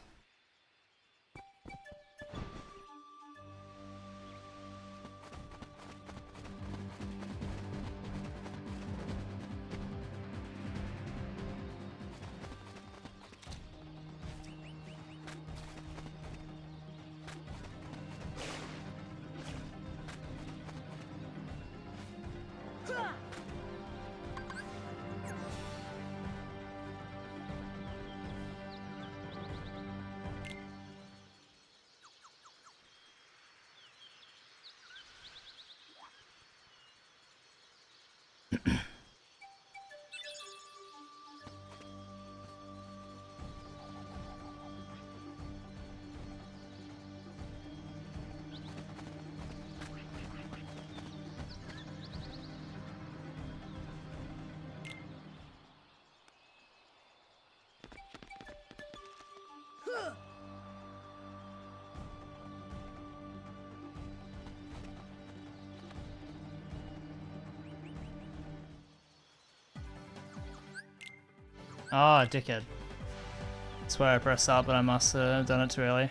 Oh, dickhead. I swear I pressed up, but I must have done it too early.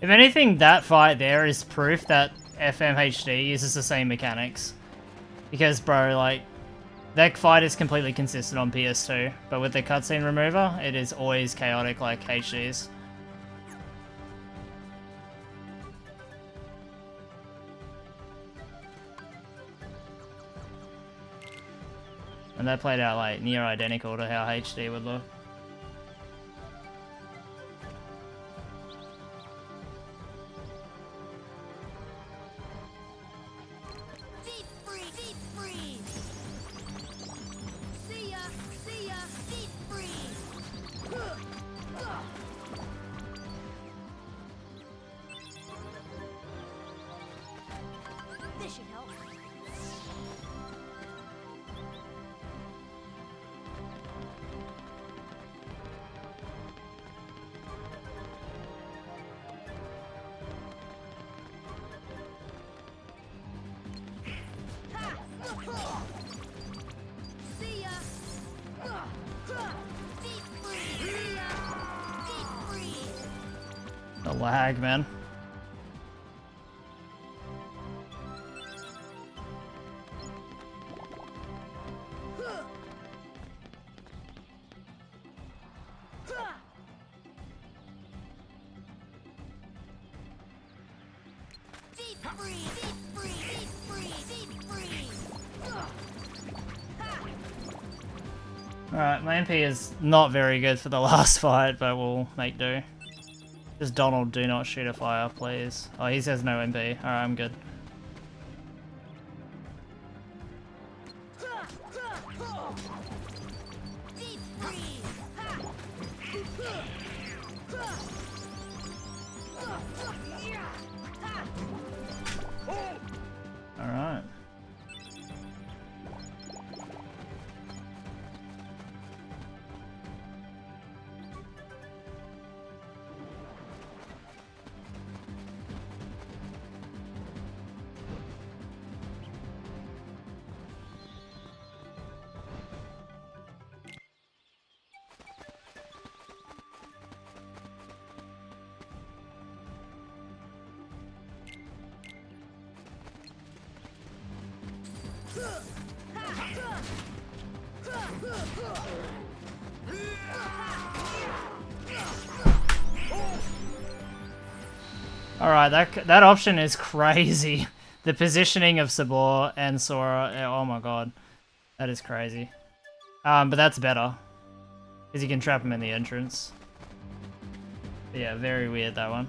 If anything, that fight there is proof that FMHD uses the same mechanics. Because, bro, like, that fight is completely consistent on PS2, but with the cutscene remover, it is always chaotic like HD's. And that played out, like, near identical to how HD would look. This should help. See ya. Deep freeze. Deep freeze. The lag, man. Alright, my MP is not very good for the last fight, but we'll make do. Just Donald, do not shoot a fire, please. Oh, he says no MP. Alright, I'm good. Alright. Alright, that option is crazy. The positioning of Sabor and Sora, oh my god. That is crazy. But that's better. Because you can trap him in the entrance. But yeah, very weird, that one.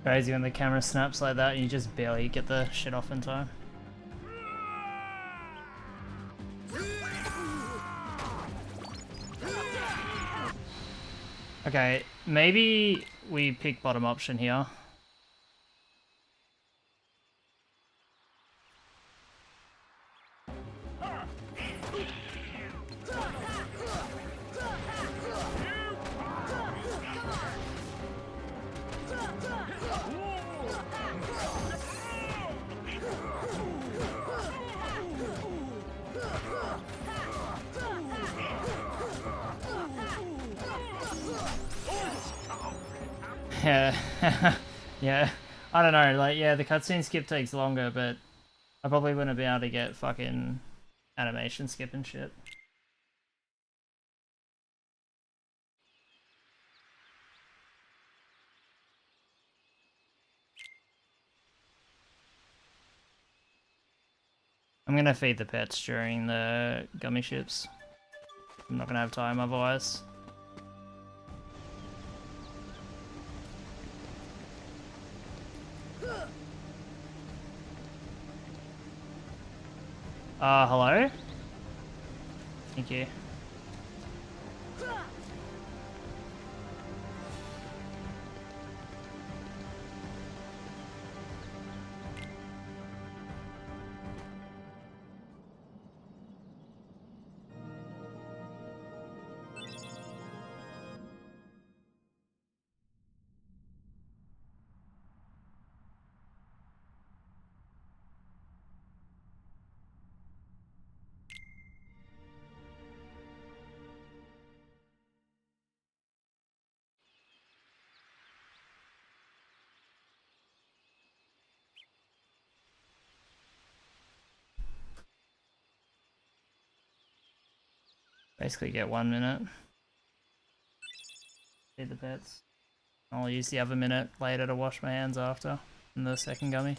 Crazy when the camera snaps like that and you just barely get the shit off in time. Okay, maybe we pick bottom option here. Yeah, yeah. I don't know. Like, yeah, the cutscene skip takes longer, but I probably wouldn't be able to get fucking animation skip and shit. I'm gonna feed the pets during the gummy ships. I'm not gonna have time otherwise. Hello? Thank you. Basically get 1 minute. Feed the pets. I'll use the other minute later to wash my hands after in the second gummy.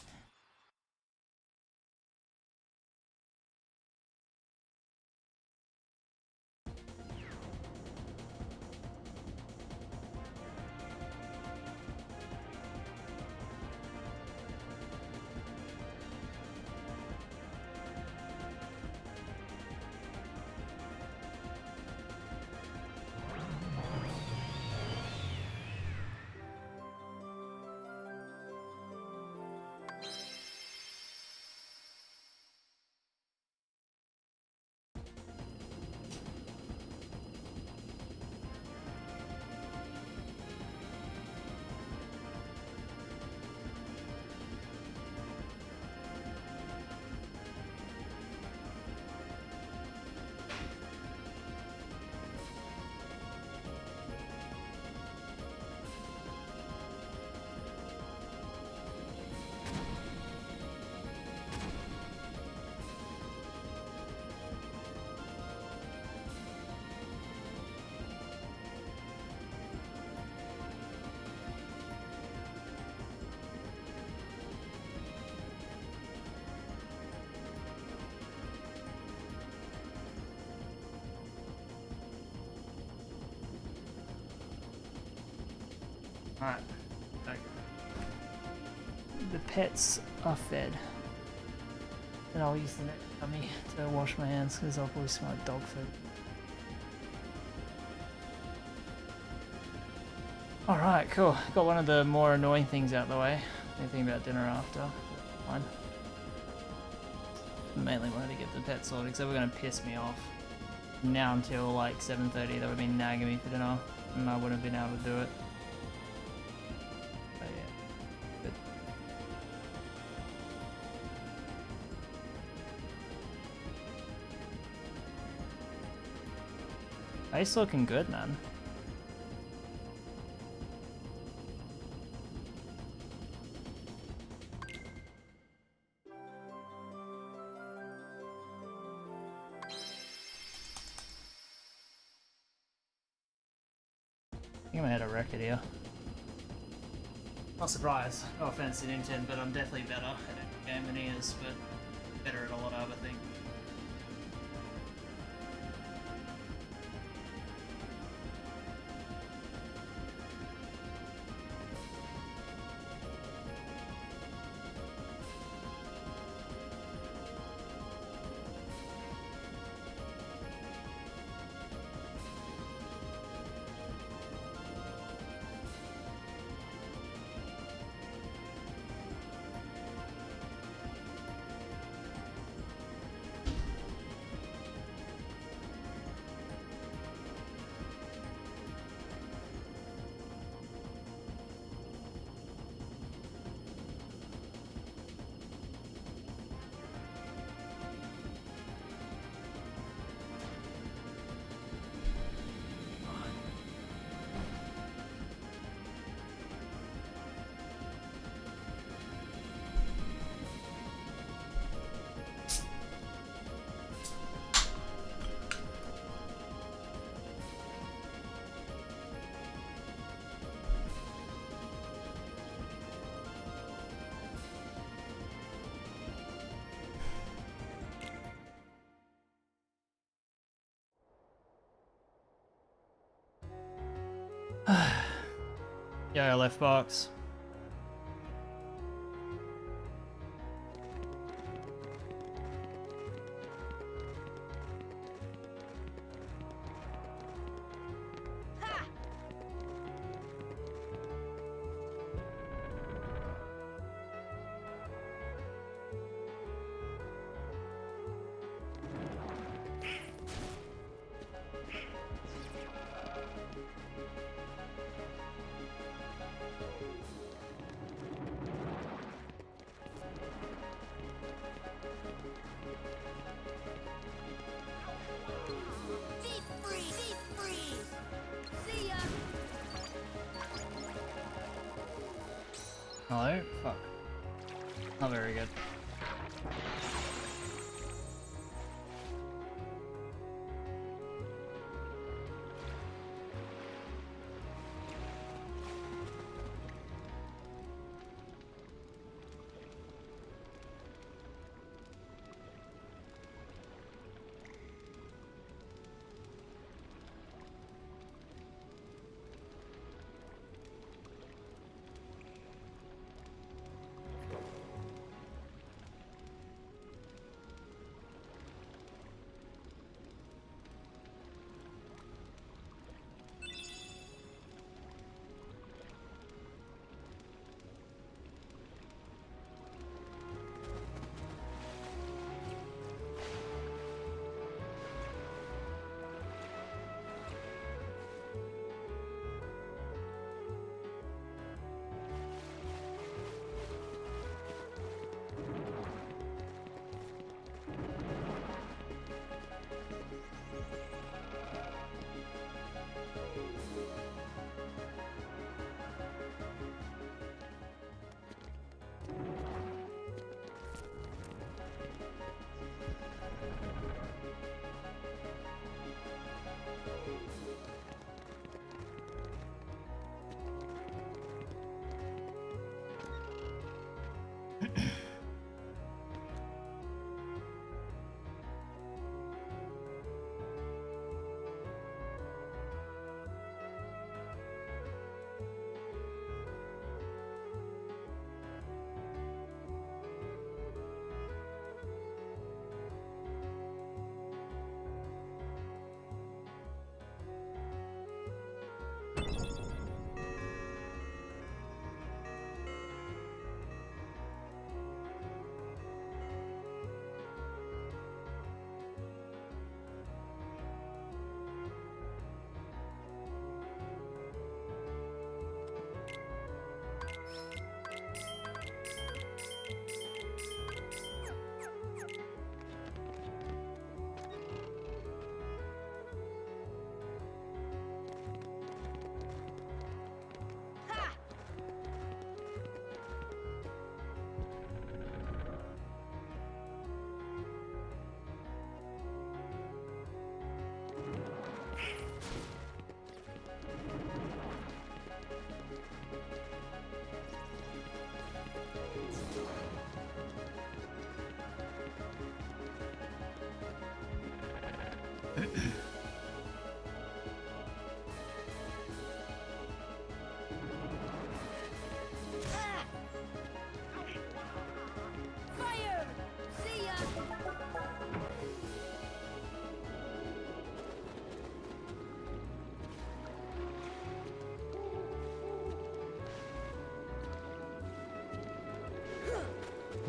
Alright. Okay. The pets are fed. And I'll use the next gummy to wash my hands because I'll probably smell like dog food. Alright, cool. Got one of the more annoying things out of the way. Anything about dinner after. Fine. Mainly wanted to get the pet sorted because they were going to piss me off. Now until like 7:30 they would have been nagging me for dinner and I wouldn't have been able to do it. But yeah. Good. Base looking good, man. I think I had a record here. Not surprised. No offense to Nintendo, but I'm definitely better at a game than he is, but better at a lot of other things. Yeah, left box. Hello? Fuck. Not very good.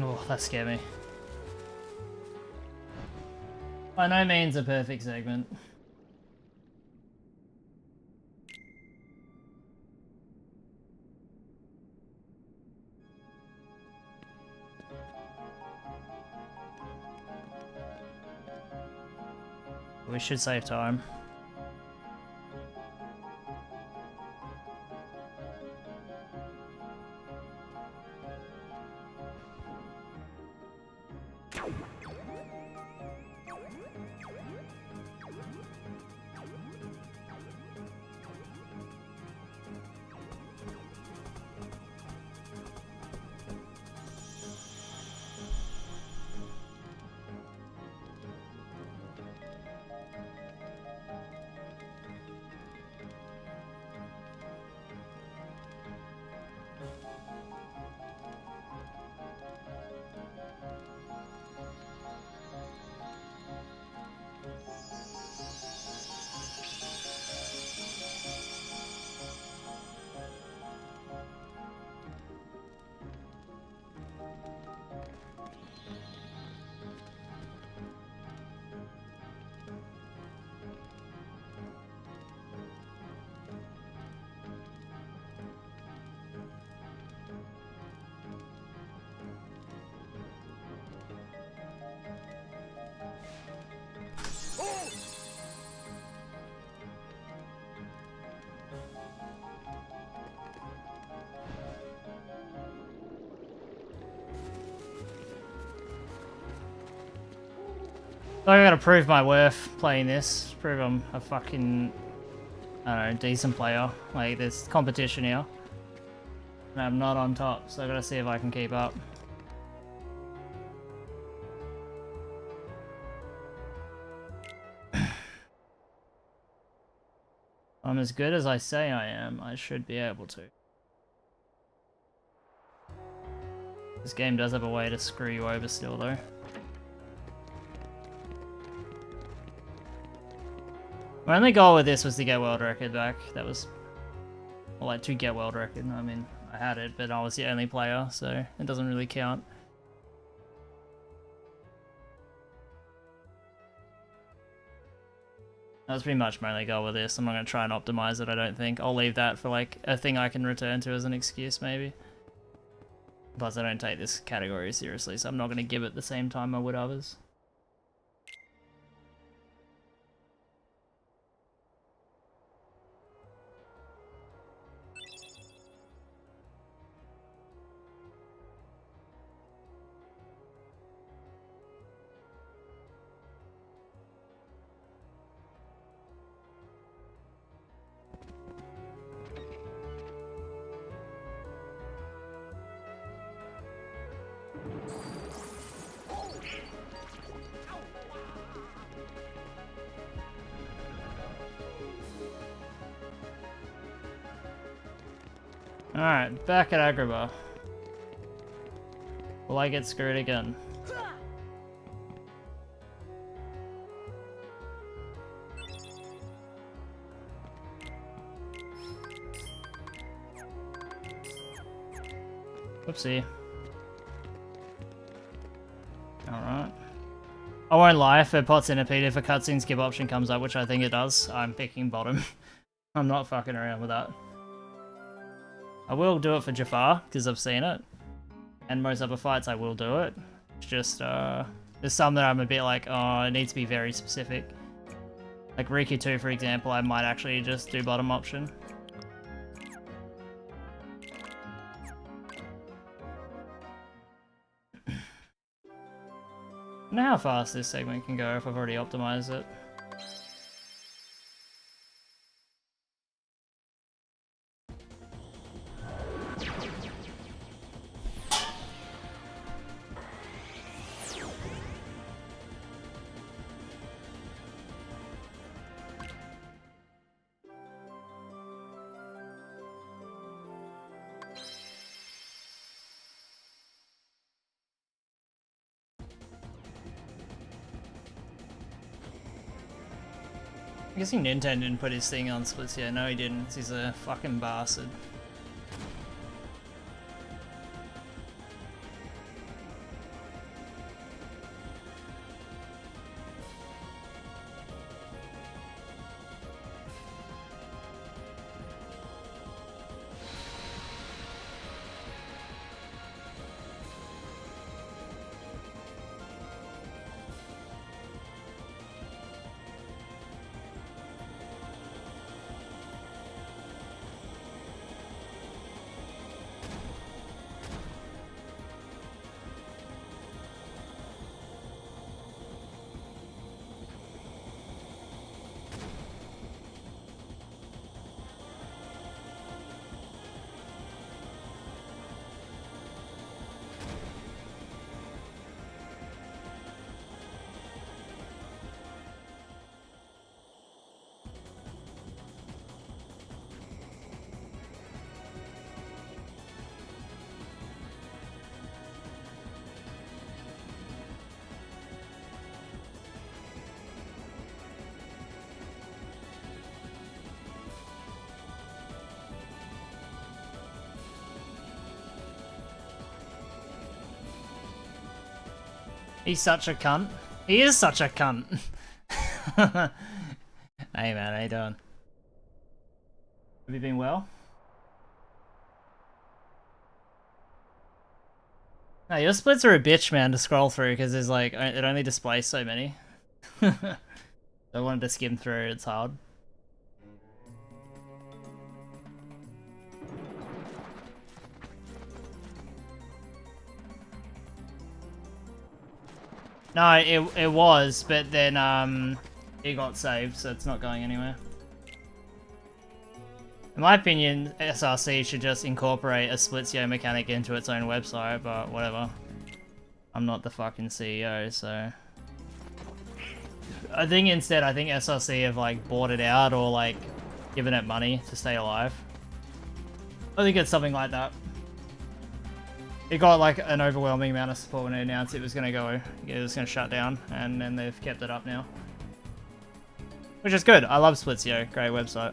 Oh, that scared me. By no means a perfect segment. We should save time. I gotta prove my worth playing this. Prove I'm a fucking, I don't know, decent player. Like, there's competition here. And I'm not on top, so I gotta see if I can keep up. I'm as good as I say I am. I should be able to. This game does have a way to screw you over still, though. My only goal with this was to get world record back. That was, well, like, to get world record. I mean, I had it, but I was the only player, so it doesn't really count. That was pretty much my only goal with this. I'm not going to try and optimize it, I don't think. I'll leave that for, like, a thing I can return to as an excuse, maybe. Plus, I don't take this category seriously, so I'm not going to give it the same time I would others. Alright, back at Agrabah. Will I get screwed again? Whoopsie. Alright. I won't lie, for Pot Centipede, if a cutscene skip option comes up, which I think it does, I'm picking bottom. I'm not fucking around with that. I will do it for Jafar, because I've seen it. And most other fights I will do it. It's just, there's some that I'm a bit like, oh, it needs to be very specific. Like Riku 2, for example, I might actually just do bottom option. I don't know how fast this segment can go if I've already optimized it. I'm guessing Nintendo didn't put his thing on splits yet. No, he didn't. He's a fucking bastard. He's such a cunt. He is such a cunt. Hey man, how you doing? Have you been well? No, your splits are a bitch, man, to scroll through because there's like it only displays so many. I wanted to skim through. It's hard. No, it was, but then it got saved, so it's not going anywhere. In my opinion, SRC should just incorporate a Splitsio mechanic into its own website, but whatever. I'm not the fucking CEO, so... I think instead, I think SRC have like bought it out or like given it money to stay alive. I think it's something like that. It got like an overwhelming amount of support when it announced it was gonna go, it was gonna shut down, and then they've kept it up now. Which is good. I love Splitsio. Great website.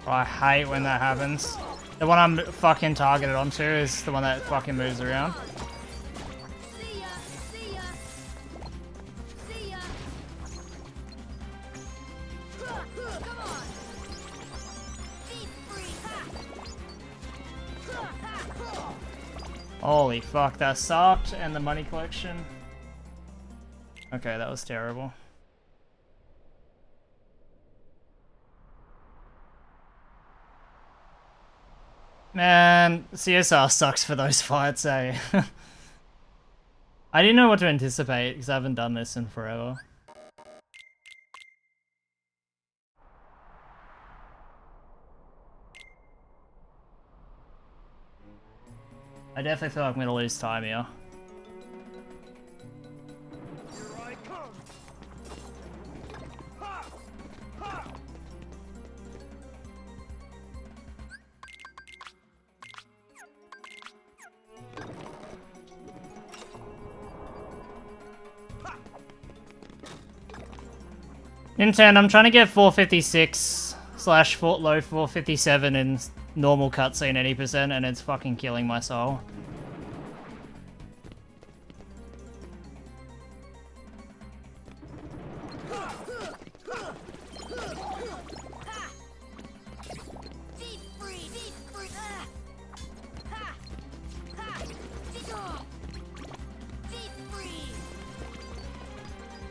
I hate when that happens. The one I'm fucking targeted onto is the one that fucking moves around. Holy fuck, that sucked. And the money collection. Okay, that was terrible. Man, CSR sucks for those fights, eh? I didn't know what to anticipate because I haven't done this in forever. I definitely feel like I'm gonna lose time here. Nintendo, I'm trying to get 456 / low 457 in normal cutscene 80%, and it's fucking killing my soul.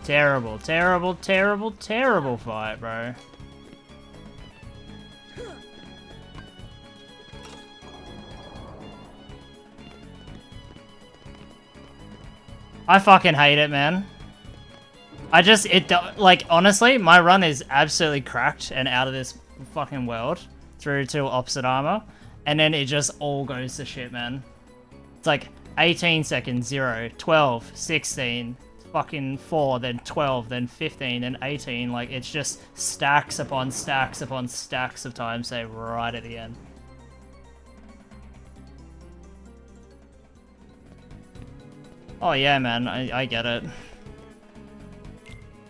Terrible, terrible, terrible, terrible fight, bro. I fucking hate it, man. Like, honestly, my run is absolutely cracked and out of this fucking world through to opposite armor, and then it just all goes to shit, man. It's like 18 seconds, 0, 12, 16, fucking 4, then 12, then 15, then 18. Like, it's just stacks upon stacks upon stacks of time save right at the end. Oh yeah, man, I get it.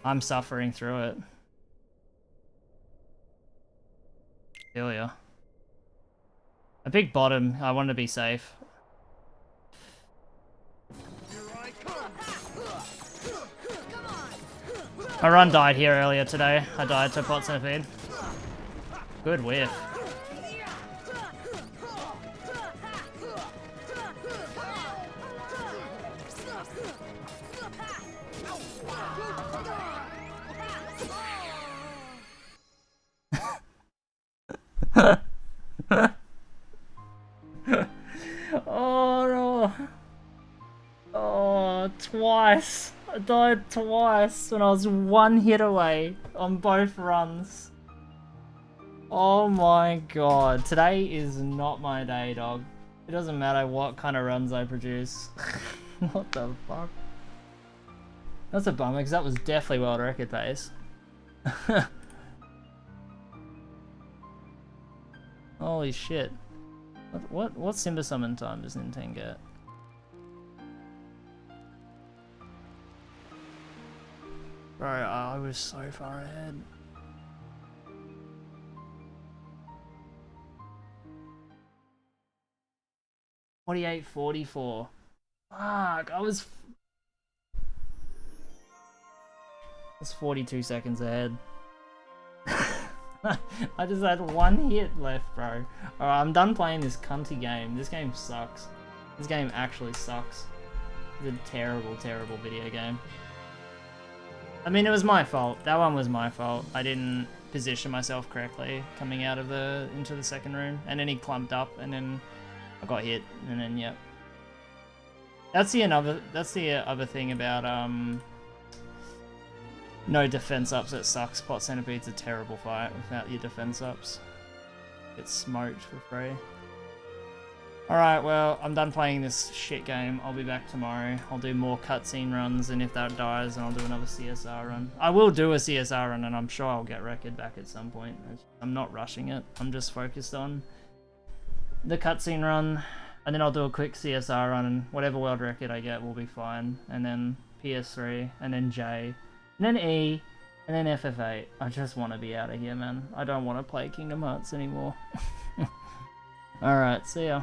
I'm suffering through it. Feel ya. A big bottom, I want to be safe. My run died here earlier today. I died to pot centipede. Good whiff. Oh no. Oh, twice. I died twice when I was one hit away on both runs. Oh my god. Today is not my day, dog. It doesn't matter what kind of runs I produce. What the fuck? That's a bummer, because that was definitely world record pace. Holy shit. What Simba Summon time does Nintendo get? Bro, I was so far ahead. $48.44. Fuck, I was 42 seconds ahead. I just had one hit left, bro. Alright, I'm done playing this cunty game. This game sucks. This game actually sucks. It's a terrible, terrible video game. I mean, it was my fault. That one was my fault. I didn't position myself correctly coming out of into the second room. And then he clumped up and then I got hit and then, yep. That's the other thing about, no defense ups. It sucks. Pot Centipede's a terrible fight without your defense ups. Get smoked for free. Alright, well, I'm done playing this shit game. I'll be back tomorrow. I'll do more cutscene runs, and if that dies, then I'll do another CSR run. I will do a CSR run, and I'm sure I'll get record back at some point. I'm not rushing it. I'm just focused on the cutscene run, and then I'll do a quick CSR run, and whatever world record I get will be fine. And then PS3, and then J, and then E, and then FF8. I just want to be out of here, man. I don't want to play Kingdom Hearts anymore. Alright, see ya.